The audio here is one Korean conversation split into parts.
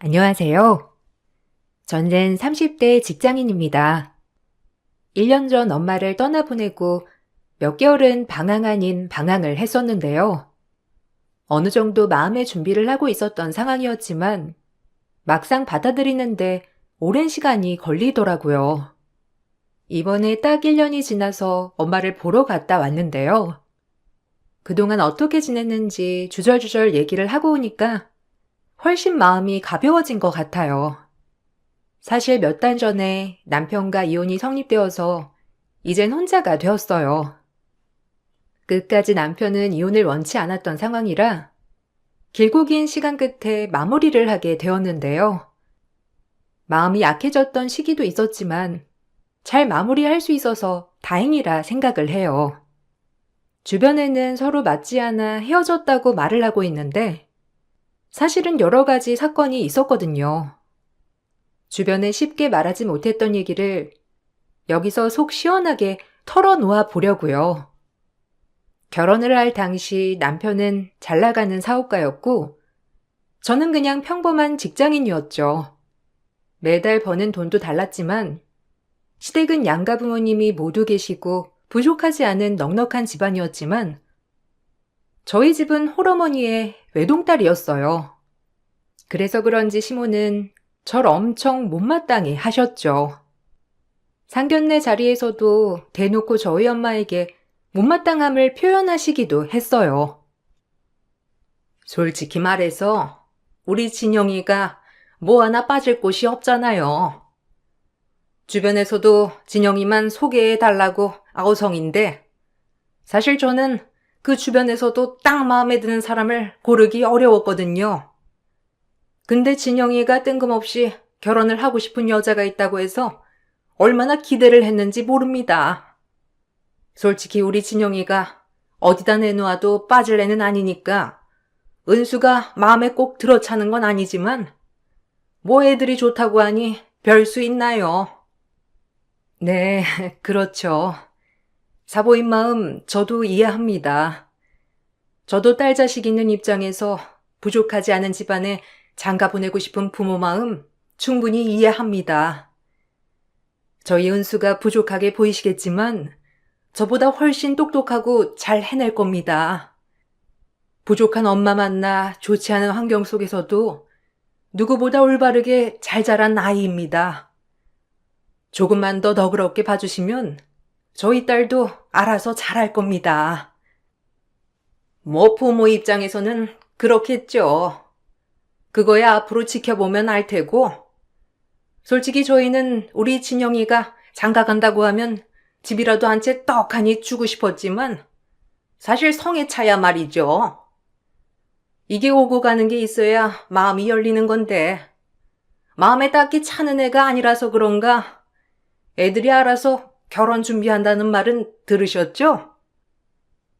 안녕하세요. 저는 30대 직장인입니다. 1년 전 엄마를 떠나보내고 몇 개월은 방황 아닌 방황을 했었는데요. 어느 정도 마음의 준비를 하고 있었던 상황이었지만 막상 받아들이는데 오랜 시간이 걸리더라고요. 이번에 딱 1년이 지나서 엄마를 보러 갔다 왔는데요. 그동안 어떻게 지냈는지 주절주절 얘기를 하고 오니까 훨씬 마음이 가벼워진 것 같아요. 사실 몇 달 전에 남편과 이혼이 성립되어서 이젠 혼자가 되었어요. 끝까지 남편은 이혼을 원치 않았던 상황이라 길고 긴 시간 끝에 마무리를 하게 되었는데요. 마음이 약해졌던 시기도 있었지만 잘 마무리할 수 있어서 다행이라 생각을 해요. 주변에는 서로 맞지 않아 헤어졌다고 말을 하고 있는데 사실은 여러 가지 사건이 있었거든요. 주변에 쉽게 말하지 못했던 얘기를 여기서 속 시원하게 털어놓아 보려고요. 결혼을 할 당시 남편은 잘 나가는 사업가였고 저는 그냥 평범한 직장인이었죠. 매달 버는 돈도 달랐지만 시댁은 양가 부모님이 모두 계시고 부족하지 않은 넉넉한 집안이었지만 저희 집은 홀어머니의 외동딸이었어요. 그래서 그런지 시모는 절 엄청 못마땅해 하셨죠. 상견례 자리에서도 대놓고 저희 엄마에게 못마땅함을 표현하시기도 했어요. 솔직히 말해서 우리 진영이가 뭐 하나 빠질 곳이 없잖아요. 주변에서도 진영이만 소개해달라고 아우성인데 사실 저는 그 주변에서도 딱 마음에 드는 사람을 고르기 어려웠거든요. 근데 진영이가 뜬금없이 결혼을 하고 싶은 여자가 있다고 해서 얼마나 기대를 했는지 모릅니다. 솔직히 우리 진영이가 어디다 내놓아도 빠질 애는 아니니까 은수가 마음에 꼭 들어차는 건 아니지만 뭐 애들이 좋다고 하니 별 수 있나요? 네, 그렇죠. 사보임 마음 저도 이해합니다. 저도 딸 자식 있는 입장에서 부족하지 않은 집안에 장가 보내고 싶은 부모 마음 충분히 이해합니다. 저희 은수가 부족하게 보이시겠지만 저보다 훨씬 똑똑하고 잘 해낼 겁니다. 부족한 엄마 만나 좋지 않은 환경 속에서도 누구보다 올바르게 잘 자란 아이입니다. 조금만 더 너그럽게 봐주시면 저희 딸도 알아서 잘할 겁니다. 뭐 부모 입장에서는 그렇겠죠. 그거야 앞으로 지켜보면 알 테고 솔직히 저희는 우리 진영이가 장가 간다고 하면 집이라도 한 채 떡하니 주고 싶었지만 사실 성의 차야 말이죠. 이게 오고 가는 게 있어야 마음이 열리는 건데 마음에 딱히 차는 애가 아니라서 그런가 애들이 알아서 결혼 준비한다는 말은 들으셨죠?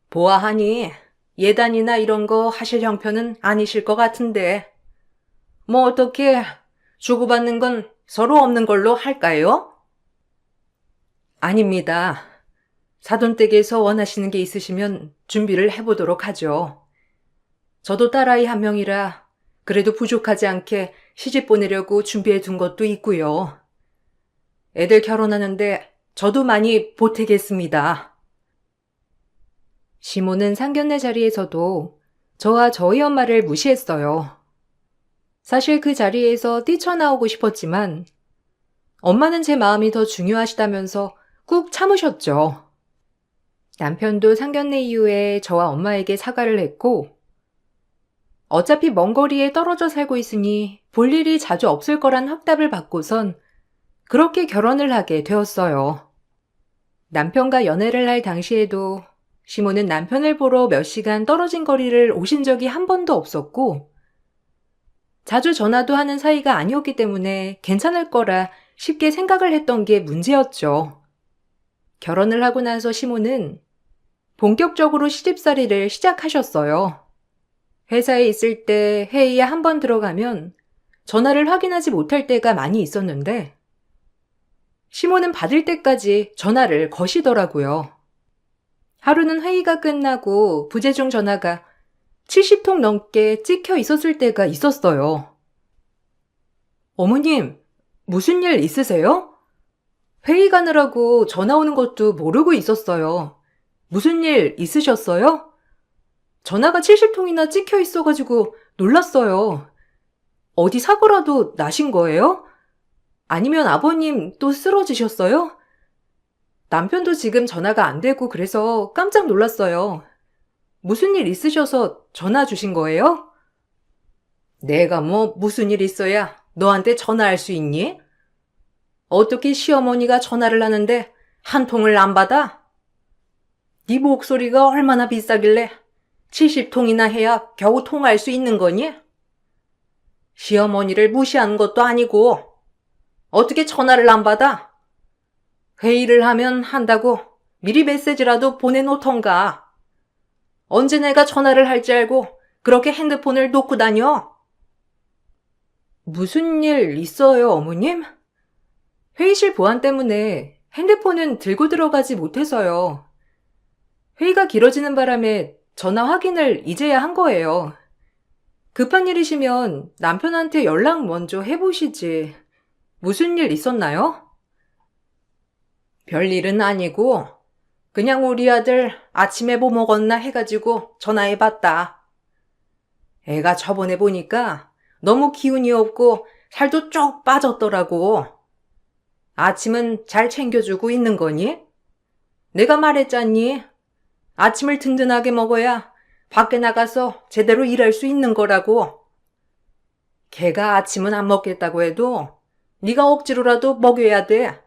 보아하니 예단이나 이런 거 하실 형편은 아니실 것 같은데 뭐 어떻게 주고받는 건 서로 없는 걸로 할까요? 아닙니다. 사돈댁에서 원하시는 게 있으시면 준비를 해보도록 하죠. 저도 딸아이 한 명이라 그래도 부족하지 않게 시집 보내려고 준비해 둔 것도 있고요. 애들 결혼하는데 저도 많이 보태겠습니다. 시모는 상견례 자리에서도 저와 저희 엄마를 무시했어요. 사실 그 자리에서 뛰쳐나오고 싶었지만 엄마는 제 마음이 더 중요하시다면서 꾹 참으셨죠. 남편도 상견례 이후에 저와 엄마에게 사과를 했고 어차피 먼 거리에 떨어져 살고 있으니 볼 일이 자주 없을 거란 확답을 받고선 그렇게 결혼을 하게 되었어요. 남편과 연애를 할 당시에도 시모는 남편을 보러 몇 시간 떨어진 거리를 오신 적이 한 번도 없었고 자주 전화도 하는 사이가 아니었기 때문에 괜찮을 거라 쉽게 생각을 했던 게 문제였죠. 결혼을 하고 나서 시모는 본격적으로 시집살이를 시작하셨어요. 회사에 있을 때 회의에 한 번 들어가면 전화를 확인하지 못할 때가 많이 있었는데 시모는 받을 때까지 전화를 거시더라고요. 하루는 회의가 끝나고 부재중 전화가 70통 넘게 찍혀 있었을 때가 있었어요. 어머님, 무슨 일 있으세요? 회의 가느라고 전화 오는 것도 모르고 있었어요. 무슨 일 있으셨어요? 전화가 70통이나 찍혀 있어가지고 놀랐어요. 어디 사고라도 나신 거예요? 아니면 아버님 또 쓰러지셨어요? 남편도 지금 전화가 안 되고 그래서 깜짝 놀랐어요. 무슨 일 있으셔서 전화 주신 거예요? 내가 뭐 무슨 일 있어야 너한테 전화할 수 있니? 어떻게 시어머니가 전화를 하는데 한 통을 안 받아? 네 목소리가 얼마나 비싸길래 70통이나 해야 겨우 통화할 수 있는 거니? 시어머니를 무시하는 것도 아니고 어떻게 전화를 안 받아? 회의를 하면 한다고 미리 메시지라도 보내놓던가. 언제 내가 전화를 할지 알고 그렇게 핸드폰을 놓고 다녀? 무슨 일 있어요, 어머님? 회의실 보안 때문에 핸드폰은 들고 들어가지 못해서요. 회의가 길어지는 바람에 전화 확인을 이제야 한 거예요. 급한 일이시면 남편한테 연락 먼저 해보시지. 무슨 일 있었나요? 별일은 아니고 그냥 우리 아들 아침에 뭐 먹었나 해가지고 전화해봤다. 애가 저번에 보니까 너무 기운이 없고 살도 쭉 빠졌더라고. 아침은 잘 챙겨주고 있는 거니? 내가 말했잖니? 아침을 든든하게 먹어야 밖에 나가서 제대로 일할 수 있는 거라고. 걔가 아침은 안 먹겠다고 해도 네가 억지로라도 먹여야 돼.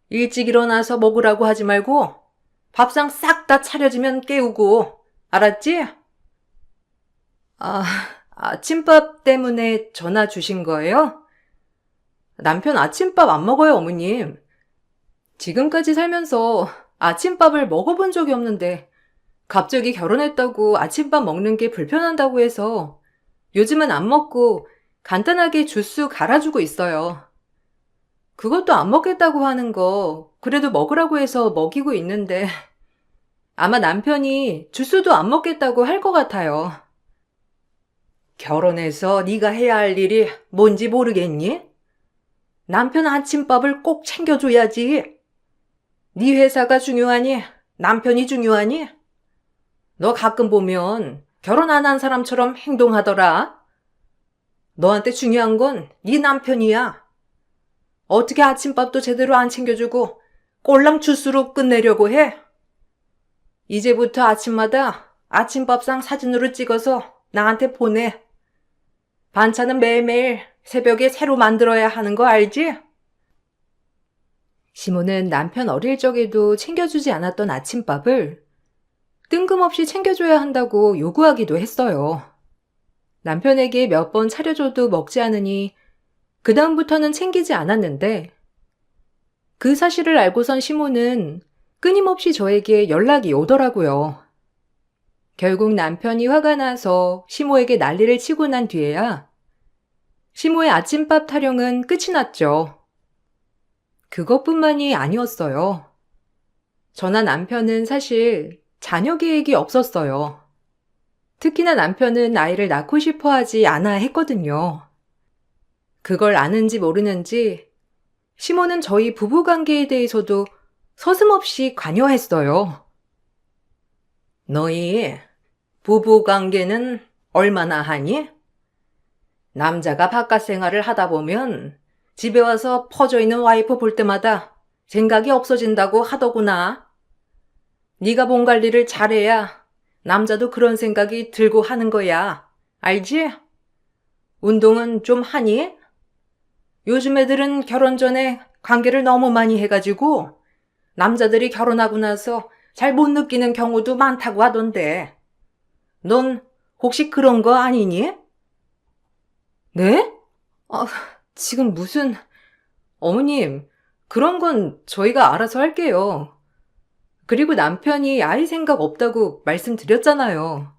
일찍 일어나서 먹으라고 하지 말고 밥상 싹 다 차려지면 깨우고. 알았지? 아침밥 때문에 전화 주신 거예요? 남편 아침밥 안 먹어요, 어머님. 지금까지 살면서 아침밥을 먹어본 적이 없는데 갑자기 결혼했다고 아침밥 먹는 게 불편하다고 해서 요즘은 안 먹고 간단하게 주스 갈아주고 있어요. 그것도 안 먹겠다고 하는 거 그래도 먹으라고 해서 먹이고 있는데 아마 남편이 주스도 안 먹겠다고 할 것 같아요. 결혼해서 네가 해야 할 일이 뭔지 모르겠니? 남편 아침밥을 꼭 챙겨줘야지. 네 회사가 중요하니? 남편이 중요하니? 너 가끔 보면 결혼 안 한 사람처럼 행동하더라. 너한테 중요한 건 네 남편이야. 어떻게 아침밥도 제대로 안 챙겨주고 꼴랑 주스로 끝내려고 해? 이제부터 아침마다 아침밥상 사진으로 찍어서 나한테 보내. 반찬은 매일매일 새벽에 새로 만들어야 하는 거 알지? 시모는 남편 어릴 적에도 챙겨주지 않았던 아침밥을 뜬금없이 챙겨줘야 한다고 요구하기도 했어요. 남편에게 몇 번 차려줘도 먹지 않으니 그다음부터는 챙기지 않았는데 그 사실을 알고선 시모는 끊임없이 저에게 연락이 오더라고요. 결국 남편이 화가 나서 시모에게 난리를 치고 난 뒤에야 시모의 아침밥 타령은 끝이 났죠. 그것뿐만이 아니었어요. 저나 남편은 사실 자녀 계획이 없었어요. 특히나 남편은 아이를 낳고 싶어 하지 않아 했거든요. 그걸 아는지 모르는지 시모는 저희 부부관계에 대해서도 서슴없이 관여했어요. 너희 부부관계는 얼마나 하니? 남자가 바깥 생활을 하다 보면 집에 와서 퍼져 있는 와이프 볼 때마다 생각이 없어진다고 하더구나. 네가 몸 관리를 잘해야 남자도 그런 생각이 들고 하는 거야. 알지? 운동은 좀 하니? 요즘 애들은 결혼 전에 관계를 너무 많이 해가지고 남자들이 결혼하고 나서 잘 못 느끼는 경우도 많다고 하던데. 넌 혹시 그런 거 아니니? 네? 지금 무슨... 어머님, 그런 건 저희가 알아서 할게요. 그리고 남편이 아이 생각 없다고 말씀드렸잖아요.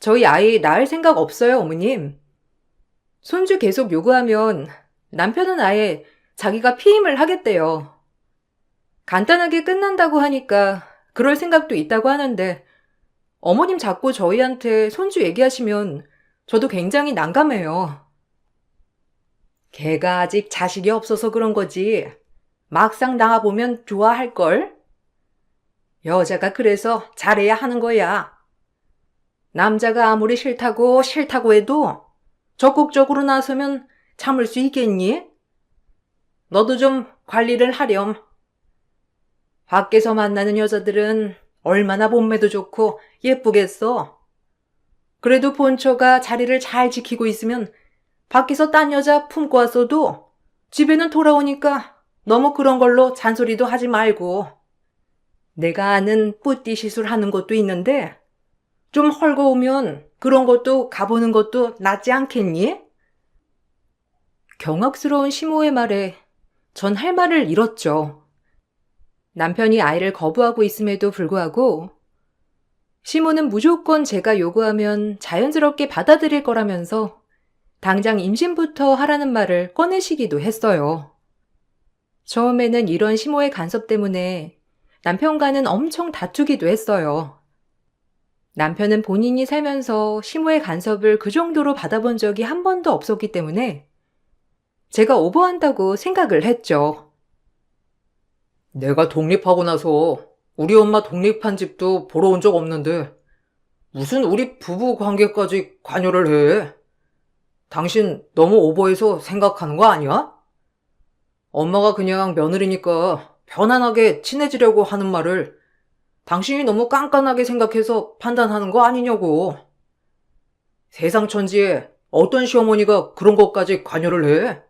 저희 아이 낳을 생각 없어요, 어머님. 손주 계속 요구하면 남편은 아예 자기가 피임을 하겠대요. 간단하게 끝난다고 하니까 그럴 생각도 있다고 하는데 어머님 자꾸 저희한테 손주 얘기하시면 저도 굉장히 난감해요. 걔가 아직 자식이 없어서 그런 거지. 막상 나가보면 좋아할걸? 여자가 그래서 잘해야 하는 거야. 남자가 아무리 싫다고 해도 적극적으로 나서면 참을 수 있겠니? 너도 좀 관리를 하렴. 밖에서 만나는 여자들은 얼마나 몸매도 좋고 예쁘겠어. 그래도 본처가 자리를 잘 지키고 있으면 밖에서 딴 여자 품고 왔어도 집에는 돌아오니까 너무 그런 걸로 잔소리도 하지 말고. 내가 아는 뿌띠 시술 하는 것도 있는데 좀 헐거우면 그런 것도 가보는 것도 낫지 않겠니? 경악스러운 시모의 말에 전 할 말을 잃었죠. 남편이 아이를 거부하고 있음에도 불구하고 시모는 무조건 제가 요구하면 자연스럽게 받아들일 거라면서 당장 임신부터 하라는 말을 꺼내시기도 했어요. 처음에는 이런 시모의 간섭 때문에 남편과는 엄청 다투기도 했어요. 남편은 본인이 살면서 시모의 간섭을 그 정도로 받아본 적이 한 번도 없었기 때문에 제가 오버한다고 생각을 했죠. 내가 독립하고 나서 우리 엄마 독립한 집도 보러 온 적 없는데 무슨 우리 부부 관계까지 관여를 해? 당신 너무 오버해서 생각하는 거 아니야? 엄마가 그냥 며느리니까 편안하게 친해지려고 하는 말을 당신이 너무 깐깐하게 생각해서 판단하는 거 아니냐고. 세상 천지에 어떤 시어머니가 그런 것까지 관여를 해?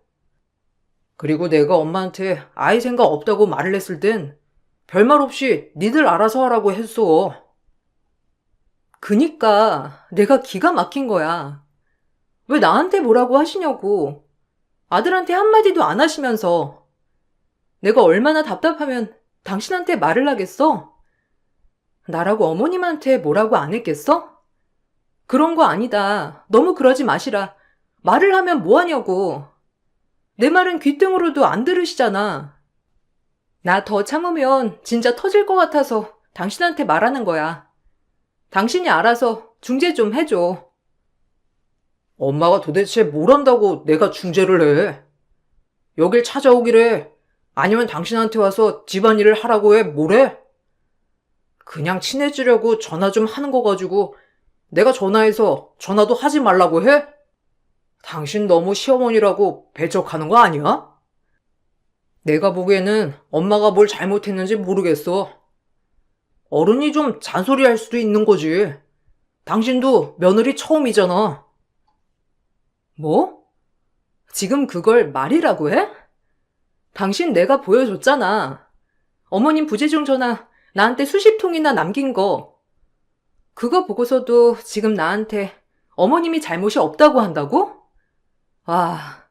그리고 내가 엄마한테 아이 생각 없다고 말을 했을 땐 별말 없이 니들 알아서 하라고 했어. 그니까 내가 기가 막힌 거야. 왜 나한테 뭐라고 하시냐고. 아들한테 한마디도 안 하시면서. 내가 얼마나 답답하면 당신한테 말을 하겠어? 나라고 어머님한테 뭐라고 안 했겠어? 그런 거 아니다. 너무 그러지 마시라. 말을 하면 뭐하냐고. 내 말은 귓등으로도 안 들으시잖아. 나 더 참으면 진짜 터질 것 같아서 당신한테 말하는 거야. 당신이 알아서 중재 좀 해줘. 엄마가 도대체 뭘 한다고 내가 중재를 해? 여길 찾아오기래. 아니면 당신한테 와서 집안일을 하라고 해. 뭐래? 그냥 친해지려고 전화 좀 하는 거 가지고 내가 전화해서 전화도 하지 말라고 해? 당신 너무 시어머니라고 배척하는 거 아니야? 내가 보기에는 엄마가 뭘 잘못했는지 모르겠어. 어른이 좀 잔소리할 수도 있는 거지. 당신도 며느리 처음이잖아. 뭐? 지금 그걸 말이라고 해? 당신 내가 보여줬잖아. 어머님 부재중 전화 나한테 수십 통이나 남긴 거. 그거 보고서도 지금 나한테 어머님이 잘못이 없다고 한다고? 아,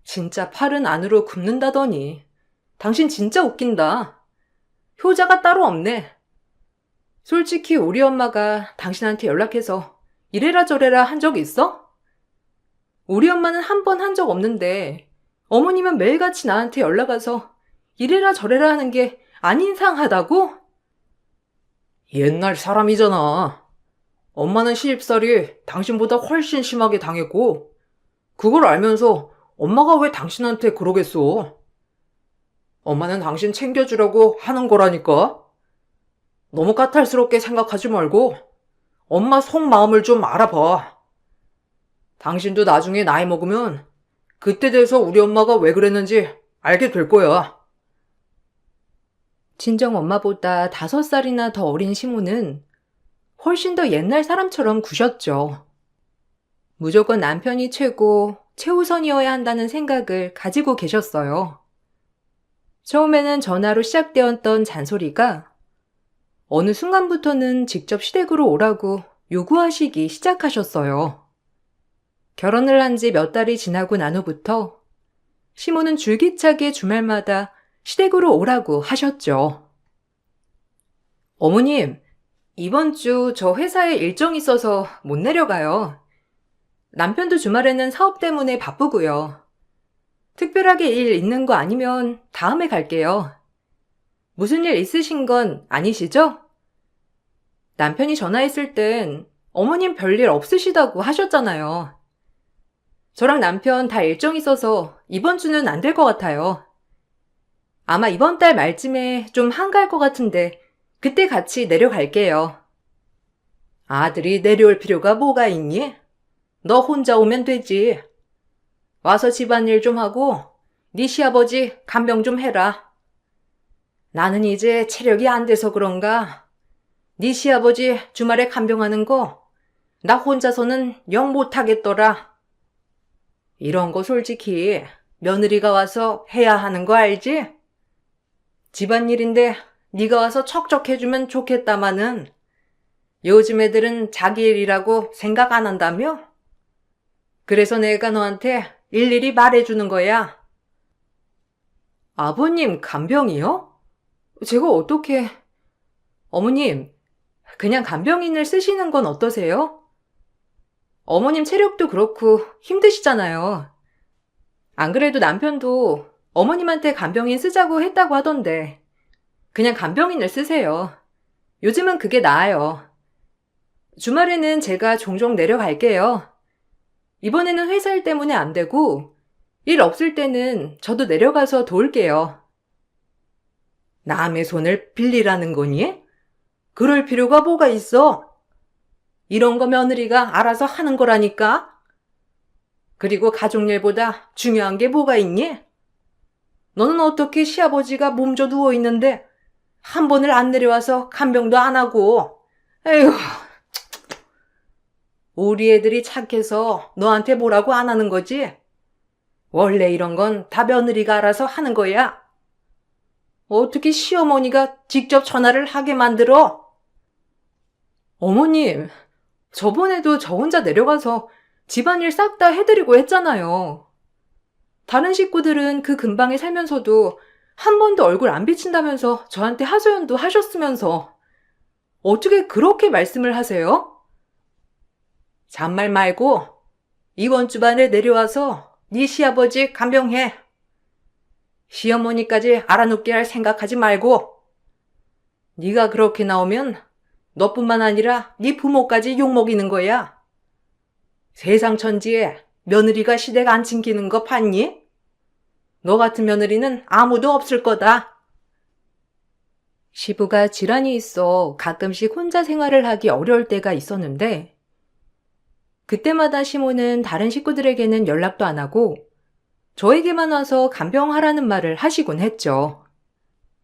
진짜 팔은 안으로 굽는다더니. 당신 진짜 웃긴다. 효자가 따로 없네. 솔직히 우리 엄마가 당신한테 연락해서 이래라 저래라 한 적 있어? 우리 엄마는 한 번 한 적 없는데 어머님은 매일같이 나한테 연락 와서 이래라 저래라 하는 게 안 인상하다고? 옛날 사람이잖아. 엄마는 시집살이 당신보다 훨씬 심하게 당했고 그걸 알면서 엄마가 왜 당신한테 그러겠어? 엄마는 당신 챙겨주려고 하는 거라니까. 너무 까탈스럽게 생각하지 말고 엄마 속마음을 좀 알아봐. 당신도 나중에 나이 먹으면 그때 돼서 우리 엄마가 왜 그랬는지 알게 될 거야. 친정 엄마보다 5살이나 더 어린 시모는 훨씬 더 옛날 사람처럼 구셨죠. 무조건 남편이 최고, 최우선이어야 한다는 생각을 가지고 계셨어요. 처음에는 전화로 시작되었던 잔소리가 어느 순간부터는 직접 시댁으로 오라고 요구하시기 시작하셨어요. 결혼을 한 지 몇 달이 지나고 난 후부터 시모는 줄기차게 주말마다 시댁으로 오라고 하셨죠. 어머님, 이번 주 저 회사에 일정이 있어서 못 내려가요. 남편도 주말에는 사업 때문에 바쁘고요. 특별하게 일 있는 거 아니면 다음에 갈게요. 무슨 일 있으신 건 아니시죠? 남편이 전화했을 땐 어머님 별일 없으시다고 하셨잖아요. 저랑 남편 다 일정 있어서 이번 주는 안 될 것 같아요. 아마 이번 달 말쯤에 좀 한가할 것 같은데 그때 같이 내려갈게요. 아들이 내려올 필요가 뭐가 있니? 너 혼자 오면 되지. 와서 집안일 좀 하고 네 시아버지 간병 좀 해라. 나는 이제 체력이 안 돼서 그런가? 네 시아버지 주말에 간병하는 거 나 혼자서는 영 못하겠더라. 이런 거 솔직히 며느리가 와서 해야 하는 거 알지? 집안일인데 네가 와서 척척해주면 좋겠다마는 요즘 애들은 자기 일이라고 생각 안 한다며? 그래서 내가 너한테 일일이 말해주는 거야. 아버님 간병이요? 제가 어떻게... 어머님, 그냥 간병인을 쓰시는 건 어떠세요? 어머님 체력도 그렇고 힘드시잖아요. 안 그래도 남편도 어머님한테 간병인 쓰자고 했다고 하던데 그냥 간병인을 쓰세요. 요즘은 그게 나아요. 주말에는 제가 종종 내려갈게요. 이번에는 회사 일 때문에 안 되고 일 없을 때는 저도 내려가서 도울게요. 남의 손을 빌리라는 거니? 그럴 필요가 뭐가 있어? 이런 거 며느리가 알아서 하는 거라니까? 그리고 가족일보다 중요한 게 뭐가 있니? 너는 어떻게 시아버지가 몸져 누워있는데 한 번을 안 내려와서 간병도 안 하고. 에휴, 우리 애들이 착해서 너한테 뭐라고 안 하는 거지? 원래 이런 건 다 며느리가 알아서 하는 거야. 어떻게 시어머니가 직접 전화를 하게 만들어? 어머님, 저번에도 저 혼자 내려가서 집안일 싹 다 해드리고 했잖아요. 다른 식구들은 그 근방에 살면서도 한 번도 얼굴 안 비친다면서 저한테 하소연도 하셨으면서 어떻게 그렇게 말씀을 하세요? 잔말 말고 이번 주반에 내려와서 네 시아버지 간병해. 시어머니까지 알아놓게 할 생각하지 말고. 네가 그렇게 나오면 너뿐만 아니라 네 부모까지 욕먹이는 거야. 세상 천지에 며느리가 시댁 안 챙기는 거 봤니? 너 같은 며느리는 아무도 없을 거다. 시부가 질환이 있어 가끔씩 혼자 생활을 하기 어려울 때가 있었는데 그때마다 시모는 다른 식구들에게는 연락도 안 하고 저에게만 와서 간병하라는 말을 하시곤 했죠.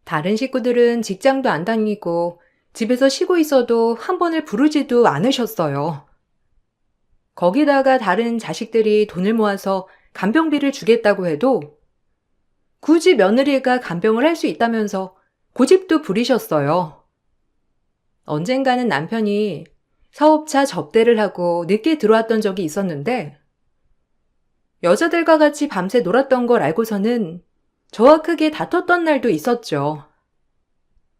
다른 식구들은 직장도 안 다니고 집에서 쉬고 있어도 한 번을 부르지도 않으셨어요. 거기다가 다른 자식들이 돈을 모아서 간병비를 주겠다고 해도 굳이 며느리가 간병을 할 수 있다면서 고집도 부리셨어요. 언젠가는 남편이 사업차 접대를 하고 늦게 들어왔던 적이 있었는데 여자들과 같이 밤새 놀았던 걸 알고서는 저와 크게 다퉜던 날도 있었죠.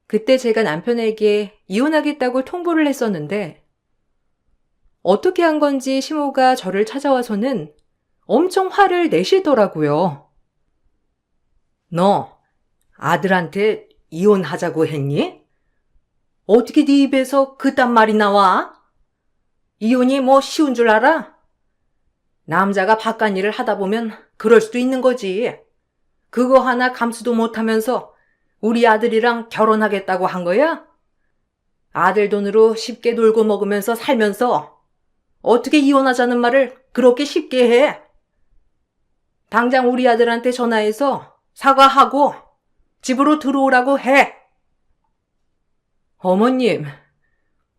그때 제가 남편에게 이혼하겠다고 통보를 했었는데 어떻게 한 건지 시모가 저를 찾아와서는 엄청 화를 내시더라고요. 너 아들한테 이혼하자고 했니? 어떻게 네 입에서 그딴 말이 나와? 이혼이 뭐 쉬운 줄 알아? 남자가 바깥 일을 하다 보면 그럴 수도 있는 거지. 그거 하나 감수도 못하면서 우리 아들이랑 결혼하겠다고 한 거야? 아들 돈으로 쉽게 놀고 먹으면서 살면서 어떻게 이혼하자는 말을 그렇게 쉽게 해? 당장 우리 아들한테 전화해서 사과하고 집으로 들어오라고 해. 어머님,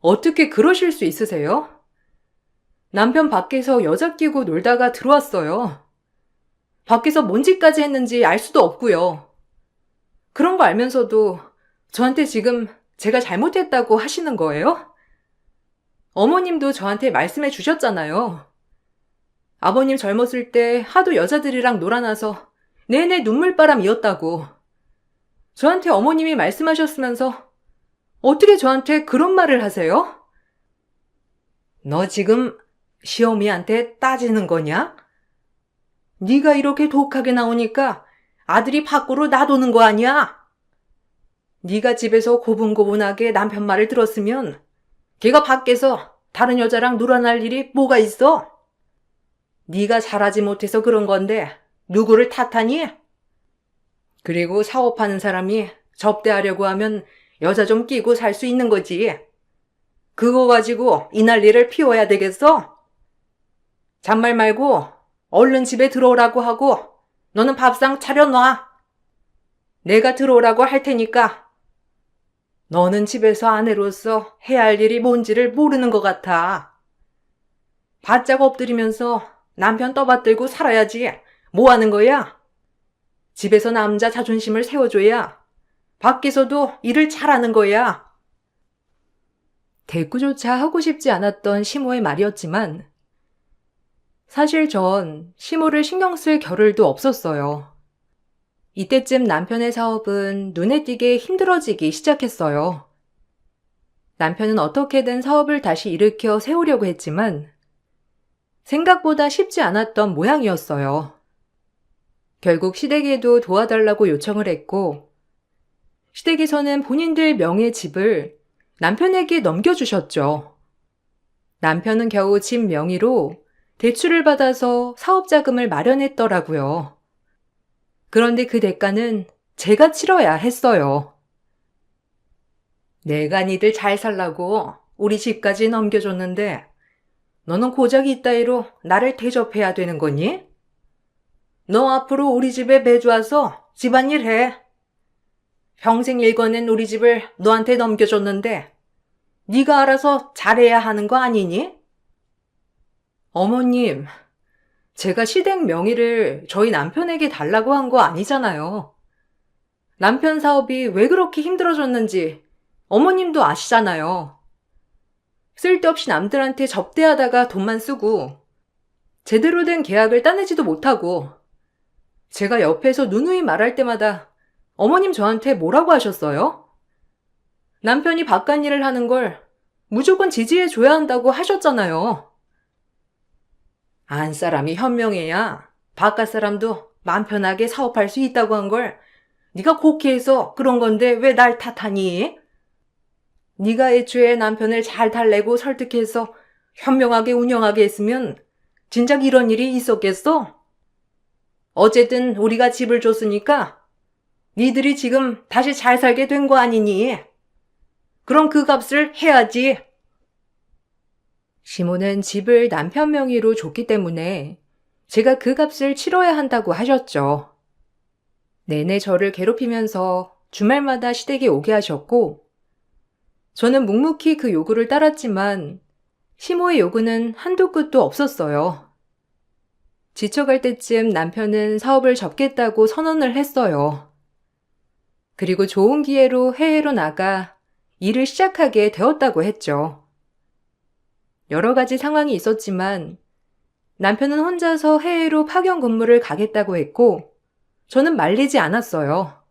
어떻게 그러실 수 있으세요? 남편 밖에서 여자 끼고 놀다가 들어왔어요. 밖에서 뭔 짓까지 했는지 알 수도 없고요. 그런 거 알면서도 저한테 지금 제가 잘못했다고 하시는 거예요? 어머님도 저한테 말씀해 주셨잖아요. 아버님 젊었을 때 하도 여자들이랑 놀아나서 내내 눈물바람이었다고. 저한테 어머님이 말씀하셨으면서 어떻게 저한테 그런 말을 하세요? 너 지금 시어미한테 따지는 거냐? 네가 이렇게 독하게 나오니까 아들이 밖으로 놔두는 거 아니야? 네가 집에서 고분고분하게 남편 말을 들었으면 걔가 밖에서 다른 여자랑 놀아날 일이 뭐가 있어? 네가 잘하지 못해서 그런 건데 누구를 탓하니? 그리고 사업하는 사람이 접대하려고 하면 여자 좀 끼고 살 수 있는 거지. 그거 가지고 이 난리를 피워야 되겠어? 잔말 말고 얼른 집에 들어오라고 하고 너는 밥상 차려놔. 내가 들어오라고 할 테니까. 너는 집에서 아내로서 해야 할 일이 뭔지를 모르는 것 같아. 바짝 엎드리면서 남편 떠받들고 살아야지. 뭐 하는 거야? 집에서 남자 자존심을 세워줘야 밖에서도 일을 잘하는 거야. 대꾸조차 하고 싶지 않았던 시모의 말이었지만 사실 전 시모를 신경 쓸 겨를도 없었어요. 이때쯤 남편의 사업은 눈에 띄게 힘들어지기 시작했어요. 남편은 어떻게든 사업을 다시 일으켜 세우려고 했지만 생각보다 쉽지 않았던 모양이었어요. 결국 시댁에도 도와달라고 요청을 했고 시댁에서는 본인들 명의 집을 남편에게 넘겨주셨죠. 남편은 겨우 집 명의로 대출을 받아서 사업 자금을 마련했더라고요. 그런데 그 대가는 제가 치러야 했어요. 내가 니들 잘 살라고 우리 집까지 넘겨줬는데 너는 고작 이따위로 나를 대접해야 되는 거니? 너 앞으로 우리 집에 매주 와서 집안일 해. 평생 일궈낸 우리 집을 너한테 넘겨줬는데 네가 알아서 잘해야 하는 거 아니니? 어머님, 제가 시댁 명의를 저희 남편에게 달라고 한 거 아니잖아요. 남편 사업이 왜 그렇게 힘들어졌는지 어머님도 아시잖아요. 쓸데없이 남들한테 접대하다가 돈만 쓰고 제대로 된 계약을 따내지도 못하고 제가 옆에서 누누이 말할 때마다 어머님 저한테 뭐라고 하셨어요? 남편이 바깥 일을 하는 걸 무조건 지지해줘야 한다고 하셨잖아요. 안 사람이 현명해야 바깥 사람도 마음 편하게 사업할 수 있다고 한 걸 네가 곡해해서 그런 건데 왜 날 탓하니? 네가 애초에 남편을 잘 달래고 설득해서 현명하게 운영하게 했으면 진작 이런 일이 있었겠어? 어쨌든 우리가 집을 줬으니까 니들이 지금 다시 잘 살게 된 거 아니니? 그럼 그 값을 해야지. 시모는 집을 남편 명의로 줬기 때문에 제가 그 값을 치러야 한다고 하셨죠. 내내 저를 괴롭히면서 주말마다 시댁에 오게 하셨고 저는 묵묵히 그 요구를 따랐지만 시모의 요구는 한도 끝도 없었어요. 지쳐갈 때쯤 남편은 사업을 접겠다고 선언을 했어요. 그리고 좋은 기회로 해외로 나가 일을 시작하게 되었다고 했죠. 여러 가지 상황이 있었지만 남편은 혼자서 해외로 파견 근무를 가겠다고 했고 저는 말리지 않았어요.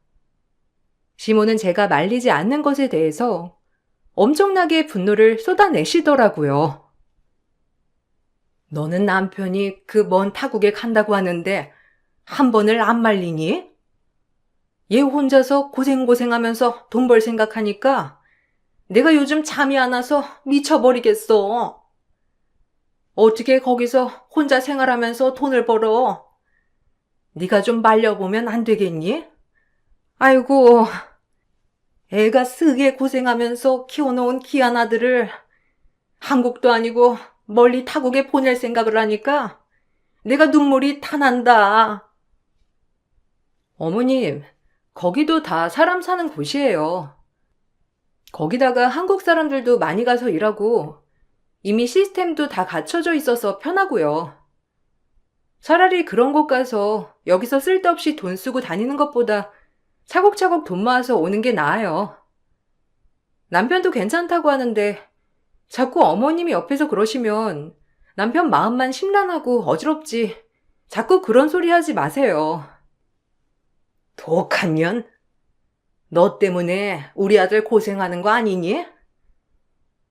시모는 제가 말리지 않는 것에 대해서 엄청나게 분노를 쏟아내시더라고요. 너는 남편이 그 먼 타국에 간다고 하는데 한 번을 안 말리니? 얘 혼자서 고생하면서 돈 벌 생각하니까 내가 요즘 잠이 안 와서 미쳐버리겠어. 어떻게 거기서 혼자 생활하면서 돈을 벌어? 네가 좀 말려보면 안 되겠니? 아이고, 애가 쓰게 고생하면서 키워놓은 귀한 아들을 한국도 아니고 멀리 타국에 보낼 생각을 하니까 내가 눈물이 타난다. 어머님, 거기도 다 사람 사는 곳이에요. 거기다가 한국 사람들도 많이 가서 일하고 이미 시스템도 다 갖춰져 있어서 편하고요. 차라리 그런 곳 가서 여기서 쓸데없이 돈 쓰고 다니는 것보다 차곡차곡 돈 모아서 오는 게 나아요. 남편도 괜찮다고 하는데 자꾸 어머님이 옆에서 그러시면 남편 마음만 심란하고 어지럽지. 자꾸 그런 소리 하지 마세요. 독한 년? 너 때문에 우리 아들 고생하는 거 아니니?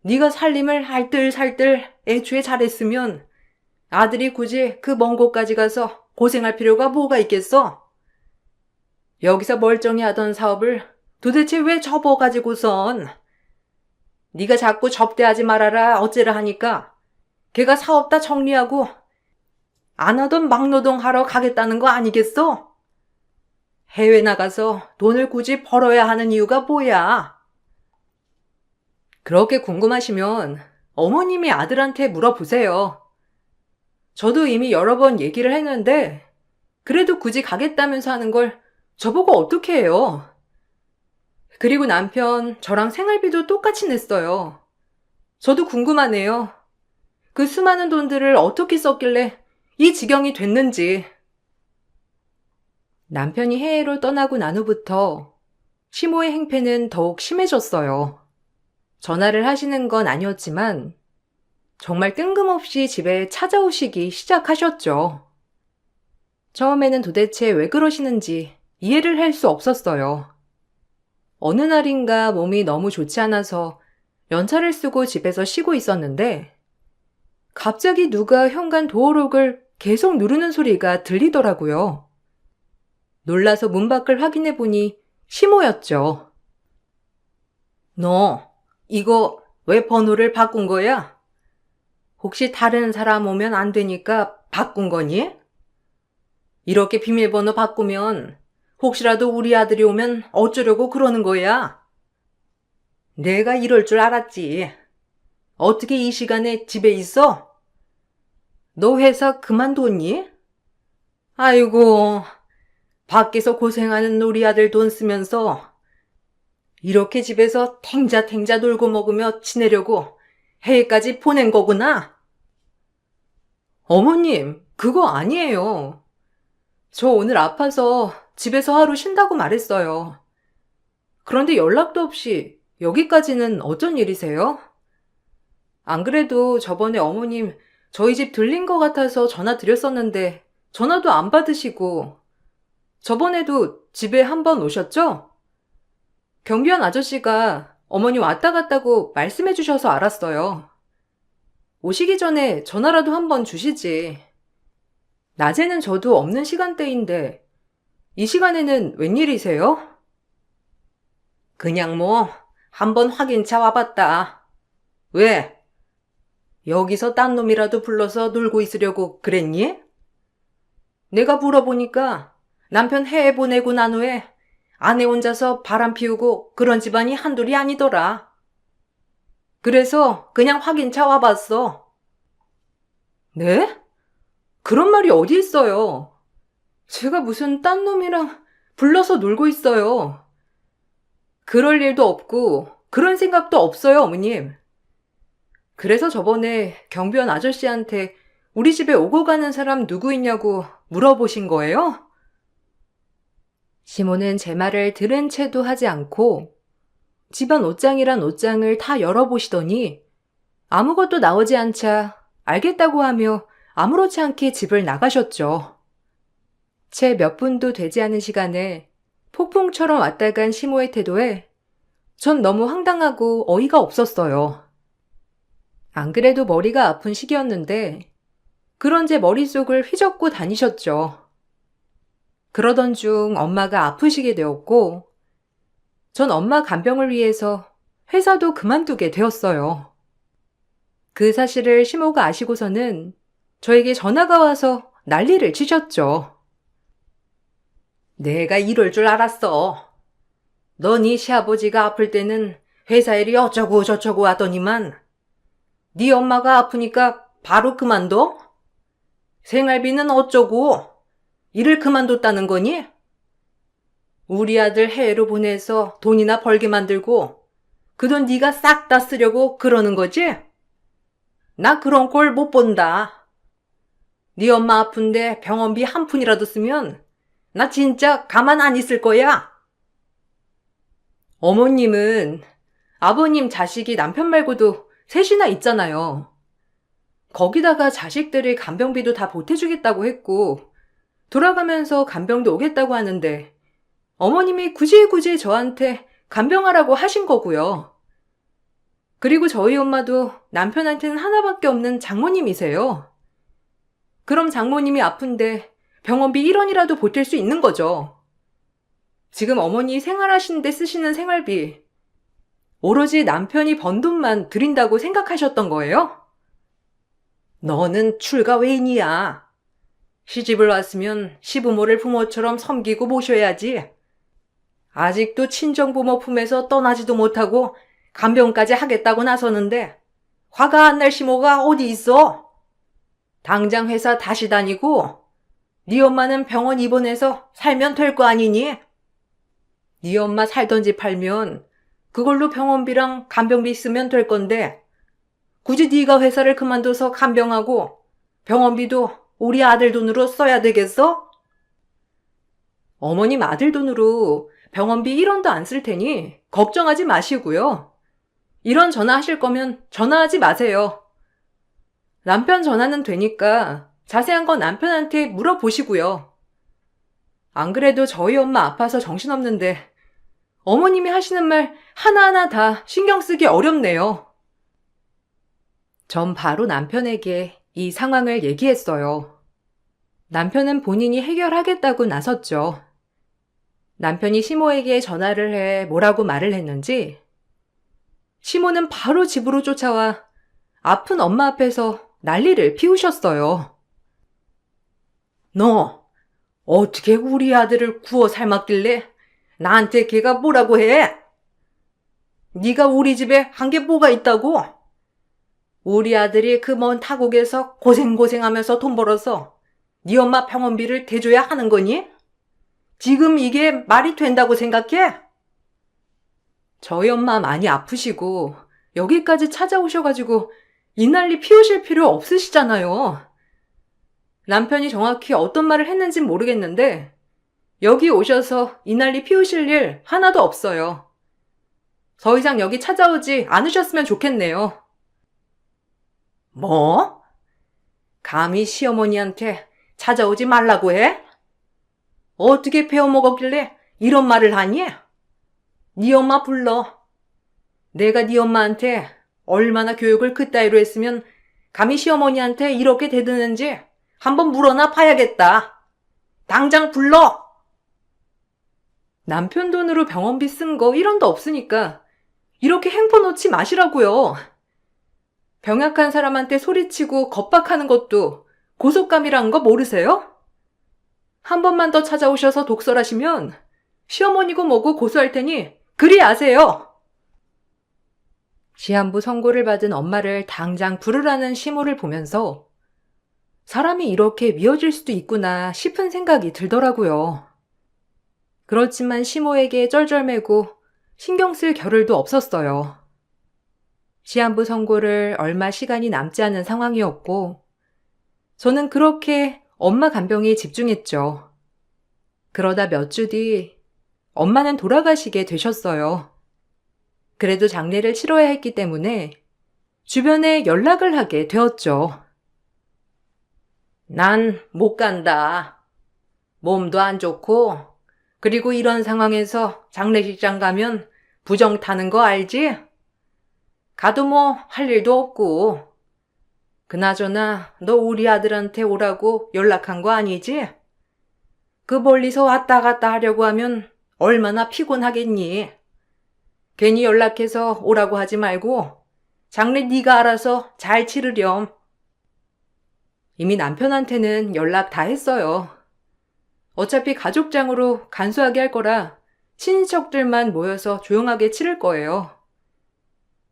네가 살림을 알뜰살뜰 애초에 잘했으면 아들이 굳이 그 먼 곳까지 가서 고생할 필요가 뭐가 있겠어? 여기서 멀쩡히 하던 사업을 도대체 왜 접어가지고선 네가 자꾸 접대하지 말아라 어째라 하니까 걔가 사업 다 정리하고 안 하던 막노동 하러 가겠다는 거 아니겠어? 해외 나가서 돈을 굳이 벌어야 하는 이유가 뭐야? 그렇게 궁금하시면 어머님이 아들한테 물어보세요. 저도 이미 여러 번 얘기를 했는데 그래도 굳이 가겠다면서 하는 걸 저보고 어떻게 해요? 그리고 남편 저랑 생활비도 똑같이 냈어요. 저도 궁금하네요. 그 수많은 돈들을 어떻게 썼길래 이 지경이 됐는지. 남편이 해외로 떠나고 난 후부터 시모의 행패는 더욱 심해졌어요. 전화를 하시는 건 아니었지만 정말 뜬금없이 집에 찾아오시기 시작하셨죠. 처음에는 도대체 왜 그러시는지 이해를 할 수 없었어요. 어느 날인가 몸이 너무 좋지 않아서 연차를 쓰고 집에서 쉬고 있었는데 갑자기 누가 현관 도어록을 계속 누르는 소리가 들리더라고요. 놀라서 문 밖을 확인해 보니 시모였죠. 너 이거 왜 번호를 바꾼 거야? 혹시 다른 사람 오면 안 되니까 바꾼 거니? 이렇게 비밀번호 바꾸면 혹시라도 우리 아들이 오면 어쩌려고 그러는 거야? 내가 이럴 줄 알았지. 어떻게 이 시간에 집에 있어? 너 회사 그만뒀니? 아이고, 밖에서 고생하는 우리 아들 돈 쓰면서 이렇게 집에서 탱자탱자 놀고 먹으며 지내려고 해외까지 보낸 거구나. 어머님, 그거 아니에요. 저 오늘 아파서 집에서 하루 쉰다고 말했어요. 그런데 연락도 없이 여기까지는 어쩐 일이세요? 안 그래도 저번에 어머님 저희 집 들린 것 같아서 전화 드렸었는데 전화도 안 받으시고 저번에도 집에 한 번 오셨죠? 경비원 아저씨가 어머니 왔다 갔다고 말씀해 주셔서 알았어요. 오시기 전에 전화라도 한 번 주시지. 낮에는 저도 없는 시간대인데 이 시간에는 웬일이세요? 그냥 뭐 한번 확인차 와봤다. 왜? 여기서 딴 놈이라도 불러서 놀고 있으려고 그랬니? 내가 물어보니까 남편 해외 보내고 난 후에 아내 혼자서 바람 피우고 그런 집안이 한둘이 아니더라. 그래서 그냥 확인차 와봤어. 네? 그런 말이 어디 있어요? 제가 무슨 딴 놈이랑 불러서 놀고 있어요. 그럴 일도 없고 그런 생각도 없어요, 어머님. 그래서 저번에 경비원 아저씨한테 우리 집에 오고 가는 사람 누구 있냐고 물어보신 거예요? 시모는 제 말을 들은 채도 하지 않고 집안 옷장이란 옷장을 다 열어보시더니 아무것도 나오지 않자 알겠다고 하며 아무렇지 않게 집을 나가셨죠. 채 몇 분도 되지 않은 시간에 폭풍처럼 왔다 간 시모의 태도에 전 너무 황당하고 어이가 없었어요. 안 그래도 머리가 아픈 시기였는데 그런 제 머릿속을 휘젓고 다니셨죠. 그러던 중 엄마가 아프시게 되었고 전 엄마 간병을 위해서 회사도 그만두게 되었어요. 그 사실을 시모가 아시고서는 저에게 전화가 와서 난리를 치셨죠. 내가 이럴 줄 알았어. 너 네 시아버지가 아플 때는 회사 일이 어쩌고 저쩌고 하더니만 네 엄마가 아프니까 바로 그만둬? 생활비는 어쩌고? 일을 그만뒀다는 거니? 우리 아들 해외로 보내서 돈이나 벌게 만들고 그 돈 네가 싹 다 쓰려고 그러는 거지? 나 그런 꼴 못 본다. 네 엄마 아픈데 병원비 한 푼이라도 쓰면 나 진짜 가만 안 있을 거야. 어머님은 아버님 자식이 남편 말고도 셋이나 있잖아요. 거기다가 자식들이 간병비도 다 보태주겠다고 했고 돌아가면서 간병도 오겠다고 하는데 어머님이 굳이 저한테 간병하라고 하신 거고요. 그리고 저희 엄마도 남편한테는 하나밖에 없는 장모님이세요. 그럼 장모님이 아픈데 병원비 1원이라도 보탤 수 있는 거죠. 지금 어머니 생활하시는데 쓰시는 생활비 오로지 남편이 번 돈만 드린다고 생각하셨던 거예요? 너는 출가 외인이야. 시집을 왔으면 시부모를 부모처럼 섬기고 모셔야지. 아직도 친정부모 품에서 떠나지도 못하고 간병까지 하겠다고 나서는데 화가 안 날 시모가 어디 있어? 당장 회사 다시 다니고 네 엄마는 병원 입원해서 살면 될 거 아니니? 네 엄마 살던 집 팔면 그걸로 병원비랑 간병비 쓰면 될 건데 굳이 네가 회사를 그만둬서 간병하고 병원비도 우리 아들 돈으로 써야 되겠어? 어머님 아들 돈으로 병원비 1원도 안 쓸 테니 걱정하지 마시고요. 이런 전화하실 거면 전화하지 마세요. 남편 전화는 되니까 자세한 건 남편한테 물어보시고요. 안 그래도 저희 엄마 아파서 정신없는데 어머님이 하시는 말 하나하나 다 신경 쓰기 어렵네요. 전 바로 남편에게 이 상황을 얘기했어요. 남편은 본인이 해결하겠다고 나섰죠. 남편이 시모에게 전화를 해 뭐라고 말을 했는지 시모는 바로 집으로 쫓아와 아픈 엄마 앞에서 난리를 피우셨어요. 너 어떻게 우리 아들을 구워 삶았길래 나한테 걔가 뭐라고 해? 네가 우리 집에 한 게 뭐가 있다고? 우리 아들이 그 먼 타국에서 고생고생하면서 돈 벌어서 네 엄마 병원비를 대줘야 하는 거니? 지금 이게 말이 된다고 생각해? 저희 엄마 많이 아프시고 여기까지 찾아오셔가지고 이 난리 피우실 필요 없으시잖아요. 남편이 정확히 어떤 말을 했는진 모르겠는데 여기 오셔서 이 난리 피우실 일 하나도 없어요. 더 이상 여기 찾아오지 않으셨으면 좋겠네요. 뭐? 감히 시어머니한테 찾아오지 말라고 해? 어떻게 배워먹었길래 이런 말을 하니? 네 엄마 불러. 내가 네 엄마한테 얼마나 교육을 그따위로 했으면 감히 시어머니한테 이렇게 대드는지 한번 물어나 봐야겠다. 당장 불러! 남편 돈으로 병원비 쓴 거 1원도 없으니까 이렇게 행포 놓지 마시라고요. 병약한 사람한테 소리치고 겁박하는 것도 고속감이란 거 모르세요? 한 번만 더 찾아오셔서 독설하시면 시어머니고 뭐고 고소할 테니 그리 아세요. 시한부 선고를 받은 엄마를 당장 부르라는 시모를 보면서 사람이 이렇게 미워질 수도 있구나 싶은 생각이 들더라고요. 그렇지만 시모에게 쩔쩔매고 신경 쓸 겨를도 없었어요. 시한부 선고를 얼마 시간이 남지 않은 상황이었고 저는 그렇게 엄마 간병에 집중했죠. 그러다 몇 주 뒤 엄마는 돌아가시게 되셨어요. 그래도 장례를 치러야 했기 때문에 주변에 연락을 하게 되었죠. 난 못 간다. 몸도 안 좋고 그리고 이런 상황에서 장례식장 가면 부정 타는 거 알지? 가도 뭐 할 일도 없고. 그나저나 너 우리 아들한테 오라고 연락한 거 아니지? 그 멀리서 왔다 갔다 하려고 하면 얼마나 피곤하겠니? 괜히 연락해서 오라고 하지 말고 장례 네가 알아서 잘 치르렴. 이미 남편한테는 연락 다 했어요. 어차피 가족장으로 간소하게 할 거라 친인척들만 모여서 조용하게 치를 거예요.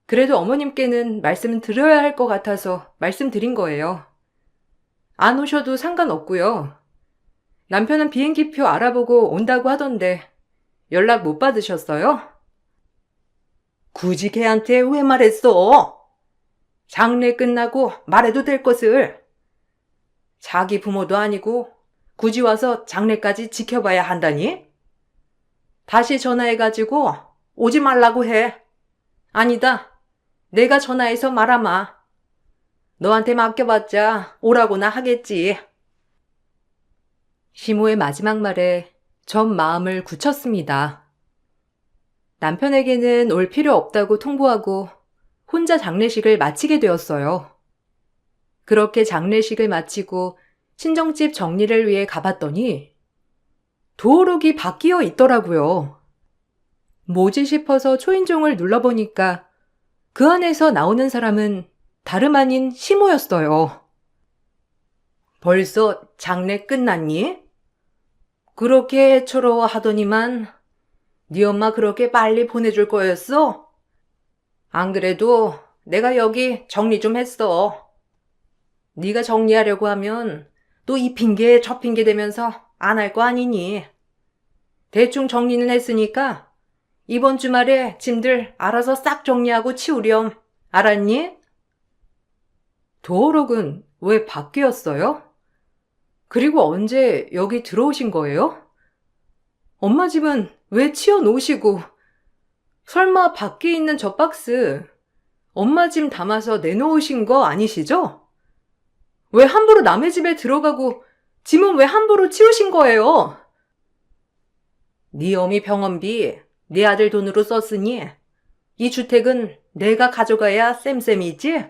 그래도 어머님께는 말씀을 드려야 할 것 같아서 말씀드린 거예요. 안 오셔도 상관없고요. 남편은 비행기표 알아보고 온다고 하던데 연락 못 받으셨어요? 굳이 걔한테 왜 말했어? 장례 끝나고 말해도 될 것을. 자기 부모도 아니고 굳이 와서 장례까지 지켜봐야 한다니? 다시 전화해가지고 오지 말라고 해. 아니다. 내가 전화해서 말아마. 너한테 맡겨봤자 오라고나 하겠지. 시모의 마지막 말에 전 마음을 굳혔습니다. 남편에게는 올 필요 없다고 통보하고 혼자 장례식을 마치게 되었어요. 그렇게 장례식을 마치고 친정집 정리를 위해 가봤더니 도어록이 바뀌어 있더라고요. 뭐지 싶어서 초인종을 눌러보니까 그 안에서 나오는 사람은 다름 아닌 시모였어요. 벌써 장례 끝났니? 그렇게 애처로워 하더니만 네 엄마 그렇게 빨리 보내줄 거였어? 안 그래도 내가 여기 정리 좀 했어. 네가 정리하려고 하면 또 이 핑계 저 핑계 대면서 안 할 거 아니니. 대충 정리는 했으니까 이번 주말에 짐들 알아서 싹 정리하고 치우렴. 알았니? 도어록은 왜 밖이었어요? 그리고 언제 여기 들어오신 거예요? 엄마 집은 왜 치워놓으시고, 설마 밖에 있는 저 박스 엄마 짐 담아서 내놓으신 거 아니시죠? 왜 함부로 남의 집에 들어가고 짐은 왜 함부로 치우신 거예요? 네 어미 병원비 네 아들 돈으로 썼으니 이 주택은 내가 가져가야 쌤쌤이지?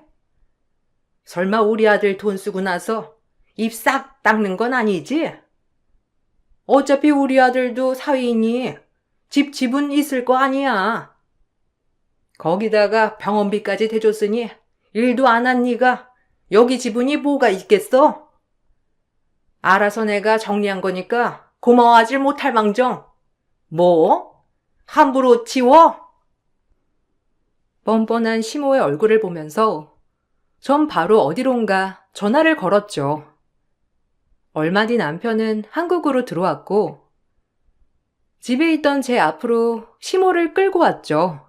설마 우리 아들 돈 쓰고 나서 입 싹 닦는 건 아니지? 어차피 우리 아들도 사위이니 집은 있을 거 아니야. 거기다가 병원비까지 대줬으니 일도 안 한 네가 여기 지분이 뭐가 있겠어? 알아서 내가 정리한 거니까 고마워하질 못할 망정. 뭐? 함부로 치워? 뻔뻔한 시모의 얼굴을 보면서 전 바로 어디론가 전화를 걸었죠. 얼마 뒤 남편은 한국으로 들어왔고 집에 있던 제 앞으로 시모를 끌고 왔죠.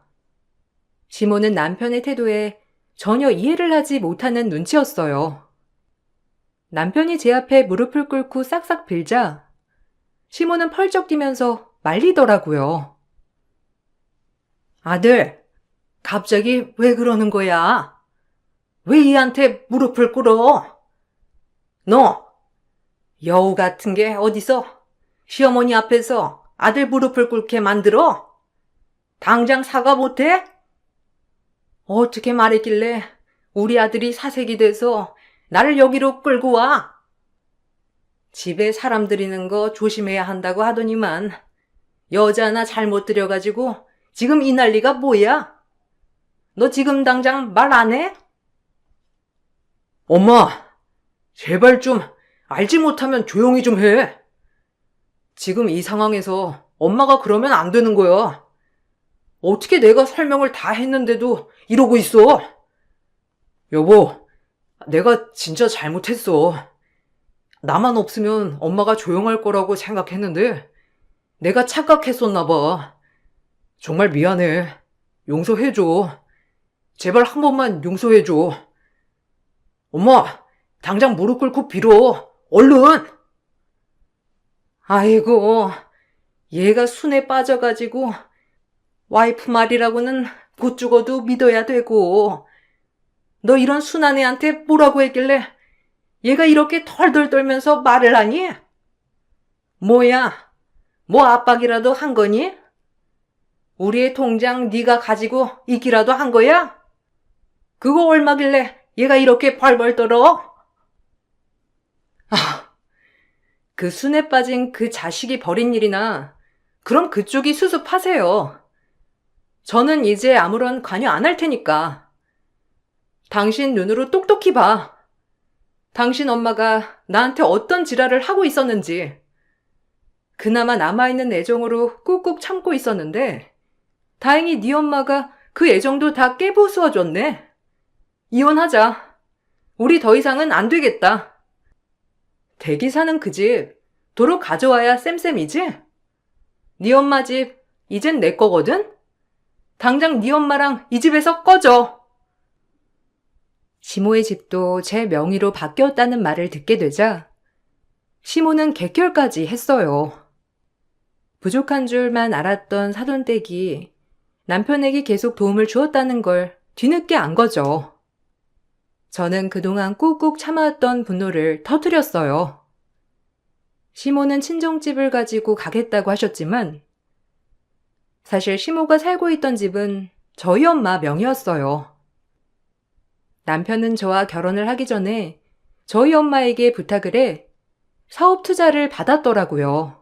시모는 남편의 태도에 전혀 이해를 하지 못하는 눈치였어요. 남편이 제 앞에 무릎을 꿇고 싹싹 빌자 시모는 펄쩍 뛰면서 말리더라고요. 아들, 갑자기 왜 그러는 거야? 왜 얘한테 무릎을 꿇어? 너, 여우 같은 게 어디서 시어머니 앞에서 아들 무릎을 꿇게 만들어? 당장 사과 못해? 어떻게 말했길래 우리 아들이 사색이 돼서 나를 여기로 끌고 와? 집에 사람 들이는 거 조심해야 한다고 하더니만 여자 하나 잘못 들여가지고 지금 이 난리가 뭐야? 너 지금 당장 말 안 해? 엄마, 제발 좀 알지 못하면 조용히 좀 해. 지금 이 상황에서 엄마가 그러면 안 되는 거야. 어떻게 내가 설명을 다 했는데도 이러고 있어? 여보, 내가 진짜 잘못했어. 나만 없으면 엄마가 조용할 거라고 생각했는데 내가 착각했었나 봐. 정말 미안해. 용서해줘. 제발 한 번만 용서해줘. 엄마, 당장 무릎 꿇고 빌어. 얼른! 아이고, 얘가 순에 빠져가지고 와이프 말이라고는 곧 죽어도 믿어야 되고 너 이런 순한 애한테 뭐라고 했길래 얘가 이렇게 털덜 떨면서 말을 하니? 뭐야? 뭐 압박이라도 한 거니? 우리의 통장 네가 가지고 있기라도 한 거야? 그거 얼마길래 얘가 이렇게 벌벌 떨어? 그 순에 빠진 그 자식이 벌인 일이나 그럼 그쪽이 수습하세요. 저는 이제 아무런 관여 안 할 테니까. 당신 눈으로 똑똑히 봐. 당신 엄마가 나한테 어떤 지랄을 하고 있었는지. 그나마 남아있는 애정으로 꾹꾹 참고 있었는데 다행히 네 엄마가 그 애정도 다 깨부수어줬네. 이혼하자. 우리 더 이상은 안 되겠다. 댁이 사는 그 집 도로 가져와야 쌤쌤이지? 네 엄마 집 이젠 내 거거든? 당장 네 엄마랑 이 집에서 꺼져. 시모의 집도 제 명의로 바뀌었다는 말을 듣게 되자 시모는 객결까지 했어요. 부족한 줄만 알았던 사돈댁이 남편에게 계속 도움을 주었다는 걸 뒤늦게 안 거죠. 저는 그동안 꾹꾹 참아왔던 분노를 터뜨렸어요. 시모는 친정집을 가지고 가겠다고 하셨지만 사실 시모가 살고 있던 집은 저희 엄마 명의였어요. 남편은 저와 결혼을 하기 전에 저희 엄마에게 부탁을 해 사업 투자를 받았더라고요.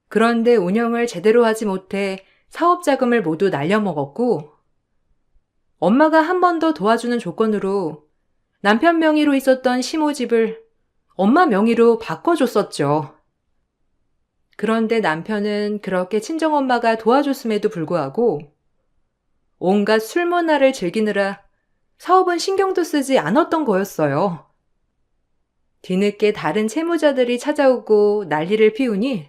그런데 운영을 제대로 하지 못해 사업 자금을 모두 날려먹었고 엄마가 한 번 더 도와주는 조건으로 남편 명의로 있었던 시모 집을 엄마 명의로 바꿔줬었죠. 그런데 남편은 그렇게 친정엄마가 도와줬음에도 불구하고 온갖 술 문화를 즐기느라 사업은 신경도 쓰지 않았던 거였어요. 뒤늦게 다른 채무자들이 찾아오고 난리를 피우니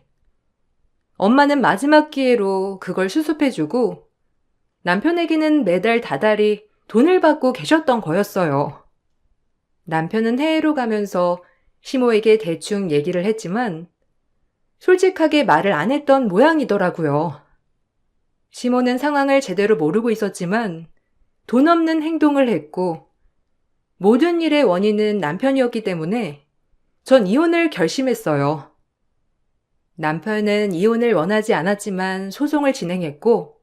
엄마는 마지막 기회로 그걸 수습해주고 남편에게는 매달 다달이 돈을 받고 계셨던 거였어요. 남편은 해외로 가면서 시모에게 대충 얘기를 했지만 솔직하게 말을 안 했던 모양이더라고요. 시모는 상황을 제대로 모르고 있었지만 돈 없는 행동을 했고 모든 일의 원인은 남편이었기 때문에 전 이혼을 결심했어요. 남편은 이혼을 원하지 않았지만 소송을 진행했고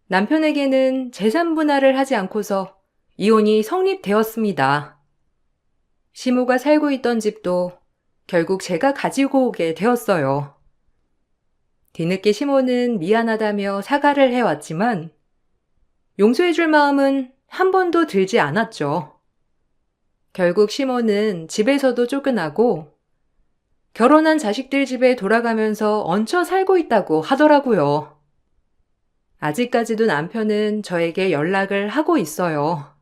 남편에게는 재산 분할을 하지 않고서 이혼이 성립되었습니다. 시모가 살고 있던 집도 결국 제가 가지고 오게 되었어요. 뒤늦게 시모는 미안하다며 사과를 해왔지만 용서해줄 마음은 한 번도 들지 않았죠. 결국 시모는 집에서도 쫓겨나고 결혼한 자식들 집에 돌아가면서 얹혀 살고 있다고 하더라고요. 아직까지도 남편은 저에게 연락을 하고 있어요.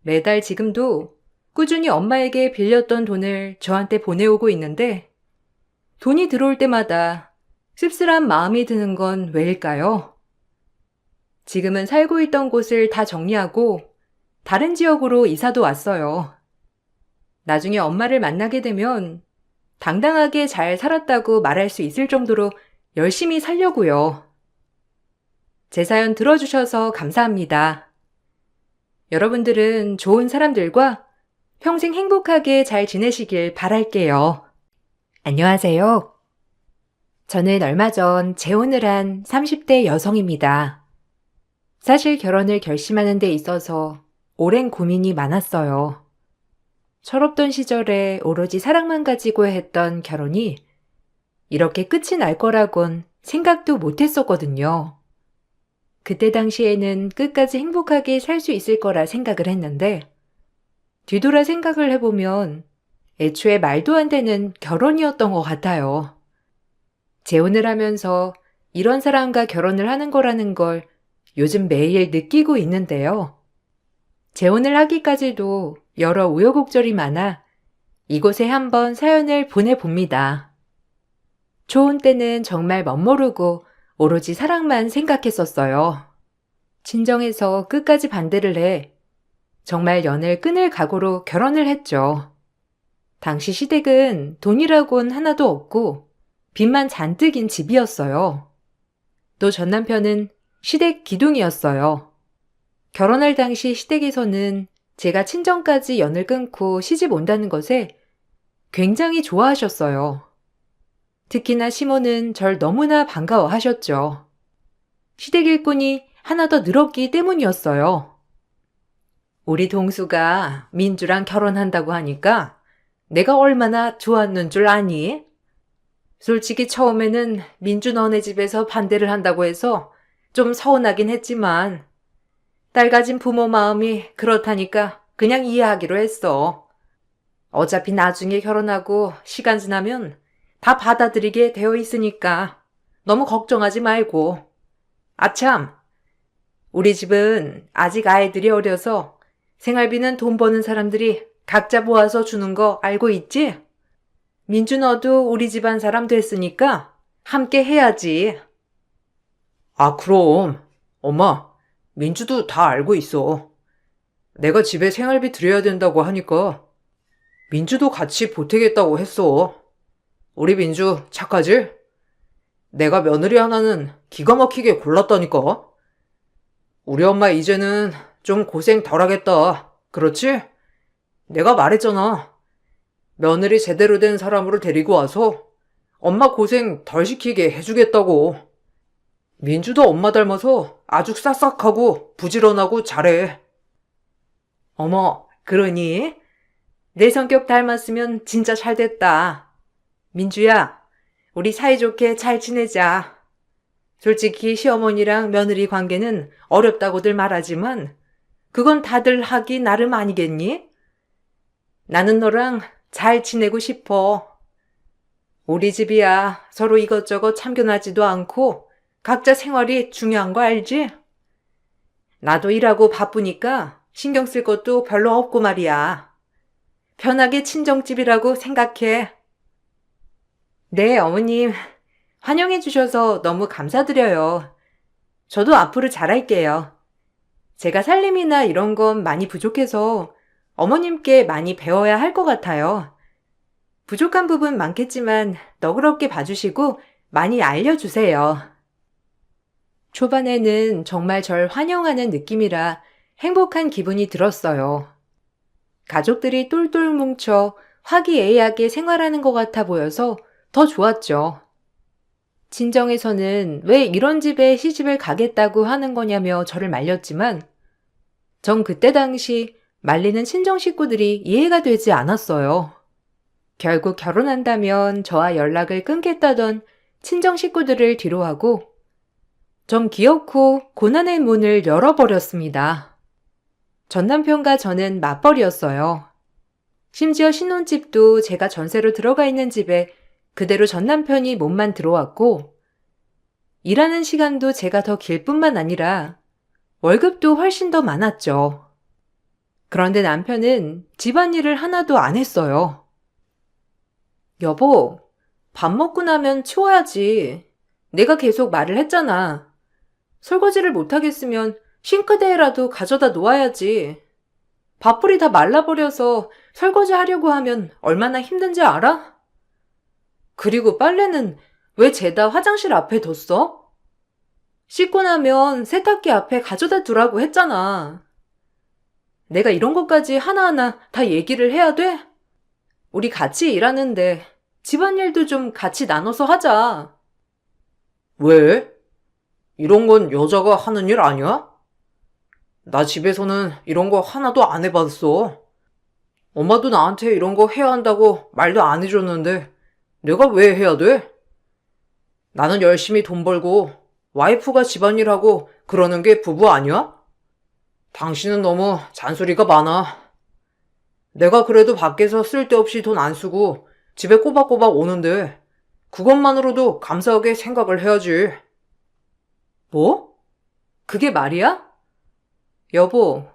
매달 지금도 꾸준히 엄마에게 빌렸던 돈을 저한테 보내오고 있는데 돈이 들어올 때마다 씁쓸한 마음이 드는 건 왜일까요? 지금은 살고 있던 곳을 다 정리하고 다른 지역으로 이사도 왔어요. 나중에 엄마를 만나게 되면 당당하게 잘 살았다고 말할 수 있을 정도로 열심히 살려고요. 제 사연 들어주셔서 감사합니다. 여러분들은 좋은 사람들과 평생 행복하게 잘 지내시길 바랄게요. 안녕하세요. 저는 얼마 전 재혼을 한 30대 여성입니다. 사실 결혼을 결심하는 데 있어서 오랜 고민이 많았어요. 철없던 시절에 오로지 사랑만 가지고 했던 결혼이 이렇게 끝이 날 거라곤 생각도 못 했었거든요. 그때 당시에는 끝까지 행복하게 살 수 있을 거라 생각을 했는데 뒤돌아 생각을 해보면 애초에 말도 안 되는 결혼이었던 것 같아요. 재혼을 하면서 이런 사람과 결혼을 하는 거라는 걸 요즘 매일 느끼고 있는데요. 재혼을 하기까지도 여러 우여곡절이 많아 이곳에 한번 사연을 보내봅니다. 초혼 때는 정말 멋모르고 오로지 사랑만 생각했었어요. 친정에서 끝까지 반대를 해 정말 연을 끊을 각오로 결혼을 했죠. 당시 시댁은 돈이라곤 하나도 없고 빚만 잔뜩인 집이었어요. 또 전 남편은 시댁 기둥이었어요. 결혼할 당시 시댁에서는 제가 친정까지 연을 끊고 시집 온다는 것에 굉장히 좋아하셨어요. 특히나 시모는 절 너무나 반가워하셨죠. 시댁 일꾼이 하나 더 늘었기 때문이었어요. 우리 동수가 민주랑 결혼한다고 하니까 내가 얼마나 좋았는 줄 아니? 솔직히 처음에는 민주 너네 집에서 반대를 한다고 해서 좀 서운하긴 했지만 딸 가진 부모 마음이 그렇다니까 그냥 이해하기로 했어. 어차피 나중에 결혼하고 시간 지나면 다 받아들이게 되어 있으니까 너무 걱정하지 말고. 아참, 우리 집은 아직 아이들이 어려서 생활비는 돈 버는 사람들이 각자 모아서 주는 거 알고 있지? 민주 너도 우리 집안 사람 됐으니까 함께 해야지. 아, 그럼. 엄마, 민주도 다 알고 있어. 내가 집에 생활비 드려야 된다고 하니까 민주도 같이 보태겠다고 했어. 우리 민주 착하지? 내가 며느리 하나는 기가 막히게 골랐다니까. 우리 엄마 이제는 좀 고생 덜 하겠다. 그렇지? 내가 말했잖아. 며느리 제대로 된 사람으로 데리고 와서 엄마 고생 덜 시키게 해주겠다고. 민주도 엄마 닮아서 아주 싹싹하고 부지런하고 잘해. 어머, 그러니? 내 성격 닮았으면 진짜 잘됐다. 민주야, 우리 사이좋게 잘 지내자. 솔직히 시어머니랑 며느리 관계는 어렵다고들 말하지만 그건 다들 하기 나름 아니겠니? 나는 너랑 잘 지내고 싶어. 우리 집이야 서로 이것저것 참견하지도 않고 각자 생활이 중요한 거 알지? 나도 일하고 바쁘니까 신경 쓸 것도 별로 없고 말이야. 편하게 친정집이라고 생각해. 네, 어머님. 환영해 주셔서 너무 감사드려요. 저도 앞으로 잘할게요. 제가 살림이나 이런 건 많이 부족해서 어머님께 많이 배워야 할 것 같아요. 부족한 부분 많겠지만 너그럽게 봐주시고 많이 알려주세요. 초반에는 정말 절 환영하는 느낌이라 행복한 기분이 들었어요. 가족들이 똘똘 뭉쳐 화기애애하게 생활하는 것 같아 보여서 더 좋았죠. 친정에서는 왜 이런 집에 시집을 가겠다고 하는 거냐며 저를 말렸지만 전 그때 당시 말리는 친정 식구들이 이해가 되지 않았어요. 결국 결혼한다면 저와 연락을 끊겠다던 친정 식구들을 뒤로하고 전 기어코 고난의 문을 열어버렸습니다. 전 남편과 저는 맞벌이였어요. 심지어 신혼집도 제가 전세로 들어가 있는 집에 그대로 전 남편이 몸만 들어왔고 일하는 시간도 제가 더 길 뿐만 아니라 월급도 훨씬 더 많았죠. 그런데 남편은 집안일을 하나도 안 했어요. 여보, 밥 먹고 나면 치워야지. 내가 계속 말을 했잖아. 설거지를 못하겠으면 싱크대에라도 가져다 놓아야지. 밥풀이 다 말라버려서 설거지 하려고 하면 얼마나 힘든지 알아? 그리고 빨래는 왜 죄다 화장실 앞에 뒀어? 씻고 나면 세탁기 앞에 가져다 두라고 했잖아. 내가 이런 것까지 하나하나 다 얘기를 해야 돼? 우리 같이 일하는데 집안일도 좀 같이 나눠서 하자. 왜? 이런 건 여자가 하는 일 아니야? 나 집에서는 이런 거 하나도 안 해봤어. 엄마도 나한테 이런 거 해야 한다고 말도 안 해줬는데 내가 왜 해야 돼? 나는 열심히 돈 벌고 와이프가 집안일하고 그러는 게 부부 아니야? 당신은 너무 잔소리가 많아. 내가 그래도 밖에서 쓸데없이 돈 안 쓰고 집에 꼬박꼬박 오는데 그것만으로도 감사하게 생각을 해야지. 뭐? 그게 말이야? 여보,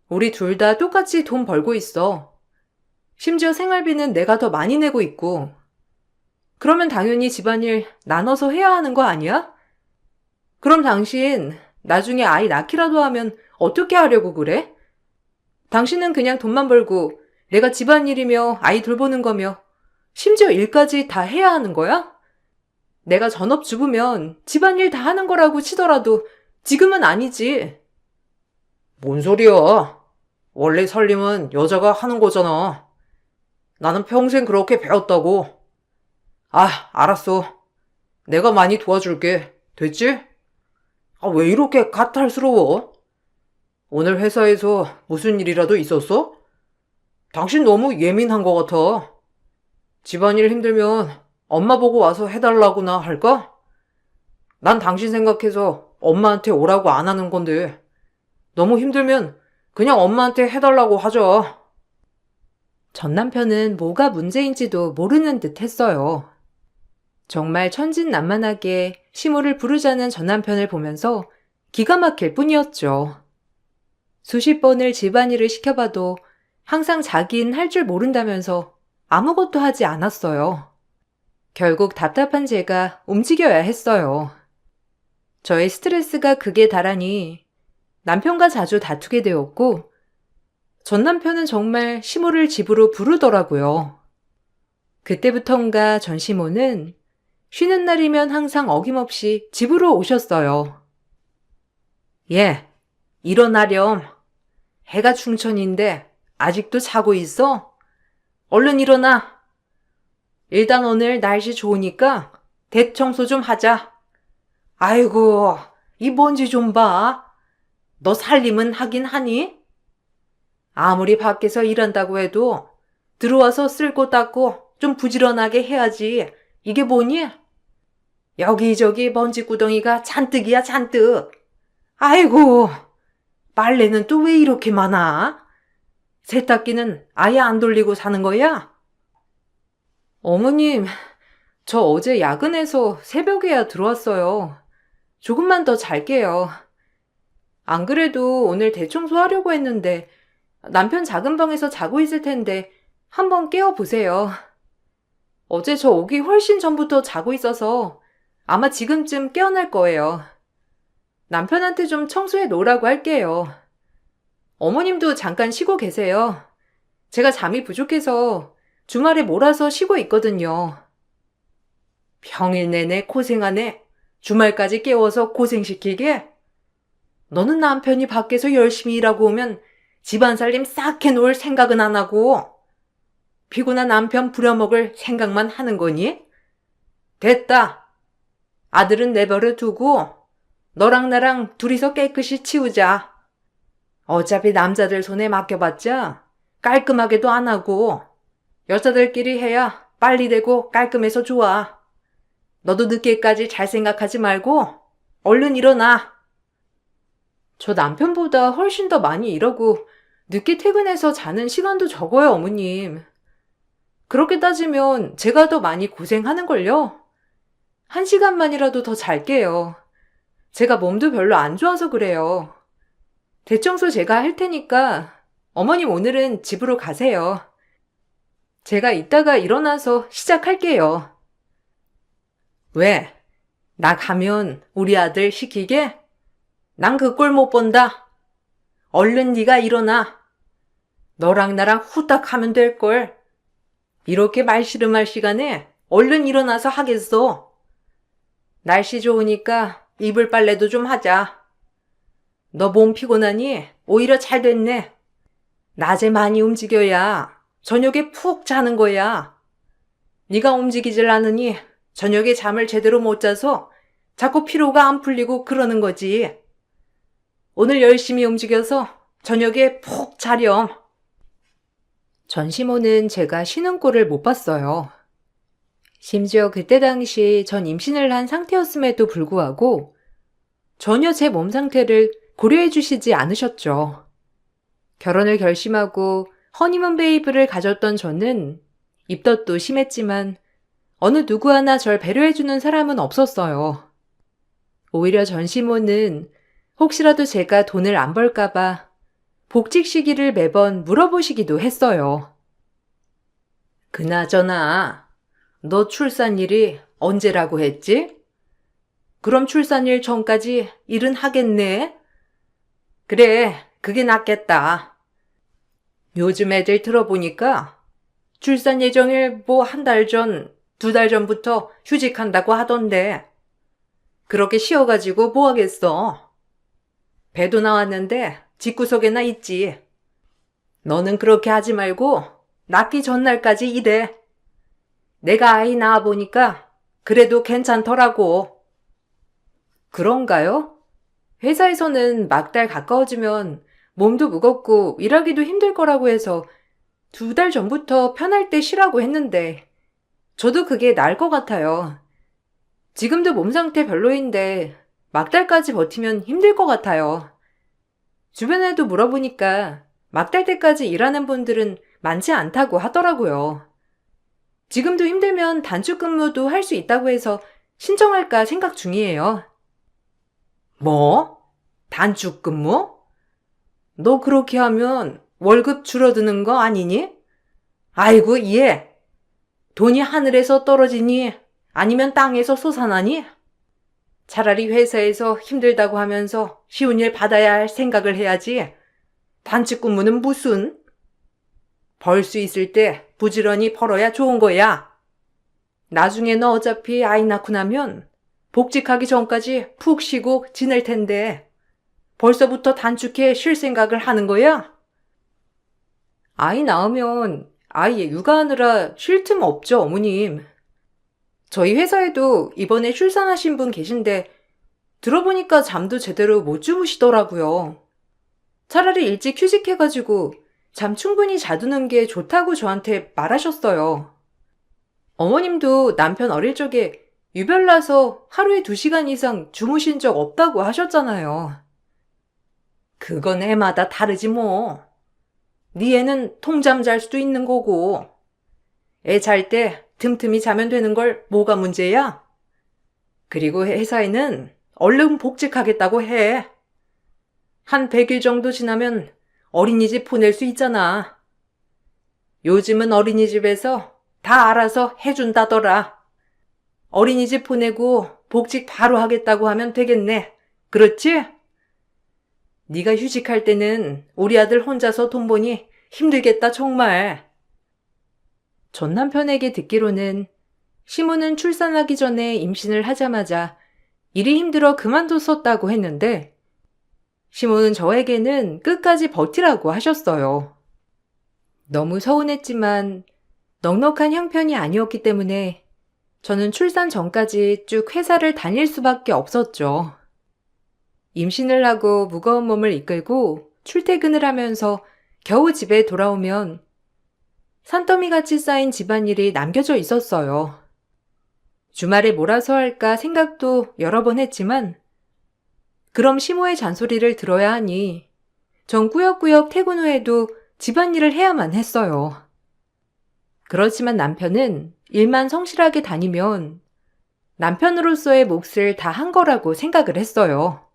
우리 둘 다 똑같이 돈 벌고 있어. 심지어 생활비는 내가 더 많이 내고 있고. 그러면 당연히 집안일 나눠서 해야 하는 거 아니야? 그럼 당신 나중에 아이 낳기라도 하면 어떻게 하려고 그래? 당신은 그냥 돈만 벌고 내가 집안일이며 아이 돌보는 거며 심지어 일까지 다 해야 하는 거야? 내가 전업주부면 집안일 다 하는 거라고 치더라도 지금은 아니지. 뭔 소리야? 원래 살림은 여자가 하는 거잖아. 나는 평생 그렇게 배웠다고. 알았어. 내가 많이 도와줄게. 됐지? 왜 이렇게 까탈스러워? 오늘 회사에서 무슨 일이라도 있었어? 당신 너무 예민한 것 같아. 집안일 힘들면 엄마 보고 와서 해달라고나 할까? 난 당신 생각해서 엄마한테 오라고 안 하는 건데 너무 힘들면 그냥 엄마한테 해달라고 하자. 전 남편은 뭐가 문제인지도 모르는 듯 했어요. 정말 천진난만하게 시무를 부르자는 전 남편을 보면서 기가 막힐 뿐이었죠. 수십 번을 집안일을 시켜봐도 항상 자긴 할 줄 모른다면서 아무것도 하지 않았어요. 결국 답답한 제가 움직여야 했어요. 저의 스트레스가 극에 달하니 남편과 자주 다투게 되었고 전 남편은 정말 시모를 집으로 부르더라고요. 그때부턴가 전 시모는 쉬는 날이면 항상 어김없이 집으로 오셨어요. 예, 일어나렴. 해가 중천인데 아직도 자고 있어? 얼른 일어나. 일단 오늘 날씨 좋으니까 대청소 좀 하자. 아이고, 이 먼지 좀 봐. 너 살림은 하긴 하니? 아무리 밖에서 일한다고 해도 들어와서 쓸고 닦고 좀 부지런하게 해야지. 이게 뭐니? 여기저기 먼지구덩이가 잔뜩이야, 잔뜩. 아이고, 빨래는 또 왜 이렇게 많아? 세탁기는 아예 안 돌리고 사는 거야? 어머님, 저 어제 야근해서 새벽에야 들어왔어요. 조금만 더 잘게요. 안 그래도 오늘 대청소 하려고 했는데 남편 작은 방에서 자고 있을 텐데 한번 깨워보세요. 어제 저 오기 훨씬 전부터 자고 있어서 아마 지금쯤 깨어날 거예요. 남편한테 좀 청소해 놓으라고 할게요. 어머님도 잠깐 쉬고 계세요. 제가 잠이 부족해서 주말에 몰아서 쉬고 있거든요. 평일 내내 고생하네. 주말까지 깨워서 고생시키게? 너는 남편이 밖에서 열심히 일하고 오면 집안 살림 싹 해놓을 생각은 안 하고 피곤한 남편 부려먹을 생각만 하는 거니? 됐다. 아들은 내버려 두고 너랑 나랑 둘이서 깨끗이 치우자. 어차피 남자들 손에 맡겨봤자 깔끔하게도 안 하고 여자들끼리 해야 빨리 되고 깔끔해서 좋아. 너도 늦게까지 잘 생각하지 말고 얼른 일어나. 저 남편보다 훨씬 더 많이 일하고 늦게 퇴근해서 자는 시간도 적어요, 어머님. 그렇게 따지면 제가 더 많이 고생하는걸요? 1시간만이라도 더 잘게요. 제가 몸도 별로 안 좋아서 그래요. 대청소 제가 할 테니까 어머님 오늘은 집으로 가세요. 제가 이따가 일어나서 시작할게요. 왜? 나 가면 우리 아들 시키게? 난 그 꼴 못 본다. 얼른 네가 일어나. 너랑 나랑 후딱 하면 될걸. 이렇게 말씨름할 시간에 얼른 일어나서 하겠어. 날씨 좋으니까 이불 빨래도 좀 하자. 너 몸 피곤하니 오히려 잘 됐네. 낮에 많이 움직여야 저녁에 푹 자는 거야. 네가 움직이질 않으니 저녁에 잠을 제대로 못 자서 자꾸 피로가 안 풀리고 그러는 거지. 오늘 열심히 움직여서 저녁에 푹 자렴. 전시모는 제가 쉬는 꼴을 못 봤어요. 심지어 그때 당시 전 임신을 한 상태였음에도 불구하고 전혀 제 몸 상태를 고려해 주시지 않으셨죠. 결혼을 결심하고 허니문 베이브를 가졌던 저는 입덧도 심했지만 어느 누구 하나 절 배려해주는 사람은 없었어요. 오히려 전시모는 혹시라도 제가 돈을 안 벌까봐 복직 시기를 매번 물어보시기도 했어요. 그나저나 너 출산일이 언제라고 했지? 그럼 출산일 전까지 일은 하겠네? 그래, 그게 낫겠다. 요즘 애들 들어보니까 출산 예정일 뭐 1달 전, 2달 전부터 휴직한다고 하던데 그렇게 쉬어가지고 뭐 하겠어? 배도 나왔는데 집구석에나 있지. 너는 그렇게 하지 말고 낳기 전날까지 일해. 내가 아이 낳아보니까 그래도 괜찮더라고. 그런가요? 회사에서는 막달 가까워지면 몸도 무겁고 일하기도 힘들 거라고 해서 2달 전부터 편할 때 쉬라고 했는데 저도 그게 나을 것 같아요. 지금도 몸 상태 별로인데 막달까지 버티면 힘들 것 같아요. 주변에도 물어보니까 막달 때까지 일하는 분들은 많지 않다고 하더라고요. 지금도 힘들면 단축 근무도 할 수 있다고 해서 신청할까 생각 중이에요. 뭐? 단축 근무? 너 그렇게 하면 월급 줄어드는 거 아니니? 아이고, 얘. 돈이 하늘에서 떨어지니? 아니면 땅에서 솟아나니? 차라리 회사에서 힘들다고 하면서 쉬운 일 받아야 할 생각을 해야지. 단축 근무는 무슨? 벌 수 있을 때 부지런히 벌어야 좋은 거야. 나중에 너 어차피 아이 낳고 나면 복직하기 전까지 푹 쉬고 지낼 텐데 벌써부터 단축해 쉴 생각을 하는 거야? 아이 낳으면 아이 육아하느라 쉴 틈 없죠, 어머님. 저희 회사에도 이번에 출산하신 분 계신데 들어보니까 잠도 제대로 못 주무시더라고요. 차라리 일찍 휴직해가지고 잠 충분히 자두는 게 좋다고 저한테 말하셨어요. 어머님도 남편 어릴 적에 유별나서 하루에 2시간 이상 주무신 적 없다고 하셨잖아요. 그건 애마다 다르지 뭐. 네 애는 통잠 잘 수도 있는 거고. 애 잘 때 틈틈이 자면 되는 걸 뭐가 문제야? 그리고 회사에는 얼른 복직하겠다고 해. 한 100일 정도 지나면 어린이집 보낼 수 있잖아. 요즘은 어린이집에서 다 알아서 해준다더라. 어린이집 보내고 복직 바로 하겠다고 하면 되겠네. 그렇지? 네가 휴직할 때는 우리 아들 혼자서 돈 버니 힘들겠다 정말. 전 남편에게 듣기로는 시모는 출산하기 전에 임신을 하자마자 일이 힘들어 그만뒀었다고 했는데 시모는 저에게는 끝까지 버티라고 하셨어요. 너무 서운했지만 넉넉한 형편이 아니었기 때문에 저는 출산 전까지 쭉 회사를 다닐 수밖에 없었죠. 임신을 하고 무거운 몸을 이끌고 출퇴근을 하면서 겨우 집에 돌아오면 산더미같이 쌓인 집안일이 남겨져 있었어요. 주말에 몰아서 할까 생각도 여러 번 했지만 그럼 시모의 잔소리를 들어야 하니 전 꾸역꾸역 퇴근 후에도 집안일을 해야만 했어요. 그렇지만 남편은 일만 성실하게 다니면 남편으로서의 몫을 다 한 거라고 생각을 했어요.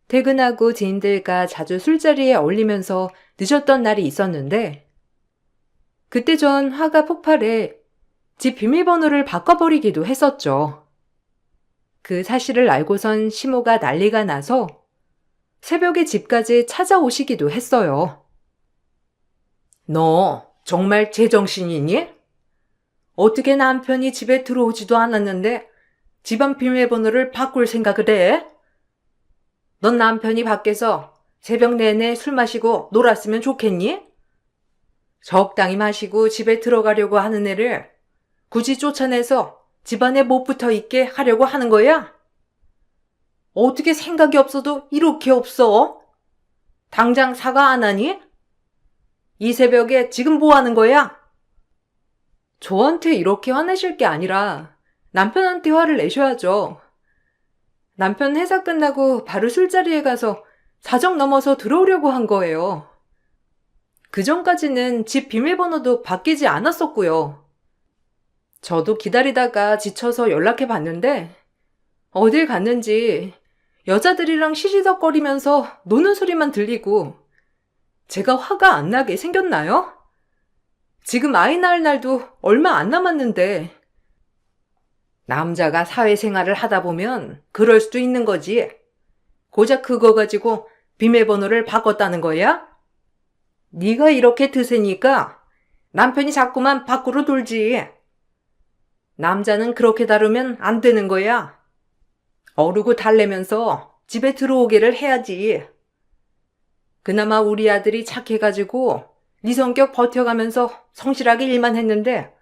퇴근하고 지인들과 자주 술자리에 어울리면서 늦었던 날이 있었는데 그때 전 화가 폭발해 집 비밀번호를 바꿔버리기도 했었죠. 그 사실을 알고선 시모가 난리가 나서 새벽에 집까지 찾아오시기도 했어요. 너 정말 제정신이니? 어떻게 남편이 집에 들어오지도 않았는데 집안 비밀번호를 바꿀 생각을 해? 넌 남편이 밖에서 새벽 내내 술 마시고 놀았으면 좋겠니? 적당히 마시고 집에 들어가려고 하는 애를 굳이 쫓아내서 집안에 못 붙어 있게 하려고 하는 거야? 어떻게 생각이 없어도 이렇게 없어? 당장 사과 안 하니? 이 새벽에 지금 뭐 하는 거야? 저한테 이렇게 화내실 게 아니라 남편한테 화를 내셔야죠. 남편 회사 끝나고 바로 술자리에 가서 사정 넘어서 들어오려고 한 거예요. 그 전까지는 집 비밀번호도 바뀌지 않았었고요. 저도 기다리다가 지쳐서 연락해 봤는데 어딜 갔는지 여자들이랑 시시덕거리면서 노는 소리만 들리고 제가 화가 안 나게 생겼나요? 지금 아이 낳을 날도 얼마 안 남았는데 남자가 사회생활을 하다 보면 그럴 수도 있는 거지. 고작 그거 가지고 비밀번호를 바꿨다는 거야? 네가 이렇게 드세니까 남편이 자꾸만 밖으로 돌지. 남자는 그렇게 다루면 안 되는 거야. 어르고 달래면서 집에 들어오기를 해야지. 그나마 우리 아들이 착해가지고 네 성격 버텨가면서 성실하게 일만 했는데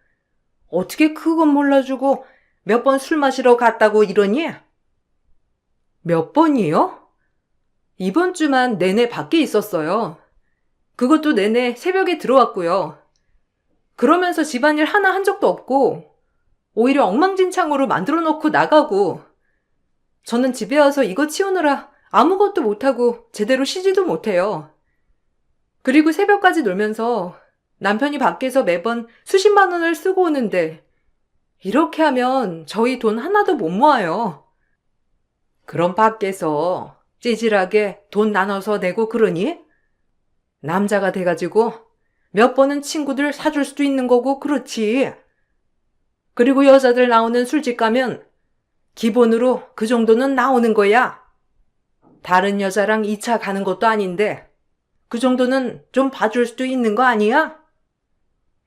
어떻게 그건 몰라주고 몇 번 술 마시러 갔다고 이러니? 몇 번이요? 이번 주만 내내 밖에 있었어요. 그것도 내내 새벽에 들어왔고요. 그러면서 집안일 하나 한 적도 없고 오히려 엉망진창으로 만들어 놓고 나가고 저는 집에 와서 이거 치우느라 아무것도 못하고 제대로 쉬지도 못해요. 그리고 새벽까지 놀면서 남편이 밖에서 매번 수십만 원을 쓰고 오는데 이렇게 하면 저희 돈 하나도 못 모아요. 그럼 밖에서 찌질하게 돈 나눠서 내고 그러니? 남자가 돼가지고 몇 번은 친구들 사줄 수도 있는 거고 그렇지. 그리고 여자들 나오는 술집 가면 기본으로 그 정도는 나오는 거야. 다른 여자랑 2차 가는 것도 아닌데 그 정도는 좀 봐줄 수도 있는 거 아니야?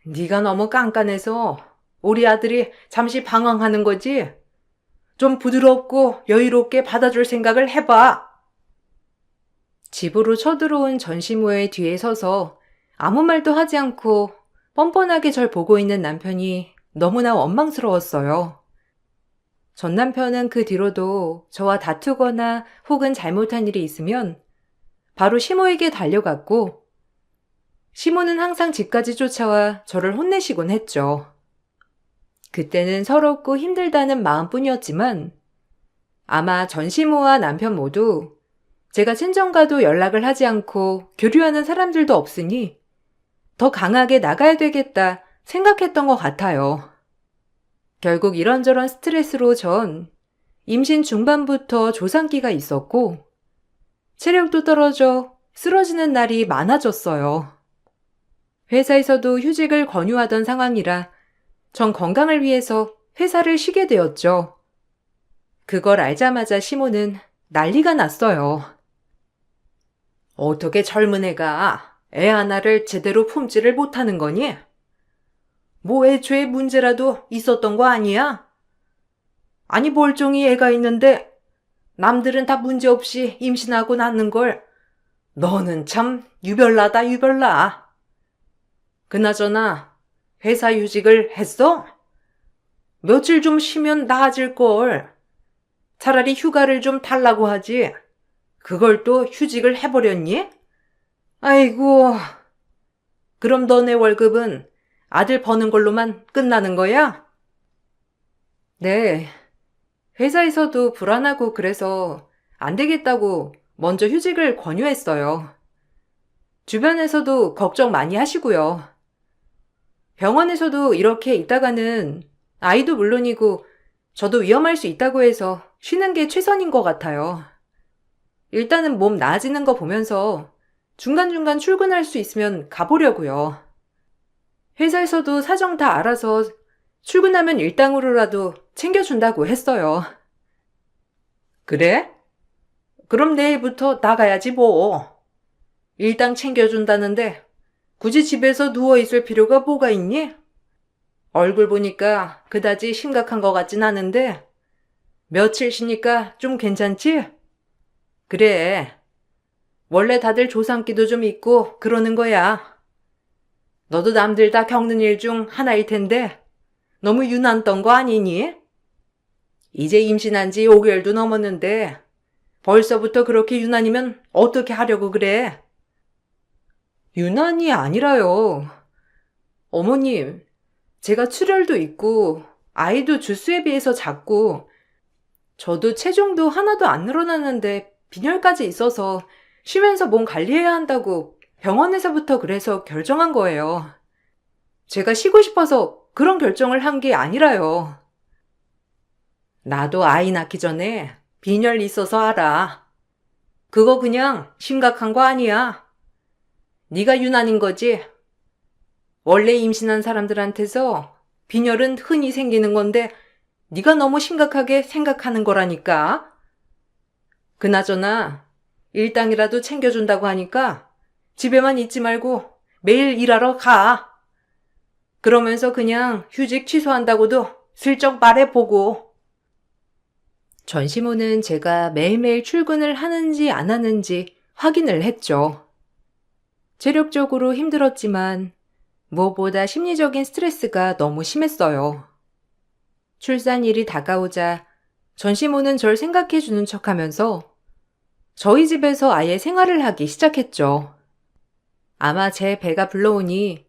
네가 너무 깐깐해서 우리 아들이 잠시 방황하는 거지. 좀 부드럽고 여유롭게 받아줄 생각을 해봐. 집으로 쳐들어온 전시모의 뒤에 서서 아무 말도 하지 않고 뻔뻔하게 절 보고 있는 남편이 너무나 원망스러웠어요. 전 남편은 그 뒤로도 저와 다투거나 혹은 잘못한 일이 있으면 바로 시모에게 달려갔고 시모는 항상 집까지 쫓아와 저를 혼내시곤 했죠. 그때는 서럽고 힘들다는 마음뿐이었지만 아마 전시모와 남편 모두 제가 친정과도 연락을 하지 않고 교류하는 사람들도 없으니 더 강하게 나가야 되겠다 생각했던 것 같아요. 결국 이런저런 스트레스로 전 임신 중반부터 조산기가 있었고 체력도 떨어져 쓰러지는 날이 많아졌어요. 회사에서도 휴직을 권유하던 상황이라 전 건강을 위해서 회사를 쉬게 되었죠. 그걸 알자마자 시모는 난리가 났어요. 어떻게 젊은 애가 애 하나를 제대로 품지를 못하는 거니? 뭐 애초에 문제라도 있었던 거 아니야? 아니 멀쩡히 애가 있는데 남들은 다 문제없이 임신하고 낳는 걸 너는 참 유별나다 유별나. 그나저나 회사 휴직을 했어? 며칠 좀 쉬면 나아질걸. 차라리 휴가를 좀 달라고 하지. 그걸 또 휴직을 해버렸니? 아이고. 그럼 너네 월급은 아들 버는 걸로만 끝나는 거야? 네. 회사에서도 불안하고 그래서 안 되겠다고 먼저 휴직을 권유했어요. 주변에서도 걱정 많이 하시고요. 병원에서도 이렇게 있다가는 아이도 물론이고 저도 위험할 수 있다고 해서 쉬는 게 최선인 것 같아요. 일단은 몸 나아지는 거 보면서 중간중간 출근할 수 있으면 가보려고요. 회사에서도 사정 다 알아서 출근하면 일당으로라도 챙겨준다고 했어요. 그래? 그럼 내일부터 나가야지 뭐. 일당 챙겨준다는데 굳이 집에서 누워있을 필요가 뭐가 있니? 얼굴 보니까 그다지 심각한 것 같진 않은데 며칠 쉬니까 좀 괜찮지? 그래. 원래 다들 조상기도 좀 있고 그러는 거야. 너도 남들 다 겪는 일 중 하나일 텐데 너무 유난 떤 거 아니니? 이제 임신한 지 5개월도 넘었는데 벌써부터 그렇게 유난이면 어떻게 하려고 그래? 유난이 아니라요. 어머님, 제가 출혈도 있고 아이도 주수에 비해서 작고 저도 체중도 하나도 안 늘어났는데 빈혈까지 있어서 쉬면서 몸 관리해야 한다고 병원에서부터 그래서 결정한 거예요. 제가 쉬고 싶어서 그런 결정을 한 게 아니라요. 나도 아이 낳기 전에 빈혈 있어서 알아. 그거 그냥 심각한 거 아니야. 네가 유난인 거지. 원래 임신한 사람들한테서 빈혈은 흔히 생기는 건데 네가 너무 심각하게 생각하는 거라니까. 그나저나 일당이라도 챙겨준다고 하니까 집에만 있지 말고 매일 일하러 가. 그러면서 그냥 휴직 취소한다고도 슬쩍 말해보고. 전시모는 제가 매일매일 출근을 하는지 안 하는지 확인을 했죠. 체력적으로 힘들었지만 무엇보다 심리적인 스트레스가 너무 심했어요. 출산일이 다가오자 전시모는 절 생각해주는 척하면서 저희 집에서 아예 생활을 하기 시작했죠. 아마 제 배가 불러오니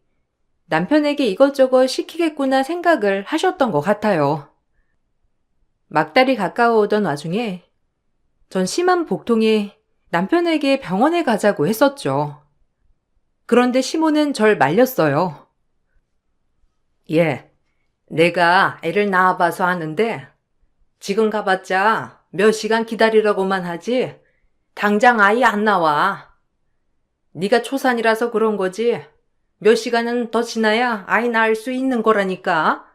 남편에게 이것저것 시키겠구나 생각을 하셨던 것 같아요. 막달이 가까워오던 와중에 전 심한 복통에 남편에게 병원에 가자고 했었죠. 그런데 시모는 절 말렸어요. 내가 애를 낳아봐서 아는데 지금 가봤자 몇 시간 기다리라고만 하지 당장 아이 안 나와. 네가 초산이라서 그런 거지 몇 시간은 더 지나야 아이 낳을 수 있는 거라니까.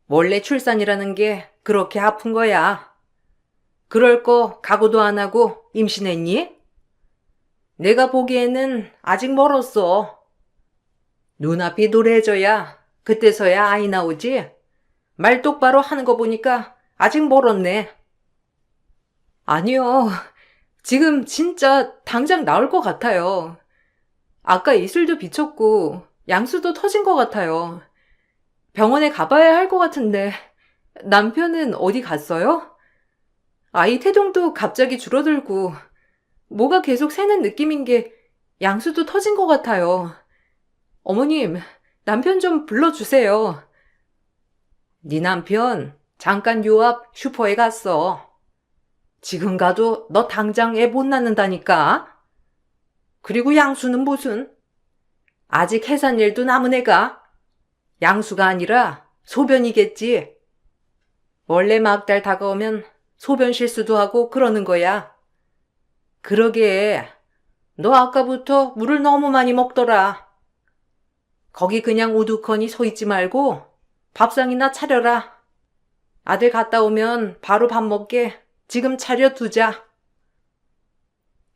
원래 출산이라는 게 그렇게 아픈 거야. 그럴 거 각오도 안 하고 임신했니? 내가 보기에는 아직 멀었어. 눈앞이 노래져야 그때서야 아이 나오지. 말 똑바로 하는 거 보니까 아직 멀었네. 아니요. 지금 진짜 당장 나올 것 같아요. 아까 이슬도 비쳤고 양수도 터진 것 같아요. 병원에 가봐야 할 것 같은데 남편은 어디 갔어요? 아이 태동도 갑자기 줄어들고 뭐가 계속 새는 느낌인 게 양수도 터진 것 같아요. 어머님, 남편 좀 불러주세요. 네 남편 잠깐 요 앞 슈퍼에 갔어. 지금 가도 너 당장 애 못 낳는다니까. 그리고 양수는 무슨? 아직 해산일도 남은 애가. 양수가 아니라 소변이겠지. 원래 막달 다가오면 소변 실수도 하고 그러는 거야. 그러게, 너 아까부터 물을 너무 많이 먹더라. 거기 그냥 우두커니 서 있지 말고 밥상이나 차려라. 아들 갔다 오면 바로 밥 먹게 지금 차려두자.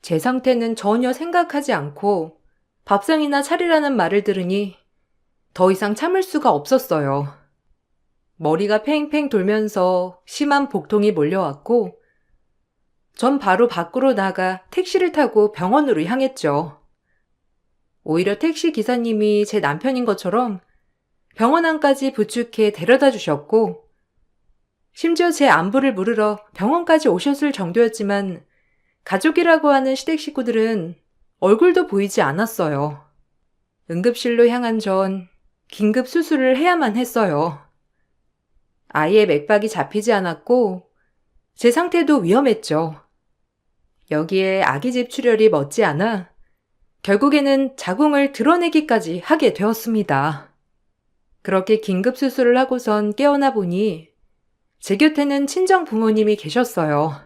제 상태는 전혀 생각하지 않고 밥상이나 차리라는 말을 들으니 더 이상 참을 수가 없었어요. 머리가 팽팽 돌면서 심한 복통이 몰려왔고 전 바로 밖으로 나가 택시를 타고 병원으로 향했죠. 오히려 택시 기사님이 제 남편인 것처럼 병원 안까지 부축해 데려다 주셨고 심지어 제 안부를 물으러 병원까지 오셨을 정도였지만 가족이라고 하는 시댁 식구들은 얼굴도 보이지 않았어요. 응급실로 향한 전 긴급 수술을 해야만 했어요. 아이의 맥박이 잡히지 않았고 제 상태도 위험했죠. 여기에 아기 집출혈이 머지않아 결국에는 자궁을 드러내기까지 하게 되었습니다. 그렇게 긴급 수술을 하고선 깨어나 보니 제 곁에는 친정 부모님이 계셨어요.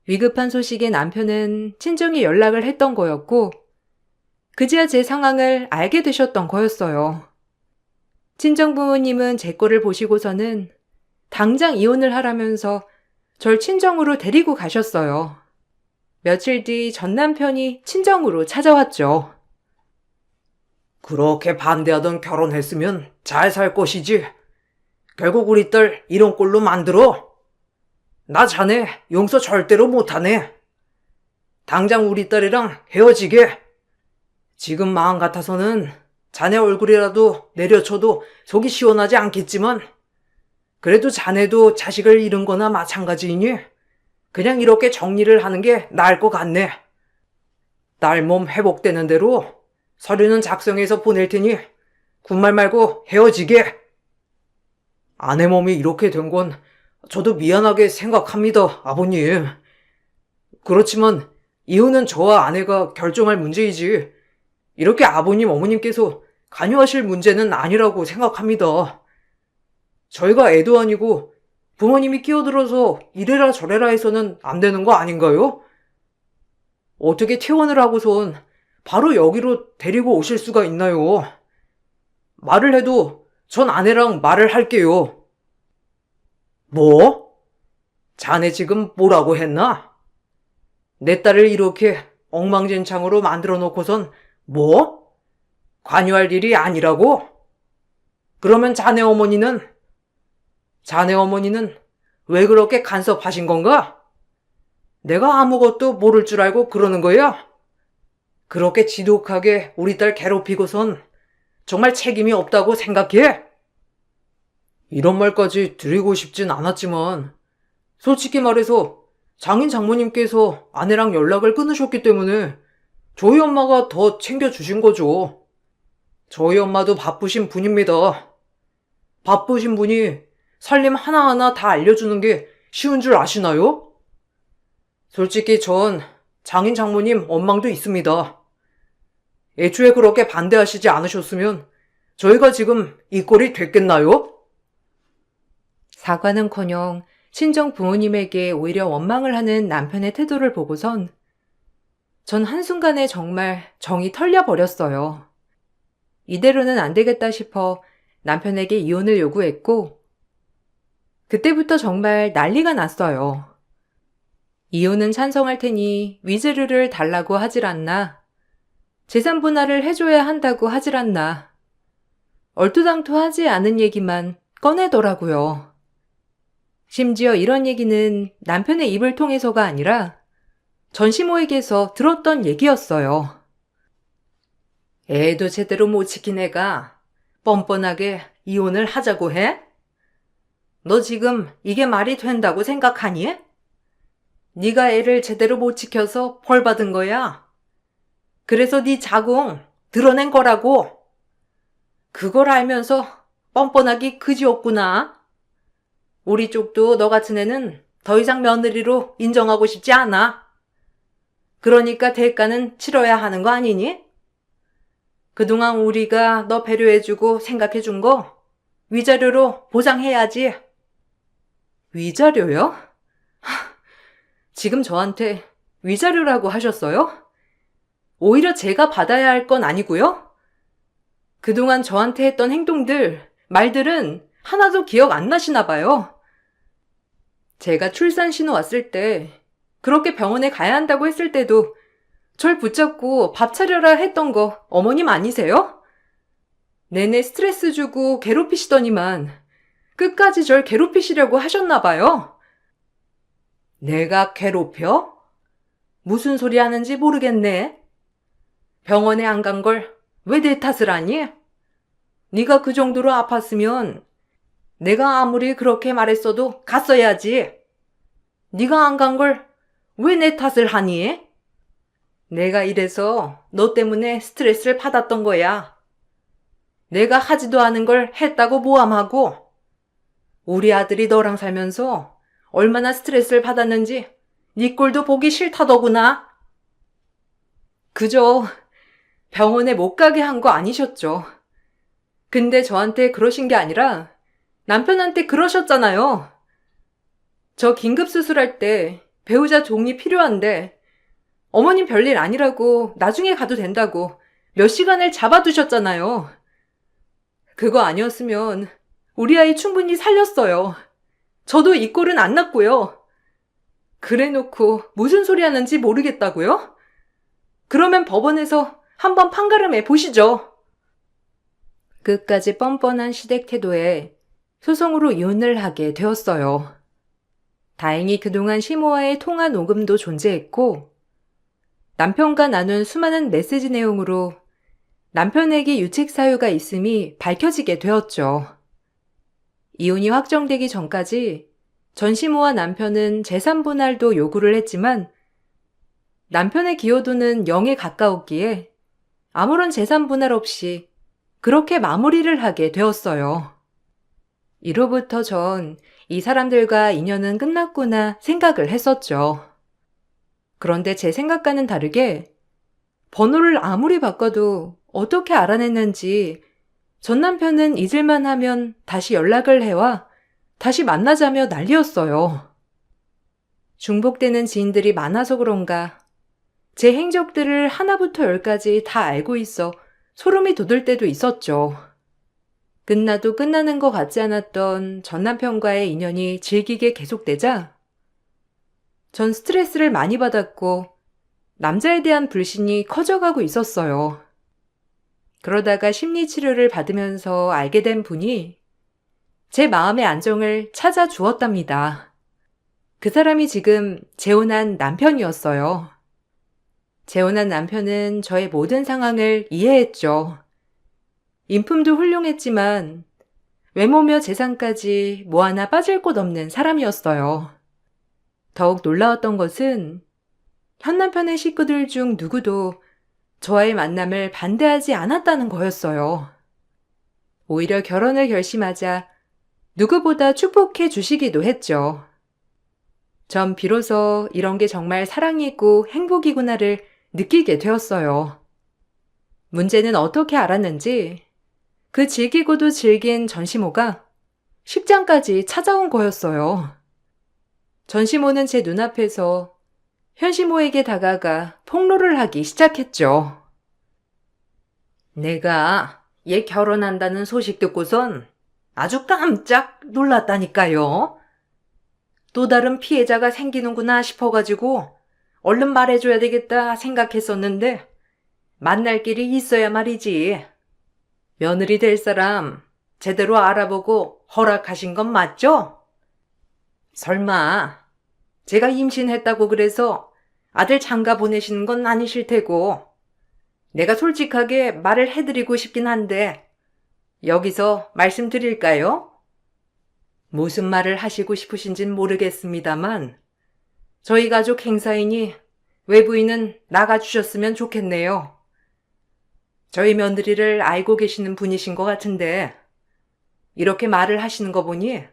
위급한 소식에 남편은 친정에 연락을 했던 거였고 그제야 제 상황을 알게 되셨던 거였어요. 친정 부모님은 제 꼴을 보시고서는 당장 이혼을 하라면서 절 친정으로 데리고 가셨어요. 며칠 뒤 전 남편이 친정으로 찾아왔죠. 그렇게 반대하던 결혼했으면 잘 살 것이지. 결국 우리 딸 이런 꼴로 만들어. 나 자네 용서 절대로 못하네. 당장 우리 딸이랑 헤어지게. 지금 마음 같아서는 자네 얼굴이라도 내려쳐도 속이 시원하지 않겠지만 그래도 자네도 자식을 잃은 거나 마찬가지이니 그냥 이렇게 정리를 하는 게 나을 것 같네. 딸 몸 회복되는 대로 서류는 작성해서 보낼 테니 군말 말고 헤어지게. 아내 몸이 이렇게 된 건 저도 미안하게 생각합니다, 아버님. 그렇지만 이혼은 저와 아내가 결정할 문제이지 이렇게 아버님, 어머님께서 관여하실 문제는 아니라고 생각합니다. 저희가 애도 아니고 부모님이 끼어들어서 이래라 저래라 해서는 안 되는 거 아닌가요? 어떻게 퇴원을 하고선 바로 여기로 데리고 오실 수가 있나요? 말을 해도 전 아내랑 말을 할게요. 뭐? 자네 지금 뭐라고 했나? 내 딸을 이렇게 엉망진창으로 만들어 놓고선 뭐? 관여할 일이 아니라고? 그러면 자네 어머니는 왜 그렇게 간섭하신 건가? 내가 아무것도 모를 줄 알고 그러는 거야? 그렇게 지독하게 우리 딸 괴롭히고선 정말 책임이 없다고 생각해? 이런 말까지 드리고 싶진 않았지만 솔직히 말해서 장인 장모님께서 아내랑 연락을 끊으셨기 때문에 저희 엄마가 더 챙겨주신 거죠. 저희 엄마도 바쁘신 분입니다. 바쁘신 분이 살림 하나하나 다 알려주는 게 쉬운 줄 아시나요? 솔직히 전 장인 장모님 원망도 있습니다. 애초에 그렇게 반대하시지 않으셨으면 저희가 지금 이 꼴이 됐겠나요? 사과는커녕 친정 부모님에게 오히려 원망을 하는 남편의 태도를 보고선 전 한순간에 정말 정이 털려버렸어요. 이대로는 안 되겠다 싶어 남편에게 이혼을 요구했고 그때부터 정말 난리가 났어요. 이혼은 찬성할 테니 위자료를 달라고 하질 않나, 재산 분할을 해줘야 한다고 하질 않나, 얼토당토하지 않은 얘기만 꺼내더라고요. 심지어 이런 얘기는 남편의 입을 통해서가 아니라 전시모에게서 들었던 얘기였어요. 애도 제대로 못 지킨 애가 뻔뻔하게 이혼을 하자고 해? 너 지금 이게 말이 된다고 생각하니? 네가 애를 제대로 못 지켜서 벌 받은 거야. 그래서 네 자궁 드러낸 거라고. 그걸 알면서 뻔뻔하기 그지없구나. 우리 쪽도 너 같은 애는 더 이상 며느리로 인정하고 싶지 않아. 그러니까 대가는 치러야 하는 거 아니니? 그동안 우리가 너 배려해주고 생각해준 거 위자료로 보상해야지. 위자료요? 지금 저한테 위자료라고 하셨어요? 오히려 제가 받아야 할 건 아니고요? 그동안 저한테 했던 행동들, 말들은 하나도 기억 안 나시나 봐요. 제가 출산 신호 왔을 때, 그렇게 병원에 가야 한다고 했을 때도 절 붙잡고 밥 차려라 했던 거 어머님 아니세요? 내내 스트레스 주고 괴롭히시더니만 끝까지 절 괴롭히시려고 하셨나 봐요. 내가 괴롭혀? 무슨 소리 하는지 모르겠네. 병원에 안 간 걸 왜 내 탓을 하니? 네가 그 정도로 아팠으면 내가 아무리 그렇게 말했어도 갔어야지. 네가 안 간 걸 왜 내 탓을 하니? 내가 이래서 너 때문에 스트레스를 받았던 거야. 내가 하지도 않은 걸 했다고 모함하고 우리 아들이 너랑 살면서 얼마나 스트레스를 받았는지 네 꼴도 보기 싫다더구나. 그저 병원에 못 가게 한 거 아니셨죠. 근데 저한테 그러신 게 아니라 남편한테 그러셨잖아요. 저 긴급 수술할 때 배우자 동의 필요한데 어머님 별일 아니라고 나중에 가도 된다고 몇 시간을 잡아두셨잖아요. 그거 아니었으면 우리 아이 충분히 살렸어요. 저도 이 꼴은 안 났고요. 그래놓고 무슨 소리 하는지 모르겠다고요? 그러면 법원에서 한번 판가름해 보시죠. 끝까지 뻔뻔한 시댁 태도에 소송으로 이혼을 하게 되었어요. 다행히 그동안 시모와의 통화 녹음도 존재했고 남편과 나눈 수많은 메시지 내용으로 남편에게 유책 사유가 있음이 밝혀지게 되었죠. 이혼이 확정되기 전까지 전시모와 남편은 재산 분할도 요구를 했지만 남편의 기여도는 0에 가까웠기에 아무런 재산 분할 없이 그렇게 마무리를 하게 되었어요. 이로부터 전 이 사람들과 인연은 끝났구나 생각을 했었죠. 그런데 제 생각과는 다르게 번호를 아무리 바꿔도 어떻게 알아냈는지 전 남편은 잊을만 하면 다시 연락을 해와 다시 만나자며 난리였어요. 중복되는 지인들이 많아서 그런가 제 행적들을 하나부터 열까지 다 알고 있어 소름이 돋을 때도 있었죠. 끝나도 끝나는 것 같지 않았던 전 남편과의 인연이 질기게 계속되자 전 스트레스를 많이 받았고 남자에 대한 불신이 커져가고 있었어요. 그러다가 심리치료를 받으면서 알게 된 분이 제 마음의 안정을 찾아주었답니다. 그 사람이 지금 재혼한 남편이었어요. 재혼한 남편은 저의 모든 상황을 이해했죠. 인품도 훌륭했지만 외모며 재산까지 뭐 하나 빠질 곳 없는 사람이었어요. 더욱 놀라웠던 것은 현 남편의 식구들 중 누구도 저와의 만남을 반대하지 않았다는 거였어요. 오히려 결혼을 결심하자 누구보다 축복해 주시기도 했죠. 전 비로소 이런 게 정말 사랑이고 행복이구나를 느끼게 되었어요. 문제는 어떻게 알았는지 그 질기고도 질긴 전시모가 식장까지 찾아온 거였어요. 전시모는 제 눈앞에서 현시모에게 다가가 폭로를 하기 시작했죠. 내가 얘 결혼한다는 소식 듣고선 아주 깜짝 놀랐다니까요. 또 다른 피해자가 생기는구나 싶어가지고 얼른 말해줘야 되겠다 생각했었는데 만날 길이 있어야 말이지. 며느리 될 사람 제대로 알아보고 허락하신 건 맞죠? 설마 제가 임신했다고 그래서 아들 장가 보내시는 건 아니실 테고 내가 솔직하게 말을 해드리고 싶긴 한데 여기서 말씀드릴까요? 무슨 말을 하시고 싶으신진 모르겠습니다만 저희 가족 행사이니 외부인은 나가주셨으면 좋겠네요. 저희 며느리를 알고 계시는 분이신 것 같은데 이렇게 말을 하시는 거 보니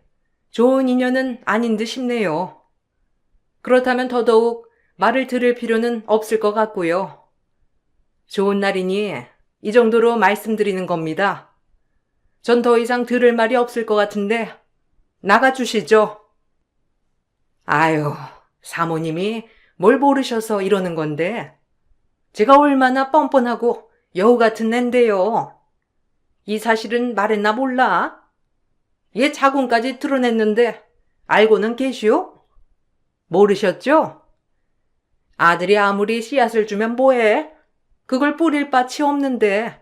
좋은 인연은 아닌 듯 싶네요. 그렇다면 더더욱 말을 들을 필요는 없을 것 같고요. 좋은 날이니 이 정도로 말씀드리는 겁니다. 전 더 이상 들을 말이 없을 것 같은데 나가주시죠. 아유, 사모님이 뭘 모르셔서 이러는 건데 제가 얼마나 뻔뻔하고 여우 같은 앤데요. 이 사실은 말했나 몰라? 얘 자궁까지 드러냈는데 알고는 계시오? 모르셨죠? 아들이 아무리 씨앗을 주면 뭐해? 그걸 뿌릴 밭이 없는데.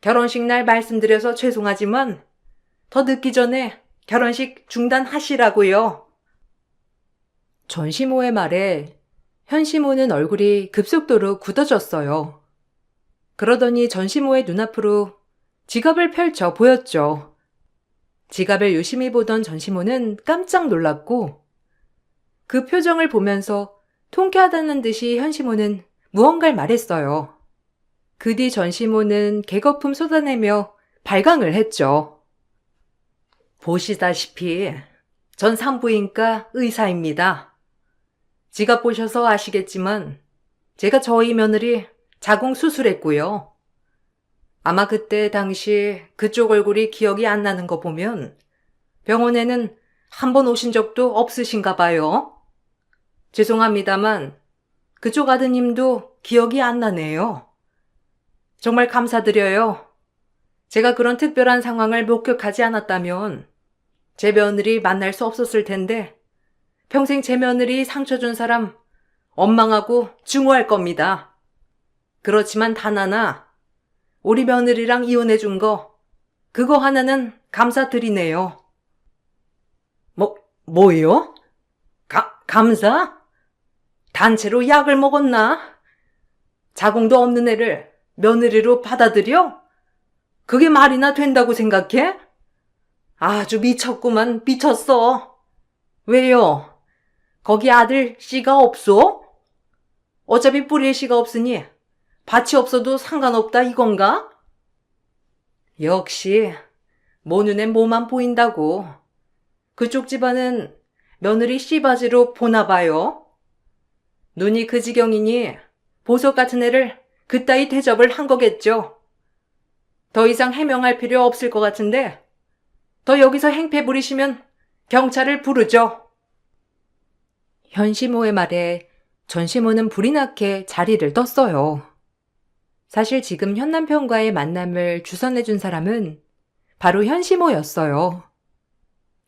결혼식 날 말씀드려서 죄송하지만 더 늦기 전에 결혼식 중단하시라고요. 전시모의 말에 현시모는 얼굴이 급속도로 굳어졌어요. 그러더니 전시모의 눈앞으로 지갑을 펼쳐 보였죠. 지갑을 유심히 보던 전시모는 깜짝 놀랐고 그 표정을 보면서 통쾌하다는 듯이 현시모는 무언가를 말했어요. 그 뒤 전시모는 개거품 쏟아내며 발광을 했죠. 보시다시피 전 산부인과 의사입니다. 지갑 보셔서 아시겠지만 제가 저희 며느리 자궁 수술했고요. 아마 그때 당시 그쪽 얼굴이 기억이 안 나는 거 보면 병원에는 한 번 오신 적도 없으신가 봐요. 죄송합니다만 그쪽 아드님도 기억이 안 나네요. 정말 감사드려요. 제가 그런 특별한 상황을 목격하지 않았다면 제 며느리 만날 수 없었을 텐데 평생 제 며느리 상처 준 사람 원망하고 증오할 겁니다. 그렇지만 단 하나, 우리 며느리랑 이혼해 준 거, 그거 하나는 감사드리네요. 뭐요? 감사? 단체로 약을 먹었나? 자궁도 없는 애를 며느리로 받아들여? 그게 말이나 된다고 생각해? 아주 미쳤구만, 미쳤어. 왜요? 거기 아들 씨가 없어? 어차피 뿌릴 씨가 없으니 밭이 없어도 상관없다 이건가? 역시 모 눈엔 뭐만 보인다고. 그쪽 집안은 며느리 씨바지로 보나 봐요. 눈이 그 지경이니 보석 같은 애를 그따위 대접을 한 거겠죠. 더 이상 해명할 필요 없을 것 같은데 더 여기서 행패 부리시면 경찰을 부르죠. 현시모의 말에 전시모는 불이 나게 자리를 떴어요. 사실 지금 현 남편과의 만남을 주선해준 사람은 바로 현시모였어요.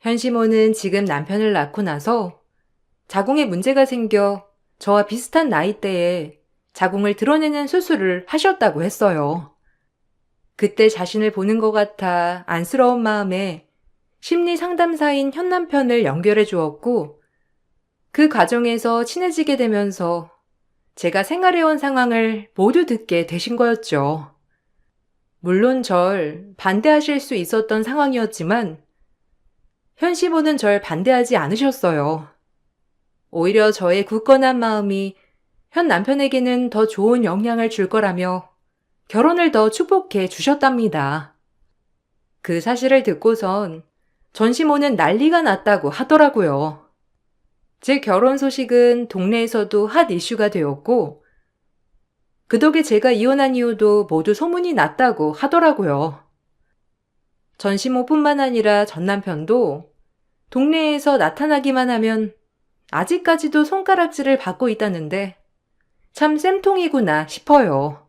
현시모는 지금 남편을 낳고 나서 자궁에 문제가 생겨 저와 비슷한 나이대에 자궁을 드러내는 수술을 하셨다고 했어요. 그때 자신을 보는 것 같아 안쓰러운 마음에 심리 상담사인 현 남편을 연결해 주었고 그 과정에서 친해지게 되면서 제가 생활해온 상황을 모두 듣게 되신 거였죠. 물론 절 반대하실 수 있었던 상황이었지만 현시모는 절 반대하지 않으셨어요. 오히려 저의 굳건한 마음이 현 남편에게는 더 좋은 영향을 줄 거라며 결혼을 더 축복해 주셨답니다. 그 사실을 듣고선 전시모는 난리가 났다고 하더라고요. 제 결혼 소식은 동네에서도 핫 이슈가 되었고 그 덕에 제가 이혼한 이유도 모두 소문이 났다고 하더라고요. 전시모뿐만 아니라 전 남편도 동네에서 나타나기만 하면 아직까지도 손가락질을 받고 있다는데 참 쌤통이구나 싶어요.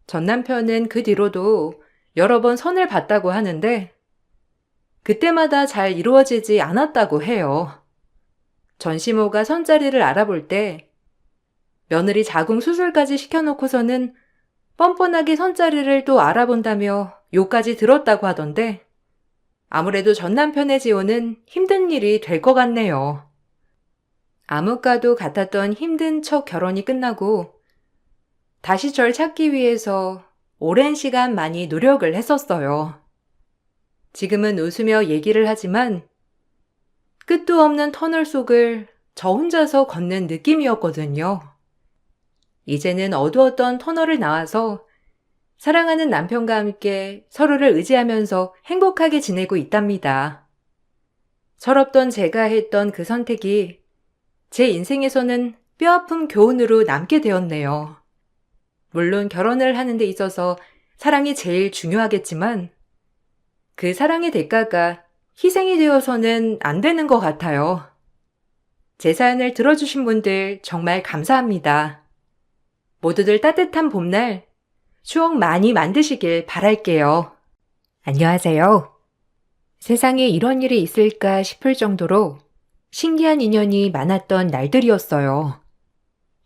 전 남편은 그 뒤로도 여러 번 선을 봤다고 하는데 그때마다 잘 이루어지지 않았다고 해요. 전시모가 선자리를 알아볼 때 며느리 자궁 수술까지 시켜놓고서는 뻔뻔하게 선자리를 또 알아본다며 욕까지 들었다고 하던데 아무래도 전 남편의 지원은 힘든 일이 될 것 같네요. 암흑과도 같았던 힘든 첫 결혼이 끝나고 다시 절 찾기 위해서 오랜 시간 많이 노력을 했었어요. 지금은 웃으며 얘기를 하지만 끝도 없는 터널 속을 저 혼자서 걷는 느낌이었거든요. 이제는 어두웠던 터널을 나와서 사랑하는 남편과 함께 서로를 의지하면서 행복하게 지내고 있답니다. 철없던 제가 했던 그 선택이 제 인생에서는 뼈아픈 교훈으로 남게 되었네요. 물론 결혼을 하는 데 있어서 사랑이 제일 중요하겠지만 그 사랑의 대가가 희생이 되어서는 안 되는 것 같아요. 제 사연을 들어주신 분들 정말 감사합니다. 모두들 따뜻한 봄날 추억 많이 만드시길 바랄게요. 안녕하세요. 세상에 이런 일이 있을까 싶을 정도로 신기한 인연이 많았던 날들이었어요.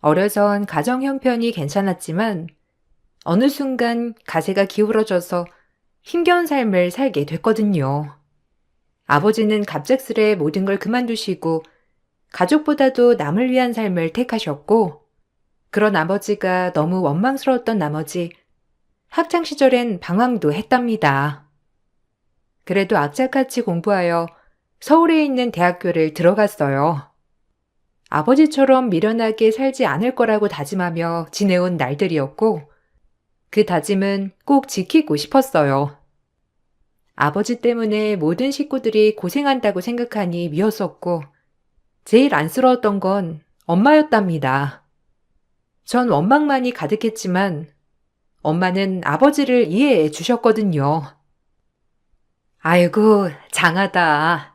어려선 가정 형편이 괜찮았지만 어느 순간 가세가 기울어져서 힘겨운 삶을 살게 됐거든요. 아버지는 갑작스레 모든 걸 그만두시고 가족보다도 남을 위한 삶을 택하셨고, 그런 아버지가 너무 원망스러웠던 나머지 학창시절엔 방황도 했답니다. 그래도 악착같이 공부하여 서울에 있는 대학교를 들어갔어요. 아버지처럼 미련하게 살지 않을 거라고 다짐하며 지내온 날들이었고, 그 다짐은 꼭 지키고 싶었어요. 아버지 때문에 모든 식구들이 고생한다고 생각하니 미웠었고, 제일 안쓰러웠던 건 엄마였답니다. 전 원망만이 가득했지만 엄마는 아버지를 이해해 주셨거든요. 아이고, 장하다.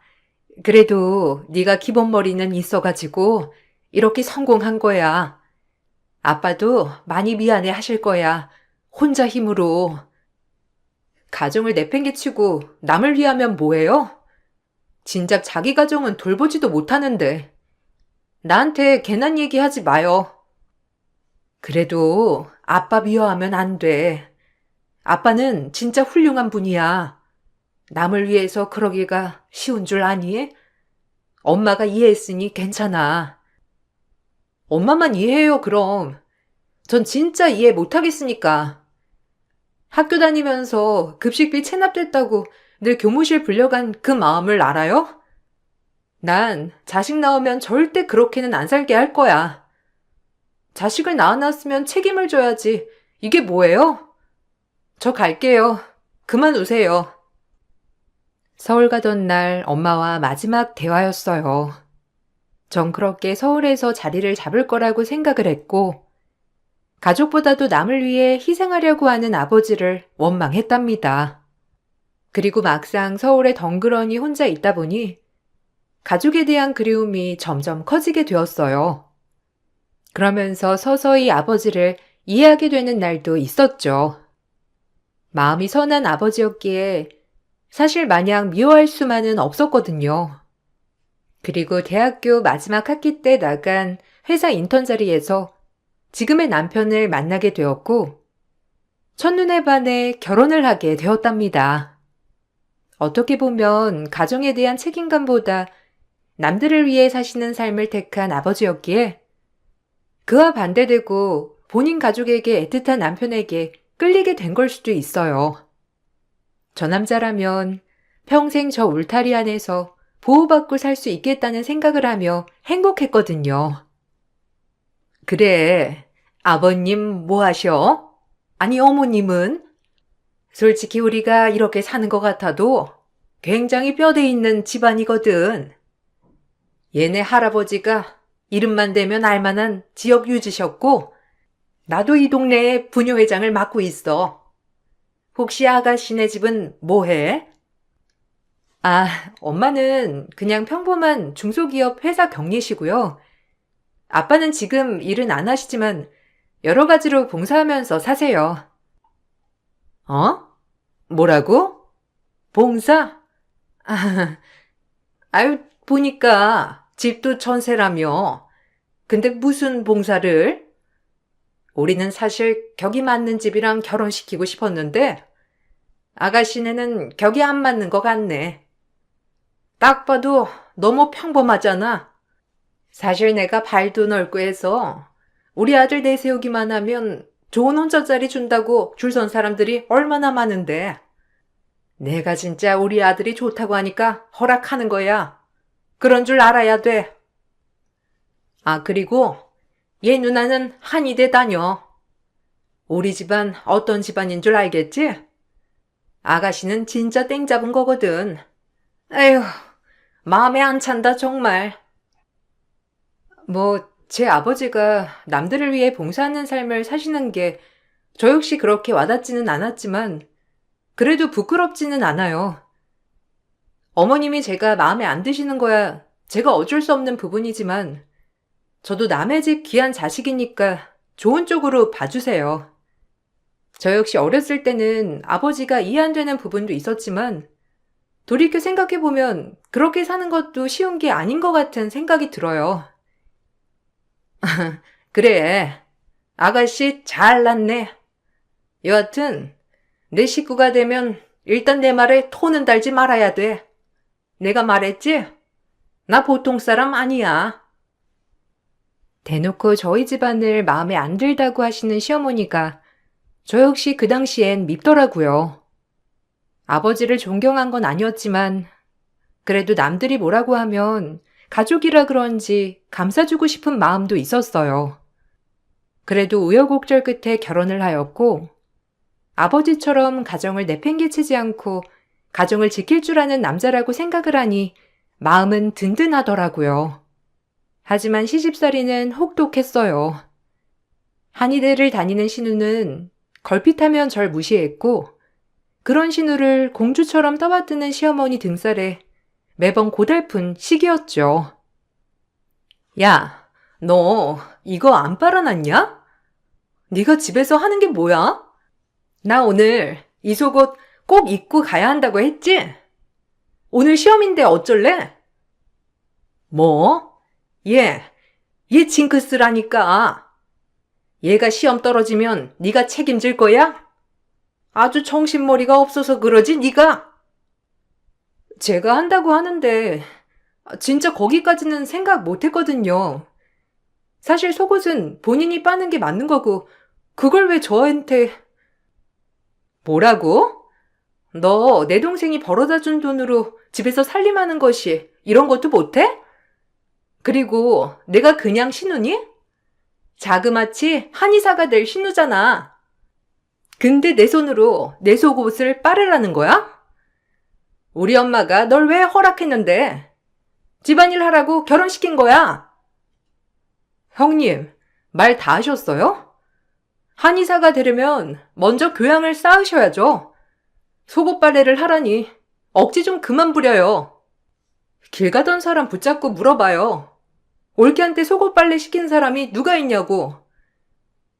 그래도 네가 기본머리는 있어가지고 이렇게 성공한 거야. 아빠도 많이 미안해 하실 거야. 혼자 힘으로. 가정을 내팽개치고 남을 위하면 뭐해요? 진작 자기 가정은 돌보지도 못하는데. 나한테 괜한 얘기 하지 마요. 그래도 아빠 미워하면 안 돼. 아빠는 진짜 훌륭한 분이야. 남을 위해서 그러기가 쉬운 줄 아니? 엄마가 이해했으니 괜찮아. 엄마만 이해해요, 그럼. 전 진짜 이해 못하겠으니까. 학교 다니면서 급식비 체납됐다고 늘 교무실 불려간 그 마음을 알아요? 난 자식 낳으면 절대 그렇게는 안 살게 할 거야. 자식을 낳아놨으면 책임을 져야지. 이게 뭐예요? 저 갈게요. 그만 우세요. 서울 가던 날 엄마와 마지막 대화였어요. 전 그렇게 서울에서 자리를 잡을 거라고 생각을 했고, 가족보다도 남을 위해 희생하려고 하는 아버지를 원망했답니다. 그리고 막상 서울에 덩그러니 혼자 있다 보니 가족에 대한 그리움이 점점 커지게 되었어요. 그러면서 서서히 아버지를 이해하게 되는 날도 있었죠. 마음이 선한 아버지였기에 사실 마냥 미워할 수만은 없었거든요. 그리고 대학교 마지막 학기 때 나간 회사 인턴 자리에서 지금의 남편을 만나게 되었고, 첫눈에 반해 결혼을 하게 되었답니다. 어떻게 보면 가정에 대한 책임감보다 남들을 위해 사시는 삶을 택한 아버지였기에 그와 반대되고 본인 가족에게 애틋한 남편에게 끌리게 된 걸 수도 있어요. 저 남자라면 평생 저 울타리 안에서 보호받고 살 수 있겠다는 생각을 하며 행복했거든요. 그래, 아버님 뭐 하셔? 아니, 어머님은? 솔직히 우리가 이렇게 사는 것 같아도 굉장히 뼈대 있는 집안이거든. 얘네 할아버지가 이름만 대면 알만한 지역 유지셨고, 나도 이 동네에 부녀회장을 맡고 있어. 혹시 아가씨네 집은 뭐 해? 아, 엄마는 그냥 평범한 중소기업 회사 경리시고요. 아빠는 지금 일은 안 하시지만 여러 가지로 봉사하면서 사세요. 어? 뭐라고? 봉사? 아, 아유, 보니까 집도 전세라며. 근데 무슨 봉사를? 우리는 사실 격이 맞는 집이랑 결혼시키고 싶었는데 아가씨네는 격이 안 맞는 것 같네. 딱 봐도 너무 평범하잖아. 사실 내가 발도 넓고 해서 우리 아들 내세우기만 하면 좋은 혼자짜리 준다고 줄 선 사람들이 얼마나 많은데. 내가 진짜 우리 아들이 좋다고 하니까 허락하는 거야. 그런 줄 알아야 돼. 아, 그리고 얘 누나는 한의대 다녀. 우리 집안 어떤 집안인 줄 알겠지? 아가씨는 진짜 땡 잡은 거거든. 에휴, 마음에 안 찬다 정말. 제 아버지가 남들을 위해 봉사하는 삶을 사시는 게 저 역시 그렇게 와닿지는 않았지만 그래도 부끄럽지는 않아요. 어머님이 제가 마음에 안 드시는 거야 제가 어쩔 수 없는 부분이지만 저도 남의 집 귀한 자식이니까 좋은 쪽으로 봐주세요. 저 역시 어렸을 때는 아버지가 이해 안 되는 부분도 있었지만 돌이켜 생각해보면 그렇게 사는 것도 쉬운 게 아닌 것 같은 생각이 들어요. 그래, 아가씨 잘났네. 여하튼 내 식구가 되면 일단 내 말에 토는 달지 말아야 돼. 내가 말했지? 나 보통 사람 아니야. 대놓고 저희 집안을 마음에 안 들다고 하시는 시어머니가 저 역시 그 당시엔 밉더라고요. 아버지를 존경한 건 아니었지만 그래도 남들이 뭐라고 하면 가족이라 그런지 감싸주고 싶은 마음도 있었어요. 그래도 우여곡절 끝에 결혼을 하였고 아버지처럼 가정을 내팽개치지 않고 가정을 지킬 줄 아는 남자라고 생각을 하니 마음은 든든하더라고요. 하지만 시집살이는 혹독했어요. 한의대를 다니는 신우는 걸핏하면 절 무시했고 그런 신우를 공주처럼 떠받드는 시어머니 등살에 매번 고달픈 시기였죠. 야, 너 이거 안 빨아놨냐? 네가 집에서 하는 게 뭐야? 나 오늘 이 속옷 꼭 입고 가야 한다고 했지? 오늘 시험인데 어쩔래? 뭐? 얘 징크스라니까. 얘가 시험 떨어지면 네가 책임질 거야? 아주 정신머리가 없어서 그러지 네가? 제가 한다고 하는데 진짜 거기까지는 생각 못 했거든요. 사실 속옷은 본인이 빠는 게 맞는 거고 그걸 왜 저한테... 뭐라고? 너 내 동생이 벌어다 준 돈으로 집에서 살림하는 것이 이런 것도 못해? 그리고 내가 그냥 신우니? 자그마치 한의사가 될 신우잖아. 근데 내 손으로 내 속옷을 빨으라는 거야? 우리 엄마가 널 왜 허락했는데? 집안일 하라고 결혼시킨 거야. 형님, 말 다 하셨어요? 한의사가 되려면 먼저 교양을 쌓으셔야죠. 속옷 빨래를 하라니 억지 좀 그만 부려요. 길 가던 사람 붙잡고 물어봐요. 올케한테 속옷 빨래 시킨 사람이 누가 있냐고.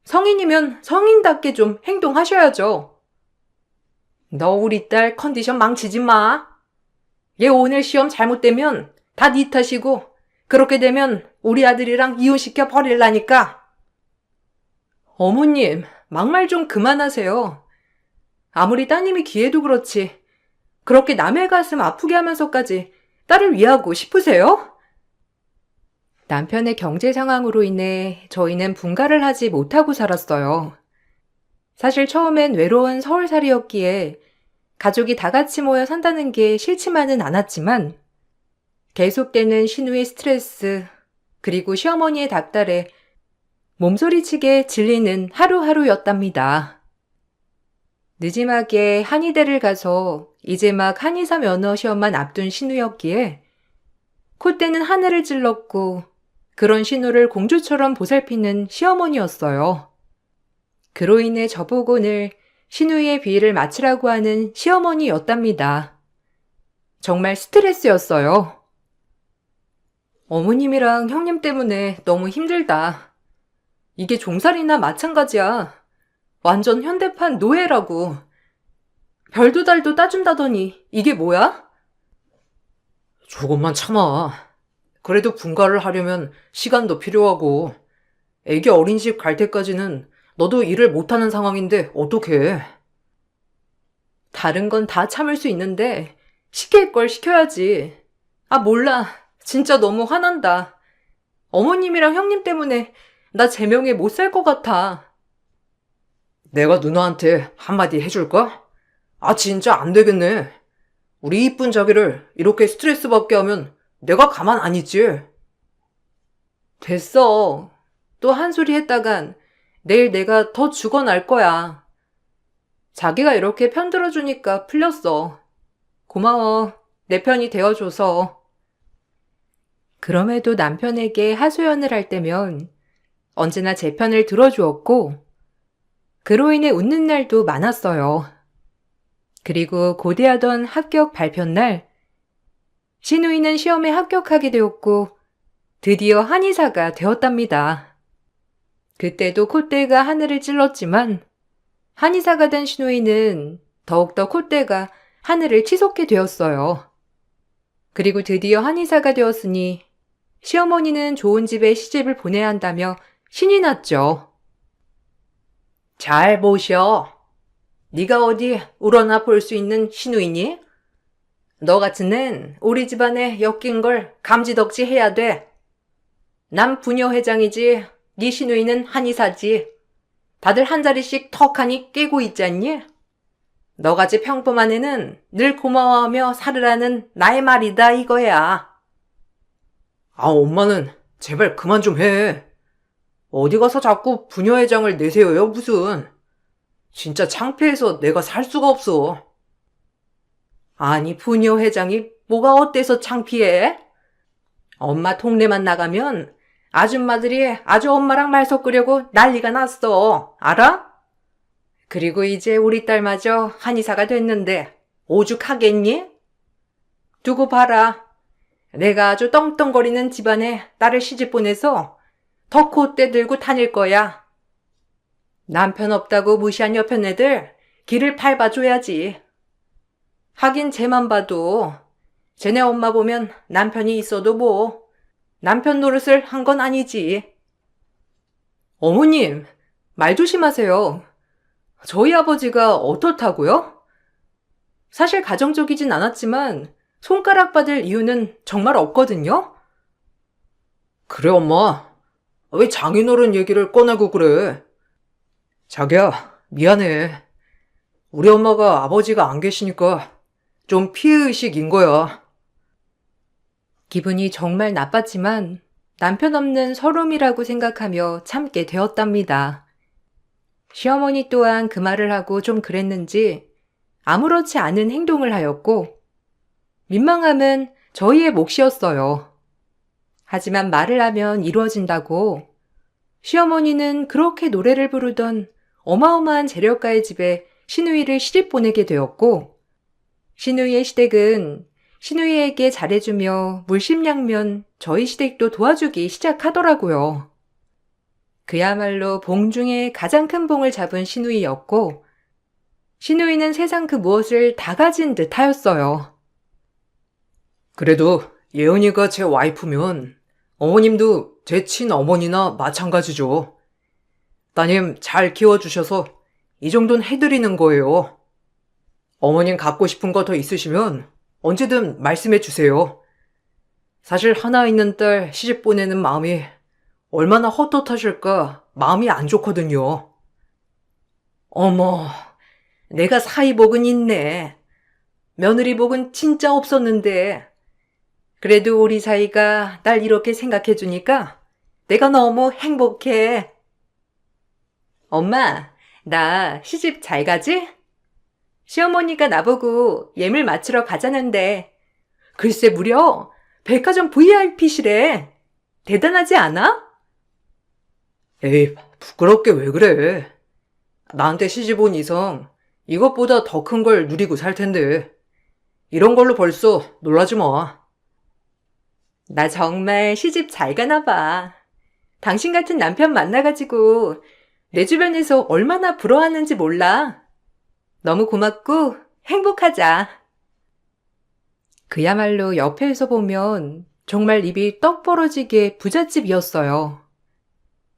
성인이면 성인답게 좀 행동하셔야죠. 너 우리 딸 컨디션 망치지 마. 얘 오늘 시험 잘못되면 다 네 탓이고 그렇게 되면 우리 아들이랑 이혼시켜 버릴라니까. 어머님, 막말 좀 그만하세요. 아무리 따님이 귀해도 그렇지 그렇게 남의 가슴 아프게 하면서까지 딸을 위하고 싶으세요? 남편의 경제 상황으로 인해 저희는 분가를 하지 못하고 살았어요. 사실 처음엔 외로운 서울살이였기에 가족이 다 같이 모여 산다는 게 싫지만은 않았지만 계속되는 신우의 스트레스 그리고 시어머니의 닥달에 몸소리치게 질리는 하루하루였답니다. 늦지막에 한의대를 가서 이제 막 한의사 면허 시험만 앞둔 신우였기에 콧대는 하늘을 찔렀고 그런 신우를 공주처럼 보살피는 시어머니였어요. 그로 인해 저보고 늘 신우의 비위를 맞추라고 하는 시어머니였답니다. 정말 스트레스였어요. 어머님이랑 형님 때문에 너무 힘들다. 이게 종살이나 마찬가지야. 완전 현대판 노예라고. 별도 달도 따준다더니 이게 뭐야? 조금만 참아. 그래도 분가를 하려면 시간도 필요하고 애기 어린이집 갈 때까지는 너도 일을 못하는 상황인데 어떡해. 다른 건 다 참을 수 있는데 시킬 걸 시켜야지. 아, 몰라. 진짜 너무 화난다. 어머님이랑 형님 때문에 나 제명에 못 살 것 같아. 내가 누나한테 한마디 해줄까? 아, 진짜 안 되겠네. 우리 이쁜 자기를 이렇게 스트레스 받게 하면 내가 가만 안 있지. 됐어. 또 한 소리 했다간 내일 내가 더 죽어날 거야. 자기가 이렇게 편들어주니까 풀렸어. 고마워. 내 편이 되어줘서. 그럼에도 남편에게 하소연을 할 때면 언제나 제 편을 들어주었고 그로 인해 웃는 날도 많았어요. 그리고 고대하던 합격 발표날 신우이는 시험에 합격하게 되었고 드디어 한의사가 되었답니다. 그때도 콧대가 하늘을 찔렀지만 한의사가 된 신우이는 더욱더 콧대가 하늘을 치솟게 되었어요. 그리고 드디어 한의사가 되었으니 시어머니는 좋은 집에 시집을 보내야 한다며 신이 났죠. 잘 보셔. 네가 어디 우러나 볼 수 있는 신우이니? 너 같은 앤 우리 집안에 엮인 걸 감지덕지 해야 돼. 난 부녀회장이지 네 신우이는 한의사지. 다들 한 자리씩 턱하니 깨고 있잖니? 너같이 평범한 애는 늘 고마워하며 살으라는 나의 말이다 이거야. 아, 엄마는 제발 그만 좀 해. 어디 가서 자꾸 부녀회장을 내세워요, 무슨. 진짜 창피해서 내가 살 수가 없어. 아니, 부녀회장이 뭐가 어때서 창피해? 엄마 동네만 나가면 아줌마들이 아주 엄마랑 말 섞으려고 난리가 났어. 알아? 그리고 이제 우리 딸마저 한의사가 됐는데 오죽하겠니? 두고 봐라. 내가 아주 떵떵거리는 집안에 딸을 시집 보내서 더 콧대 들고 다닐 거야. 남편 없다고 무시한 여편 애들 길을 밟아줘야지. 하긴 쟤만 봐도 쟤네 엄마 보면 남편이 있어도 뭐 남편 노릇을 한 건 아니지. 어머님, 말 조심하세요. 저희 아버지가 어떻다고요? 사실 가정적이진 않았지만 손가락 받을 이유는 정말 없거든요? 그래, 엄마. 왜 장인어른 얘기를 꺼내고 그래? 자기야, 미안해. 우리 엄마가 아버지가 안 계시니까 좀 피해의식인 거야. 기분이 정말 나빴지만 남편 없는 서름이라고 생각하며 참게 되었답니다. 시어머니 또한 그 말을 하고 좀 그랬는지 아무렇지 않은 행동을 하였고 민망함은 저희의 몫이었어요. 하지만 말을 하면 이루어진다고 시어머니는 그렇게 노래를 부르던 어마어마한 재력가의 집에 시누이를 시집 보내게 되었고 시누이의 시댁은 시누이에게 잘해주며 물심양면 저희 시댁도 도와주기 시작하더라고요. 그야말로 봉 중에 가장 큰 봉을 잡은 시누이였고 시누이는 세상 그 무엇을 다 가진 듯 하였어요. 그래도 예은이가 제 와이프면 어머님도 제 친어머니나 마찬가지죠. 따님 잘 키워주셔서 이 정도는 해드리는 거예요. 어머님 갖고 싶은 거 더 있으시면 언제든 말씀해 주세요. 사실 하나 있는 딸 시집 보내는 마음이 얼마나 헛헛하실까 마음이 안 좋거든요. 어머, 내가 사이복은 있네. 며느리복은 진짜 없었는데 그래도 우리 사이가 날 이렇게 생각해 주니까 내가 너무 행복해. 엄마, 나 시집 잘 가지? 시어머니가 나보고 예물 맞추러 가자는데 글쎄 무려 백화점 VIP시래. 대단하지 않아? 에이, 부끄럽게 왜 그래. 나한테 시집 온 이상 이것보다 더 큰 걸 누리고 살 텐데 이런 걸로 벌써 놀라지 마. 나 정말 시집 잘 가나 봐. 당신 같은 남편 만나가지고 내 주변에서 얼마나 부러워하는지 몰라. 너무 고맙고 행복하자. 그야말로 옆에서 보면 정말 입이 떡 벌어지게 부잣집이었어요.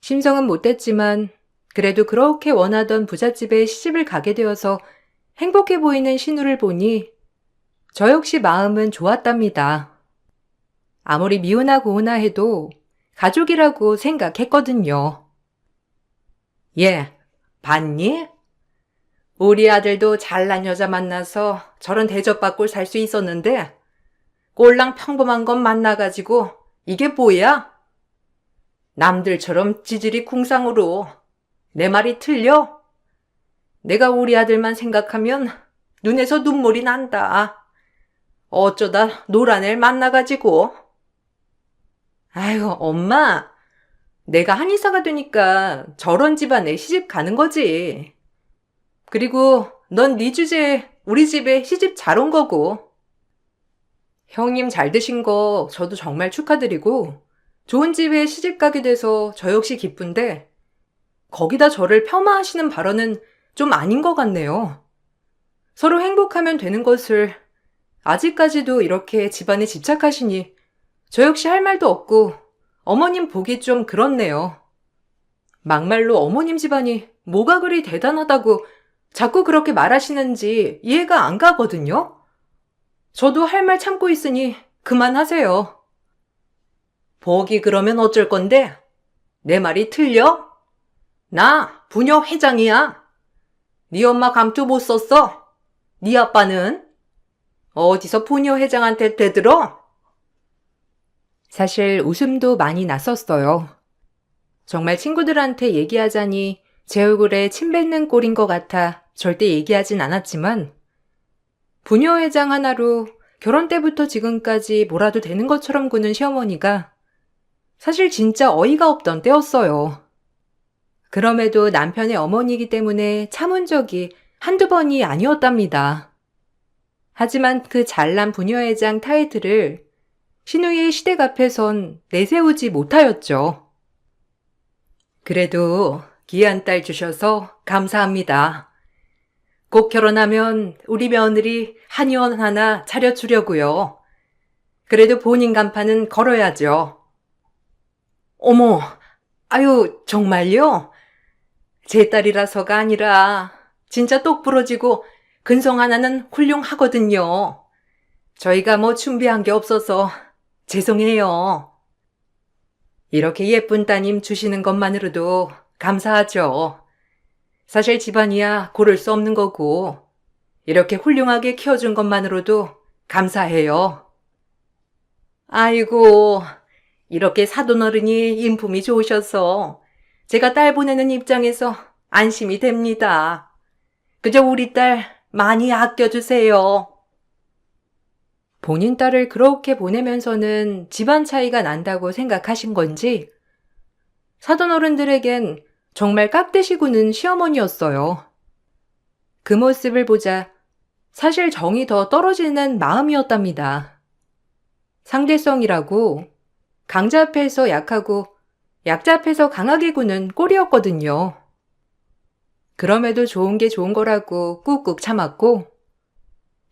심성은 못됐지만 그래도 그렇게 원하던 부잣집에 시집을 가게 되어서 행복해 보이는 신우를 보니 저 역시 마음은 좋았답니다. 아무리 미우나 고우나 해도 가족이라고 생각했거든요. 얘, 봤니? 우리 아들도 잘난 여자 만나서 저런 대접받고 살 수 있었는데 꼴랑 평범한 건 만나가지고 이게 뭐야? 남들처럼 지질이 궁상으로 내 말이 틀려? 내가 우리 아들만 생각하면 눈에서 눈물이 난다. 어쩌다 노란 애를 만나가지고. 아이고, 엄마. 내가 한의사가 되니까 저런 집안에 시집 가는 거지. 그리고 넌 네 주제에 우리 집에 시집 잘 온 거고. 형님 잘 되신 거 저도 정말 축하드리고 좋은 집에 시집 가게 돼서 저 역시 기쁜데 거기다 저를 폄하하시는 발언은 좀 아닌 것 같네요. 서로 행복하면 되는 것을 아직까지도 이렇게 집안에 집착하시니 저 역시 할 말도 없고 어머님 보기 좀 그렇네요. 막말로 어머님 집안이 뭐가 그리 대단하다고 자꾸 그렇게 말하시는지 이해가 안 가거든요. 저도 할 말 참고 있으니 그만하세요. 보기 그러면 어쩔 건데? 내 말이 틀려? 나 부녀 회장이야. 네 엄마 감투 못 썼어? 네 아빠는? 어디서 부녀 회장한테 대들어? 사실 웃음도 많이 났었어요. 정말 친구들한테 얘기하자니 제 얼굴에 침 뱉는 꼴인 것 같아 절대 얘기하진 않았지만 부녀 회장 하나로 결혼 때부터 지금까지 뭐라도 되는 것처럼 구는 시어머니가 사실 진짜 어이가 없던 때였어요. 그럼에도 남편의 어머니이기 때문에 참은 적이 한두 번이 아니었답니다. 하지만 그 잘난 부녀회장 타이틀을 신우이의 시댁 앞에선 내세우지 못하였죠. 그래도 귀한 딸 주셔서 감사합니다. 꼭 결혼하면 우리 며느리 한의원 하나 차려주려고요. 그래도 본인 간판은 걸어야죠. 어머, 아유, 정말요? 제 딸이라서가 아니라 진짜 똑 부러지고 근성 하나는 훌륭하거든요. 저희가 뭐 준비한 게 없어서 죄송해요. 이렇게 예쁜 따님 주시는 것만으로도 감사하죠. 사실 집안이야 고를 수 없는 거고 이렇게 훌륭하게 키워준 것만으로도 감사해요. 아이고, 이렇게 사돈어른이 인품이 좋으셔서 제가 딸 보내는 입장에서 안심이 됩니다. 그저 우리 딸 많이 아껴주세요. 본인 딸을 그렇게 보내면서는 집안 차이가 난다고 생각하신 건지 사돈어른들에겐 정말 깍대시구는 시어머니였어요. 그 모습을 보자 사실 정이 더 떨어지는 마음이었답니다. 상대성이라고 강자 앞에서 약하고 약자 앞에서 강하게 구는 꼴이었거든요. 그럼에도 좋은 게 좋은 거라고 꾹꾹 참았고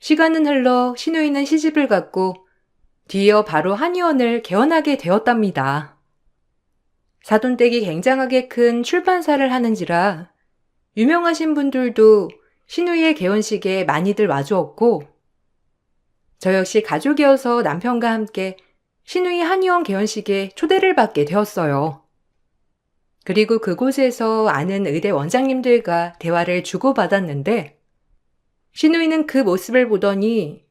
시간은 흘러 신우이는 시집을 갔고 뒤이어 바로 한의원을 개원하게 되었답니다. 사돈댁이 굉장하게 큰 출판사를 하는지라 유명하신 분들도 신우이의 개원식에 많이들 와주었고 저 역시 가족이어서 남편과 함께 신우이 한의원 개원식에 초대를 받게 되었어요. 그리고 그곳에서 아는 의대 원장님들과 대화를 주고받았는데 신우이는 그 모습을 보더니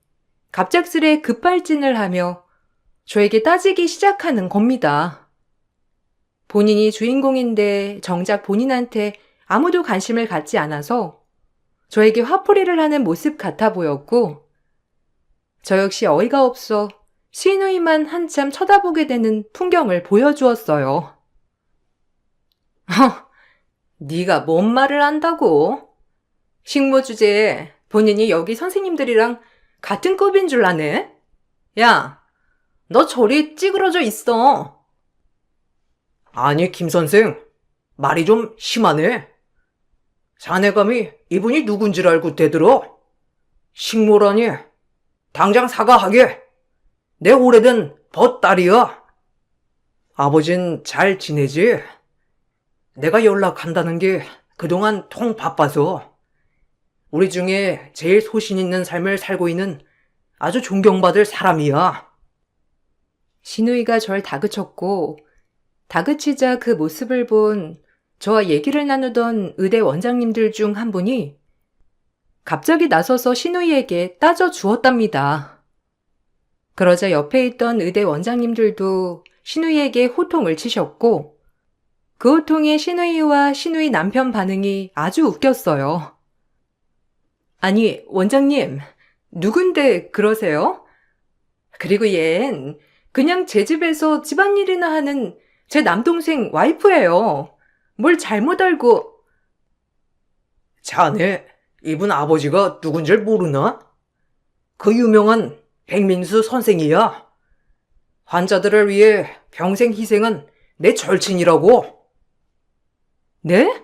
갑작스레 급발진을 하며 저에게 따지기 시작하는 겁니다. 본인이 주인공인데 정작 본인한테 아무도 관심을 갖지 않아서 저에게 화풀이를 하는 모습 같아 보였고 저 역시 어이가 없어 신우이만 한참 쳐다보게 되는 풍경을 보여주었어요. 네가 뭔 말을 안다고? 식모 주제에 본인이 여기 선생님들이랑 같은 급인 줄 아네? 야, 너 저리 찌그러져 있어. 아니, 김 선생. 말이 좀 심하네. 자네 감히 이분이 누군지를 알고 대들어? 식모라니. 당장 사과하게. 내 오래된 벗딸이야. 아버진 잘 지내지? 내가 연락한다는 게 그동안 통 바빠서 우리 중에 제일 소신 있는 삶을 살고 있는 아주 존경받을 사람이야. 신우이가 절 다그쳤고 다그치자 그 모습을 본 저와 얘기를 나누던 의대 원장님들 중 한 분이 갑자기 나서서 신우이에게 따져 주었답니다. 그러자 옆에 있던 의대 원장님들도 신우이에게 호통을 치셨고 그 호통에 신우이와 신우이 남편 반응이 아주 웃겼어요. 아니, 원장님, 누군데 그러세요? 그리고 얜 그냥 제 집에서 집안일이나 하는 제 남동생 와이프예요. 뭘 잘못 알고. 자네, 이분 아버지가 누군지 모르나? 그 유명한 백민수 선생이야. 환자들을 위해 평생 희생은 내 절친이라고. 네?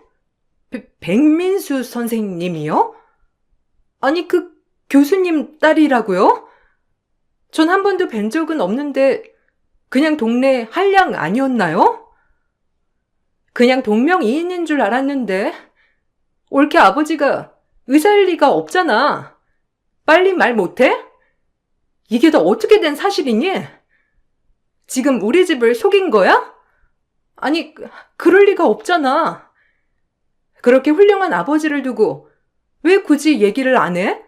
백민수 선생님이요? 아니, 그 교수님 딸이라고요? 전 한 번도 뵌 적은 없는데 그냥 동네 한량 아니었나요? 그냥 동명이인인 줄 알았는데 올케 아버지가 의사일 리가 없잖아. 빨리 말 못해? 이게 다 어떻게 된 사실이니? 지금 우리 집을 속인 거야? 아니, 그럴 리가 없잖아. 그렇게 훌륭한 아버지를 두고 왜 굳이 얘기를 안 해?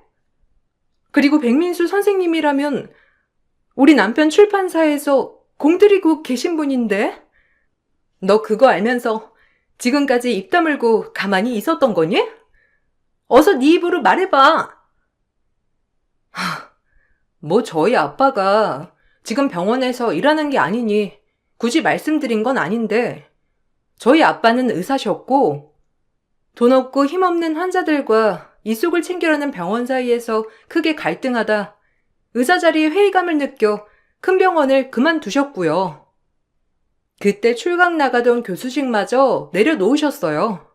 그리고 백민수 선생님이라면 우리 남편 출판사에서 공들이고 계신 분인데? 너 그거 알면서 지금까지 입 다물고 가만히 있었던 거니? 어서 네 입으로 말해봐. 뭐 저희 아빠가 지금 병원에서 일하는 게 아니니 굳이 말씀드린 건 아닌데 저희 아빠는 의사셨고 돈 없고 힘없는 환자들과 이속을 챙기려는 병원 사이에서 크게 갈등하다 의사 자리에 회의감을 느껴 큰 병원을 그만두셨고요. 그때 출강 나가던 교수직마저 내려놓으셨어요.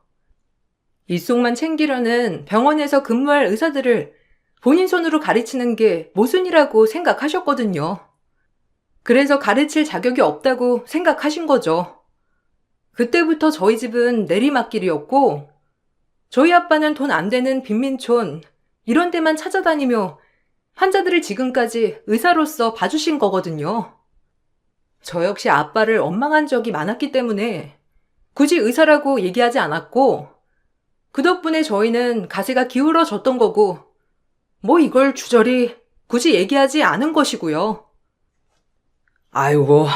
이속만 챙기려는 병원에서 근무할 의사들을 본인 손으로 가르치는 게 모순이라고 생각하셨거든요. 그래서 가르칠 자격이 없다고 생각하신 거죠. 그때부터 저희 집은 내리막길이었고 저희 아빠는 돈 안 되는 빈민촌 이런 데만 찾아다니며 환자들을 지금까지 의사로서 봐주신 거거든요. 저 역시 아빠를 원망한 적이 많았기 때문에 굳이 의사라고 얘기하지 않았고 그 덕분에 저희는 가세가 기울어졌던 거고 뭐 이걸 주저리 굳이 얘기하지 않은 것이고요. 아이고,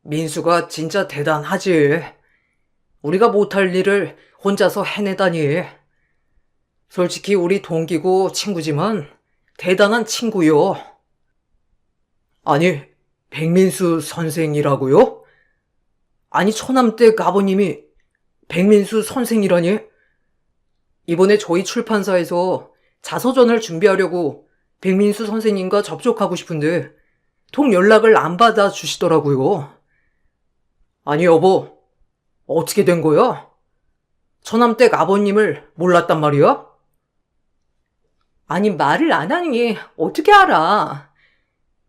민수가 진짜 대단하지. 우리가 못할 일을 혼자서 해내다니. 솔직히 우리 동기고 친구지만 대단한 친구요. 아니, 백민수 선생이라고요? 아니, 처남댁 아버님이 백민수 선생이라니? 이번에 저희 출판사에서 자서전을 준비하려고 백민수 선생님과 접촉하고 싶은데 통 연락을 안 받아주시더라고요. 아니, 여보, 어떻게 된 거야? 처남댁 아버님을 몰랐단 말이야? 아니, 말을 안 하니 어떻게 알아?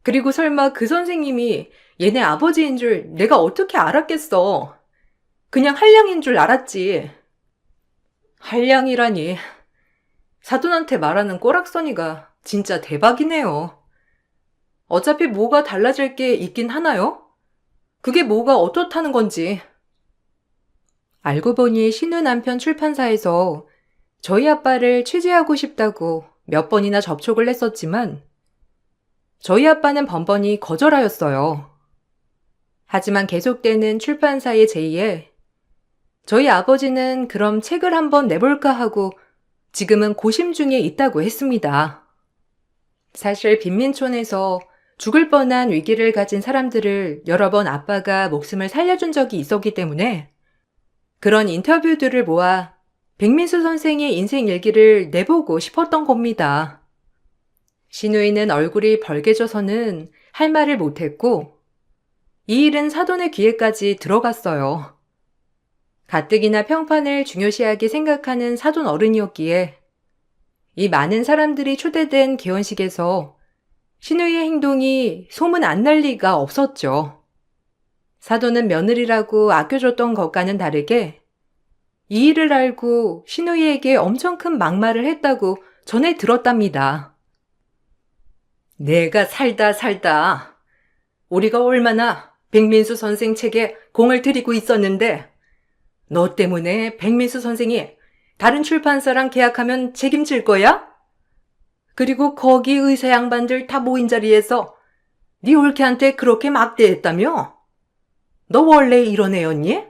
그리고 설마 그 선생님이 얘네 아버지인 줄 내가 어떻게 알았겠어? 그냥 한량인 줄 알았지. 한량이라니. 사돈한테 말하는 꼬락서니가 진짜 대박이네요. 어차피 뭐가 달라질 게 있긴 하나요? 그게 뭐가 어떻다는 건지. 알고 보니 신우 남편 출판사에서 저희 아빠를 취재하고 싶다고 몇 번이나 접촉을 했었지만 저희 아빠는 번번이 거절하였어요. 하지만 계속되는 출판사의 제의에 저희 아버지는 그럼 책을 한번 내볼까 하고 지금은 고심 중에 있다고 했습니다. 사실 빈민촌에서 죽을 뻔한 위기를 가진 사람들을 여러 번 아빠가 목숨을 살려준 적이 있었기 때문에 그런 인터뷰들을 모아 백민수 선생의 인생 일기를 내보고 싶었던 겁니다. 신우이는 얼굴이 벌개져서는 할 말을 못했고 이 일은 사돈의 귀에까지 들어갔어요. 가뜩이나 평판을 중요시하게 생각하는 사돈 어른이었기에 이 많은 사람들이 초대된 개원식에서 신우이의 행동이 소문 안 날 리가 없었죠. 사돈은 며느리라고 아껴줬던 것과는 다르게 이 일을 알고 신우이에게 엄청 큰 막말을 했다고 전해 들었답니다. 내가 살다 우리가 얼마나 백민수 선생 책에 공을 들이고 있었는데 너 때문에 백민수 선생이 다른 출판사랑 계약하면 책임질 거야? 그리고 거기 의사 양반들 다 모인 자리에서 네 올케한테 그렇게 막대했다며? 너 원래 이런 애였니?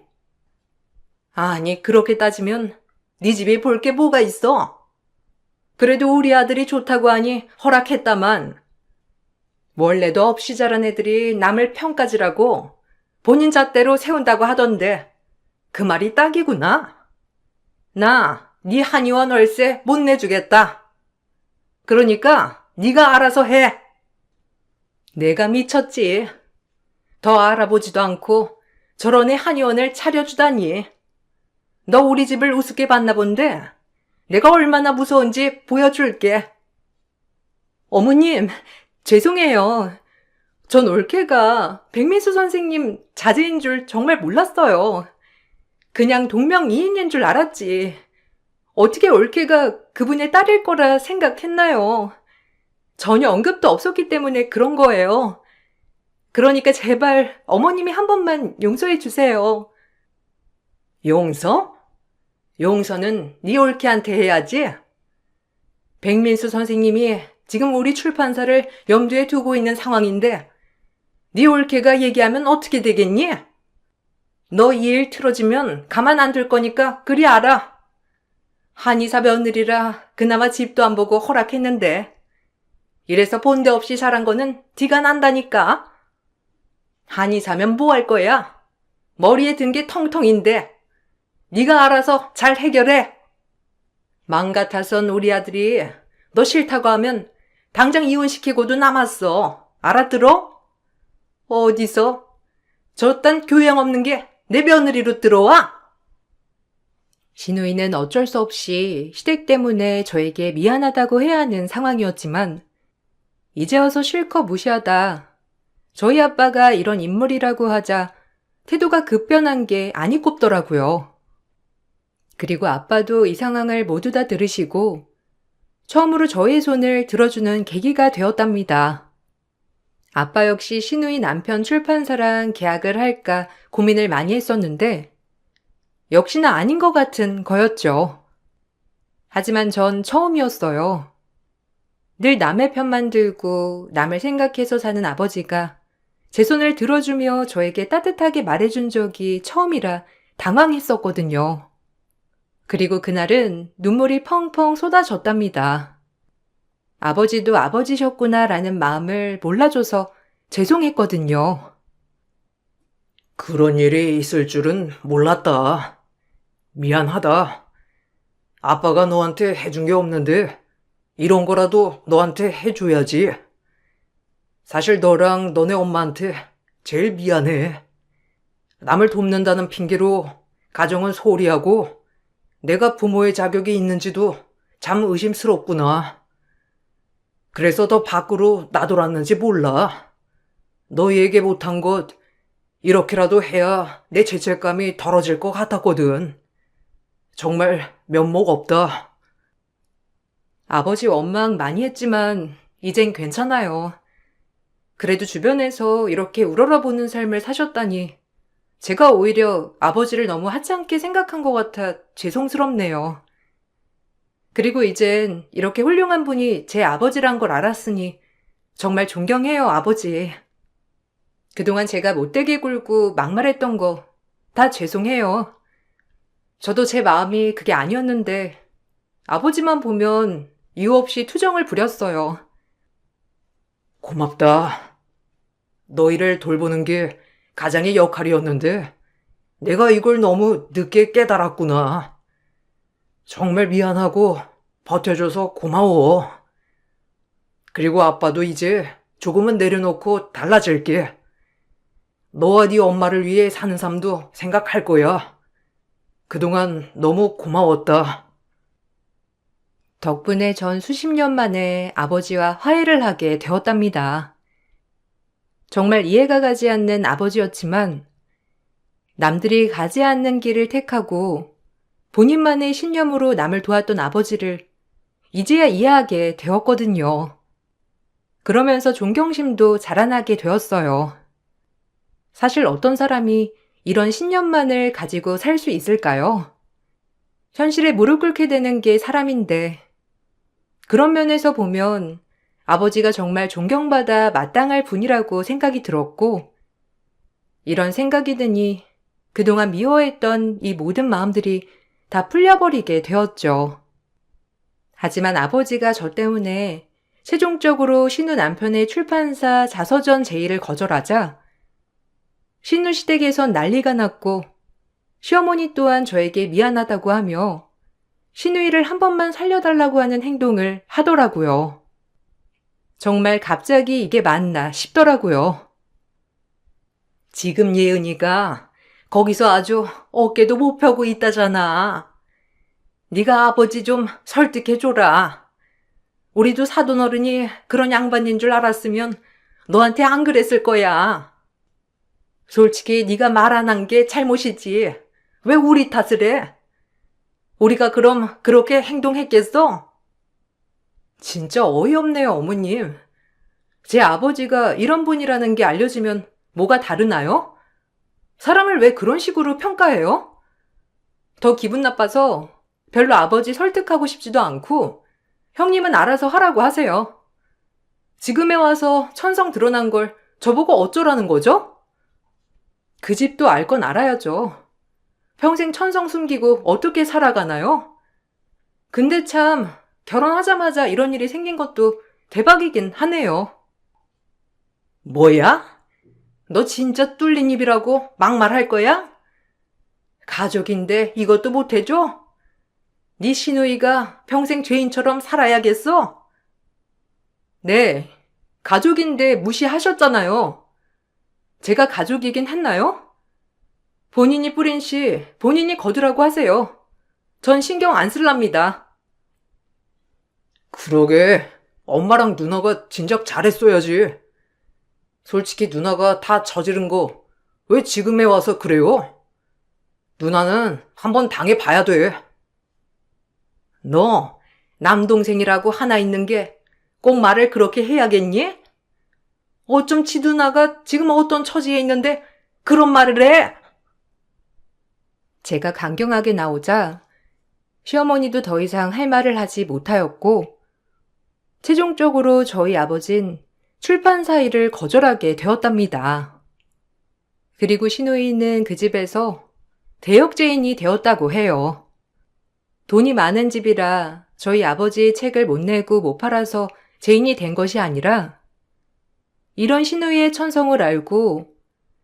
아니, 그렇게 따지면 네 집에 볼 게 뭐가 있어? 그래도 우리 아들이 좋다고 하니 허락했다만 원래도 없이 자란 애들이 남을 평가지라고 본인 잣대로 세운다고 하던데 그 말이 딱이구나. 나 네 한의원 월세 못 내주겠다. 그러니까 네가 알아서 해. 내가 미쳤지. 더 알아보지도 않고 저런 애 한의원을 차려주다니. 너 우리 집을 우습게 봤나 본데 내가 얼마나 무서운지 보여줄게. 어머님, 죄송해요. 전 올케가 백민수 선생님 자제인 줄 정말 몰랐어요. 그냥 동명이인인 줄 알았지. 어떻게 올케가 그분의 딸일 거라 생각했나요? 전혀 언급도 없었기 때문에 그런 거예요. 그러니까 제발 어머님이 한 번만 용서해 주세요. 용서? 용서는 네 올케한테 해야지. 백민수 선생님이 지금 우리 출판사를 염두에 두고 있는 상황인데 네 올케가 얘기하면 어떻게 되겠니? 너 이 일 틀어지면 가만 안 둘 거니까 그리 알아. 한의사 며느리라 그나마 집도 안 보고 허락했는데 이래서 본데 없이 잘한 거는 티가 난다니까. 한의사면 뭐 할 거야? 머리에 든 게 텅텅인데 네가 알아서 잘 해결해. 맘 같아선 우리 아들이 너 싫다고 하면 당장 이혼시키고도 남았어. 알아들어? 어디서? 저딴 교양 없는 게 내 며느리로 들어와? 신우이는 어쩔 수 없이 시댁 때문에 저에게 미안하다고 해야 하는 상황이었지만 이제 와서 실컷 무시하다 저희 아빠가 이런 인물이라고 하자 태도가 급변한 게 아니 꼽더라고요. 그리고 아빠도 이 상황을 모두 다 들으시고 처음으로 저의 손을 들어주는 계기가 되었답니다. 아빠 역시 신우이 남편 출판사랑 계약을 할까 고민을 많이 했었는데 역시나 아닌 것 같은 거였죠. 하지만 전 처음이었어요. 늘 남의 편만 들고 남을 생각해서 사는 아버지가 제 손을 들어주며 저에게 따뜻하게 말해준 적이 처음이라 당황했었거든요. 그리고 그날은 눈물이 펑펑 쏟아졌답니다. 아버지도 아버지셨구나라는 마음을 몰라줘서 죄송했거든요. 그런 일이 있을 줄은 몰랐다. 미안하다. 아빠가 너한테 해준 게 없는데 이런 거라도 너한테 해줘야지. 사실 너랑 너네 엄마한테 제일 미안해. 남을 돕는다는 핑계로 가정은 소홀히 하고 내가 부모의 자격이 있는지도 참 의심스럽구나. 그래서 더 밖으로 나돌았는지 몰라. 너희에게 못한 것 이렇게라도 해야 내 죄책감이 덜어질 것 같았거든. 정말 면목 없다. 아버지 원망 많이 했지만 이젠 괜찮아요. 그래도 주변에서 이렇게 우러러보는 삶을 사셨다니 제가 오히려 아버지를 너무 하찮게 생각한 것 같아 죄송스럽네요. 그리고 이젠 이렇게 훌륭한 분이 제 아버지란 걸 알았으니 정말 존경해요, 아버지. 그동안 제가 못되게 굴고 막말했던 거 다 죄송해요. 저도 제 마음이 그게 아니었는데 아버지만 보면 이유 없이 투정을 부렸어요. 고맙다. 너희를 돌보는 게 가장의 역할이었는데 내가 이걸 너무 늦게 깨달았구나. 정말 미안하고 버텨줘서 고마워. 그리고 아빠도 이제 조금은 내려놓고 달라질게. 너와 네 엄마를 위해 사는 삶도 생각할 거야. 그동안 너무 고마웠다. 덕분에 전 수십 년 만에 아버지와 화해를 하게 되었답니다. 정말 이해가 가지 않는 아버지였지만 남들이 가지 않는 길을 택하고 본인만의 신념으로 남을 도왔던 아버지를 이제야 이해하게 되었거든요. 그러면서 존경심도 자라나게 되었어요. 사실 어떤 사람이 이런 신념만을 가지고 살 수 있을까요? 현실에 무릎 꿇게 되는 게 사람인데 그런 면에서 보면 아버지가 정말 존경받아 마땅할 분이라고 생각이 들었고 이런 생각이 드니 그동안 미워했던 이 모든 마음들이 다 풀려버리게 되었죠. 하지만 아버지가 저 때문에 최종적으로 신우 남편의 출판사 자서전 제의를 거절하자 신우 시댁에선 난리가 났고 시어머니 또한 저에게 미안하다고 하며 신우이를 한 번만 살려달라고 하는 행동을 하더라고요. 정말 갑자기 이게 맞나 싶더라고요. 지금 예은이가 거기서 아주 어깨도 못 펴고 있다잖아. 네가 아버지 좀 설득해줘라. 우리도 사돈어른이 그런 양반인 줄 알았으면 너한테 안 그랬을 거야. 솔직히 네가 말 안 한 게 잘못이지. 왜 우리 탓을 해? 우리가 그럼 그렇게 행동했겠어? 진짜 어이없네요, 어머님. 제 아버지가 이런 분이라는 게 알려지면 뭐가 다르나요? 사람을 왜 그런 식으로 평가해요? 더 기분 나빠서 별로 아버지 설득하고 싶지도 않고 형님은 알아서 하라고 하세요. 지금에 와서 천성 드러난 걸 저보고 어쩌라는 거죠? 그 집도 알 건 알아야죠. 평생 천성 숨기고 어떻게 살아가나요? 근데 참 결혼하자마자 이런 일이 생긴 것도 대박이긴 하네요. 뭐야? 너 진짜 뚫린 입이라고 막말할 거야? 가족인데 이것도 못해줘? 네 시누이가 평생 죄인처럼 살아야겠어? 네, 가족인데 무시하셨잖아요. 제가 가족이긴 했나요? 본인이 뿌린 씨, 본인이 거두라고 하세요. 전 신경 안 쓸랍니다. 그러게, 엄마랑 누나가 진작 잘했어야지. 솔직히 누나가 다 저지른 거 왜 지금에 와서 그래요? 누나는 한번 당해봐야 돼. 너 남동생이라고 하나 있는 게 꼭 말을 그렇게 해야겠니? 어쩜 지 누나가 지금 어떤 처지에 있는데 그런 말을 해? 제가 강경하게 나오자 시어머니도 더 이상 할 말을 하지 못하였고 최종적으로 저희 아버진 출판사 일을 거절하게 되었답니다. 그리고 시누이는 그 집에서 대역죄인이 되었다고 해요. 돈이 많은 집이라 저희 아버지의 책을 못 내고 못 팔아서 죄인이 된 것이 아니라 이런 시누이의 천성을 알고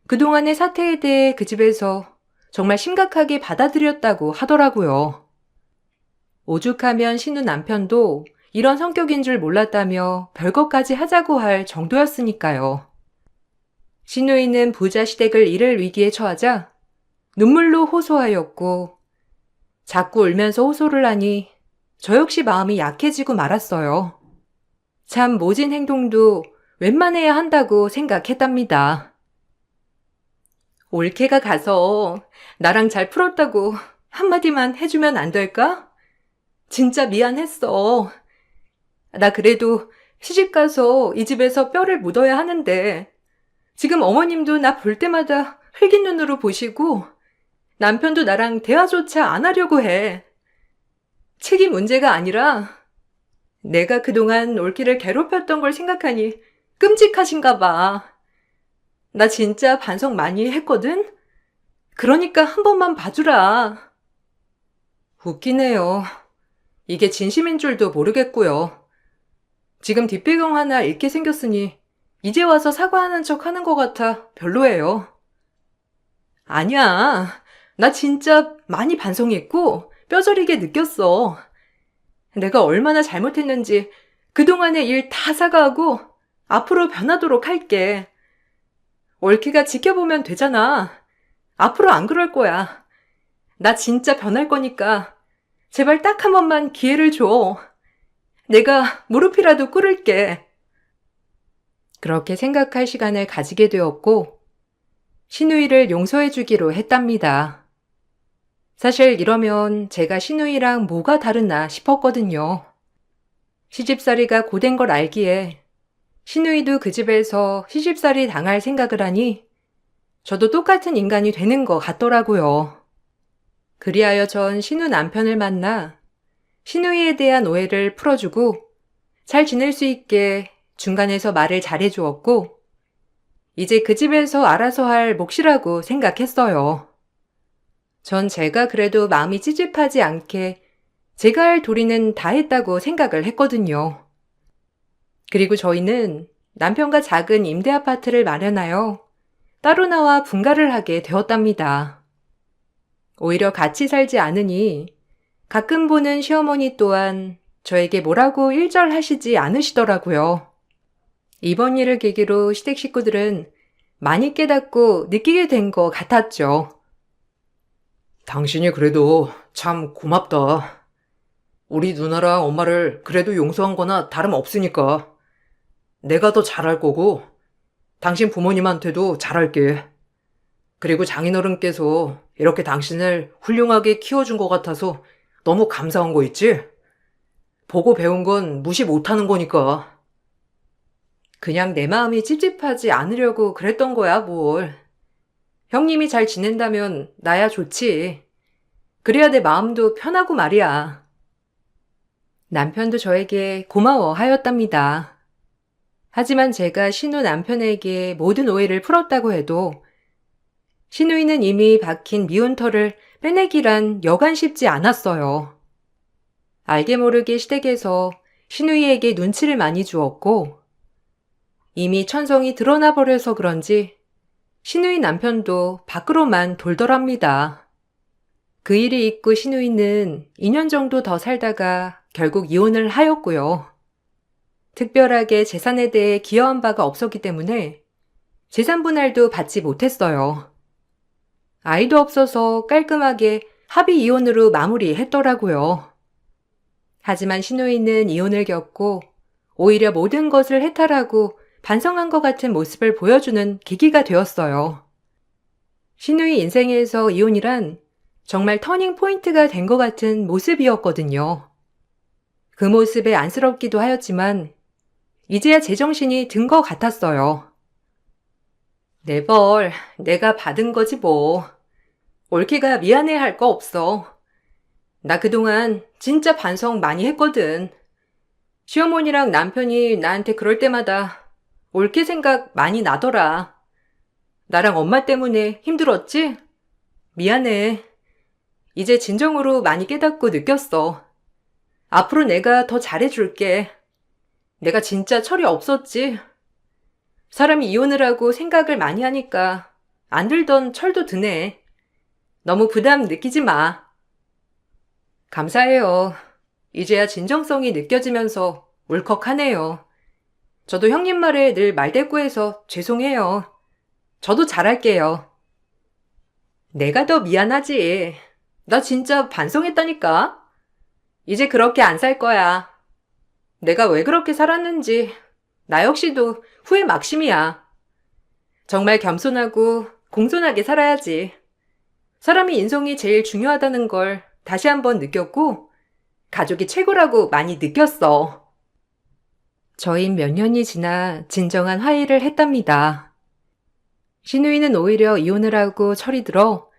그동안의 사태에 대해 그 집에서 정말 심각하게 받아들였다고 하더라고요. 오죽하면 시누 남편도 이런 성격인 줄 몰랐다며 별것까지 하자고 할 정도였으니까요. 시누이는 부자 시댁을 잃을 위기에 처하자 눈물로 호소하였고 자꾸 울면서 호소를 하니 저 역시 마음이 약해지고 말았어요. 참 모진 행동도 웬만해야 한다고 생각했답니다. 올케가 가서 나랑 잘 풀었다고 한마디만 해주면 안 될까? 진짜 미안했어. 나 그래도 시집가서 이 집에서 뼈를 묻어야 하는데 지금 어머님도 나 볼 때마다 흘긴 눈으로 보시고 남편도 나랑 대화조차 안 하려고 해. 책이 문제가 아니라 내가 그동안 올케를 괴롭혔던 걸 생각하니 끔찍하신가 봐. 나 진짜 반성 많이 했거든? 그러니까 한 번만 봐주라. 웃기네요. 이게 진심인 줄도 모르겠고요. 지금 뒷배경 하나 잃게 생겼으니 이제 와서 사과하는 척 하는 것 같아 별로예요. 아니야. 나 진짜 많이 반성했고 뼈저리게 느꼈어. 내가 얼마나 잘못했는지 그동안의 일 다 사과하고 앞으로 변하도록 할게. 올케가 지켜보면 되잖아. 앞으로 안 그럴 거야. 나 진짜 변할 거니까 제발 딱 한 번만 기회를 줘. 내가 무릎이라도 꿇을게. 그렇게 생각할 시간을 가지게 되었고 시누이를 용서해 주기로 했답니다. 사실 이러면 제가 시누이랑 뭐가 다르나 싶었거든요. 시집살이가 고된 걸 알기에 시누이도 그 집에서 시집살이 당할 생각을 하니 저도 똑같은 인간이 되는 것 같더라고요. 그리하여 전 시누 남편을 만나 시누이에 대한 오해를 풀어주고 잘 지낼 수 있게 중간에서 말을 잘해주었고 이제 그 집에서 알아서 할 몫이라고 생각했어요. 전 제가 그래도 마음이 찝찝하지 않게 제가 할 도리는 다 했다고 생각을 했거든요. 그리고 저희는 남편과 작은 임대 아파트를 마련하여 따로 나와 분가를 하게 되었답니다. 오히려 같이 살지 않으니 가끔 보는 시어머니 또한 저에게 뭐라고 일절하시지 않으시더라고요. 이번 일을 계기로 시댁 식구들은 많이 깨닫고 느끼게 된 것 같았죠. 당신이 그래도 참 고맙다. 우리 누나랑 엄마를 그래도 용서한 거나 다름없으니까. 내가 더 잘할 거고, 당신 부모님한테도 잘할게. 그리고 장인어른께서 이렇게 당신을 훌륭하게 키워준 것 같아서 너무 감사한 거 있지? 보고 배운 건 무시 못하는 거니까. 그냥 내 마음이 찝찝하지 않으려고 그랬던 거야, 뭘. 형님이 잘 지낸다면 나야 좋지. 그래야 내 마음도 편하고 말이야. 남편도 저에게 고마워하였답니다. 하지만 제가 신우 남편에게 모든 오해를 풀었다고 해도 신우이는 이미 박힌 미운 털을 빼내기란 여간 쉽지 않았어요. 알게 모르게 시댁에서 신우이에게 눈치를 많이 주었고 이미 천성이 드러나 버려서 그런지 신우이 남편도 밖으로만 돌더랍니다. 그 일이 있고 신우이는 2년 정도 더 살다가 결국 이혼을 하였고요. 특별하게 재산에 대해 기여한 바가 없었기 때문에 재산 분할도 받지 못했어요. 아이도 없어서 깔끔하게 합의 이혼으로 마무리했더라고요. 하지만 신우이는 이혼을 겪고 오히려 모든 것을 해탈하고 반성한 것 같은 모습을 보여주는 계기가 되었어요. 신우이 인생에서 이혼이란 정말 터닝 포인트가 된 것 같은 모습이었거든요. 그 모습에 안쓰럽기도 하였지만 이제야 제정신이 든 것 같았어요. 내 벌, 내가 받은 거지 뭐. 올케가 미안해할 거 없어. 나 그동안 진짜 반성 많이 했거든. 시어머니랑 남편이 나한테 그럴 때마다 올케 생각 많이 나더라. 나랑 엄마 때문에 힘들었지? 미안해. 이제 진정으로 많이 깨닫고 느꼈어. 앞으로 내가 더 잘해줄게. 내가 진짜 철이 없었지. 사람이 이혼을 하고 생각을 많이 하니까 안 들던 철도 드네. 너무 부담 느끼지 마. 감사해요. 이제야 진정성이 느껴지면서 울컥하네요. 저도 형님 말에 늘 말대꾸해서 죄송해요. 저도 잘할게요. 내가 더 미안하지. 나 진짜 반성했다니까. 이제 그렇게 안 살 거야. 내가 왜 그렇게 살았는지 나 역시도 후회 막심이야. 정말 겸손하고 공손하게 살아야지. 사람이 인성이 제일 중요하다는 걸 다시 한번 느꼈고 가족이 최고라고 많이 느꼈어. 저희 몇 년이 지나 진정한 화해를 했답니다. 신우이는 오히려 이혼을 하고 철이 들어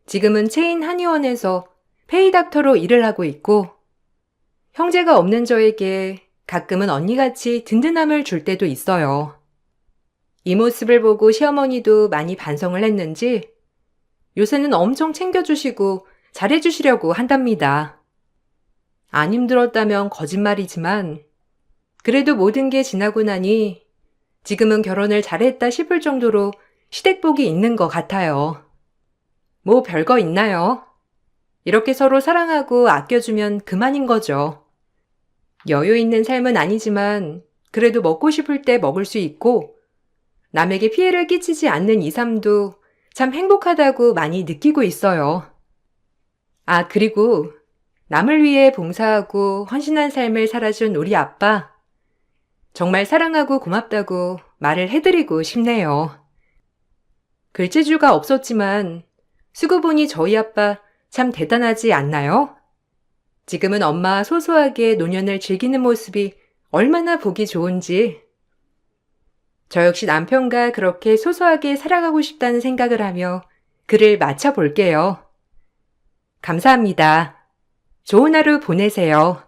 지금은 체인 한의원에서 페이닥터로 일을 하고 있고 형제가 없는 저에게 가끔은 언니같이 든든함을 줄 때도 있어요. 이 모습을 보고 시어머니도 많이 반성을 했는지 요새는 엄청 챙겨주시고 잘해주시려고 한답니다. 안 힘들었다면 거짓말이지만 그래도 모든 게 지나고 나니 지금은 결혼을 잘했다 싶을 정도로 시댁복이 있는 것 같아요. 뭐 별거 있나요? 이렇게 서로 사랑하고 아껴주면 그만인 거죠. 여유 있는 삶은 아니지만 그래도 먹고 싶을 때 먹을 수 있고 남에게 피해를 끼치지 않는 이 삶도 참 행복하다고 많이 느끼고 있어요. 아, 그리고 남을 위해 봉사하고 헌신한 삶을 살아준 우리 아빠. 정말 사랑하고 고맙다고 말을 해드리고 싶네요. 글재주가 없었지만 쓰고 보니 저희 아빠 참 대단하지 않나요? 지금은 엄마 소소하게 노년을 즐기는 모습이 얼마나 보기 좋은지. 저 역시 남편과 그렇게 소소하게 살아가고 싶다는 생각을 하며 글을 마쳐볼게요. 감사합니다. 좋은 하루 보내세요.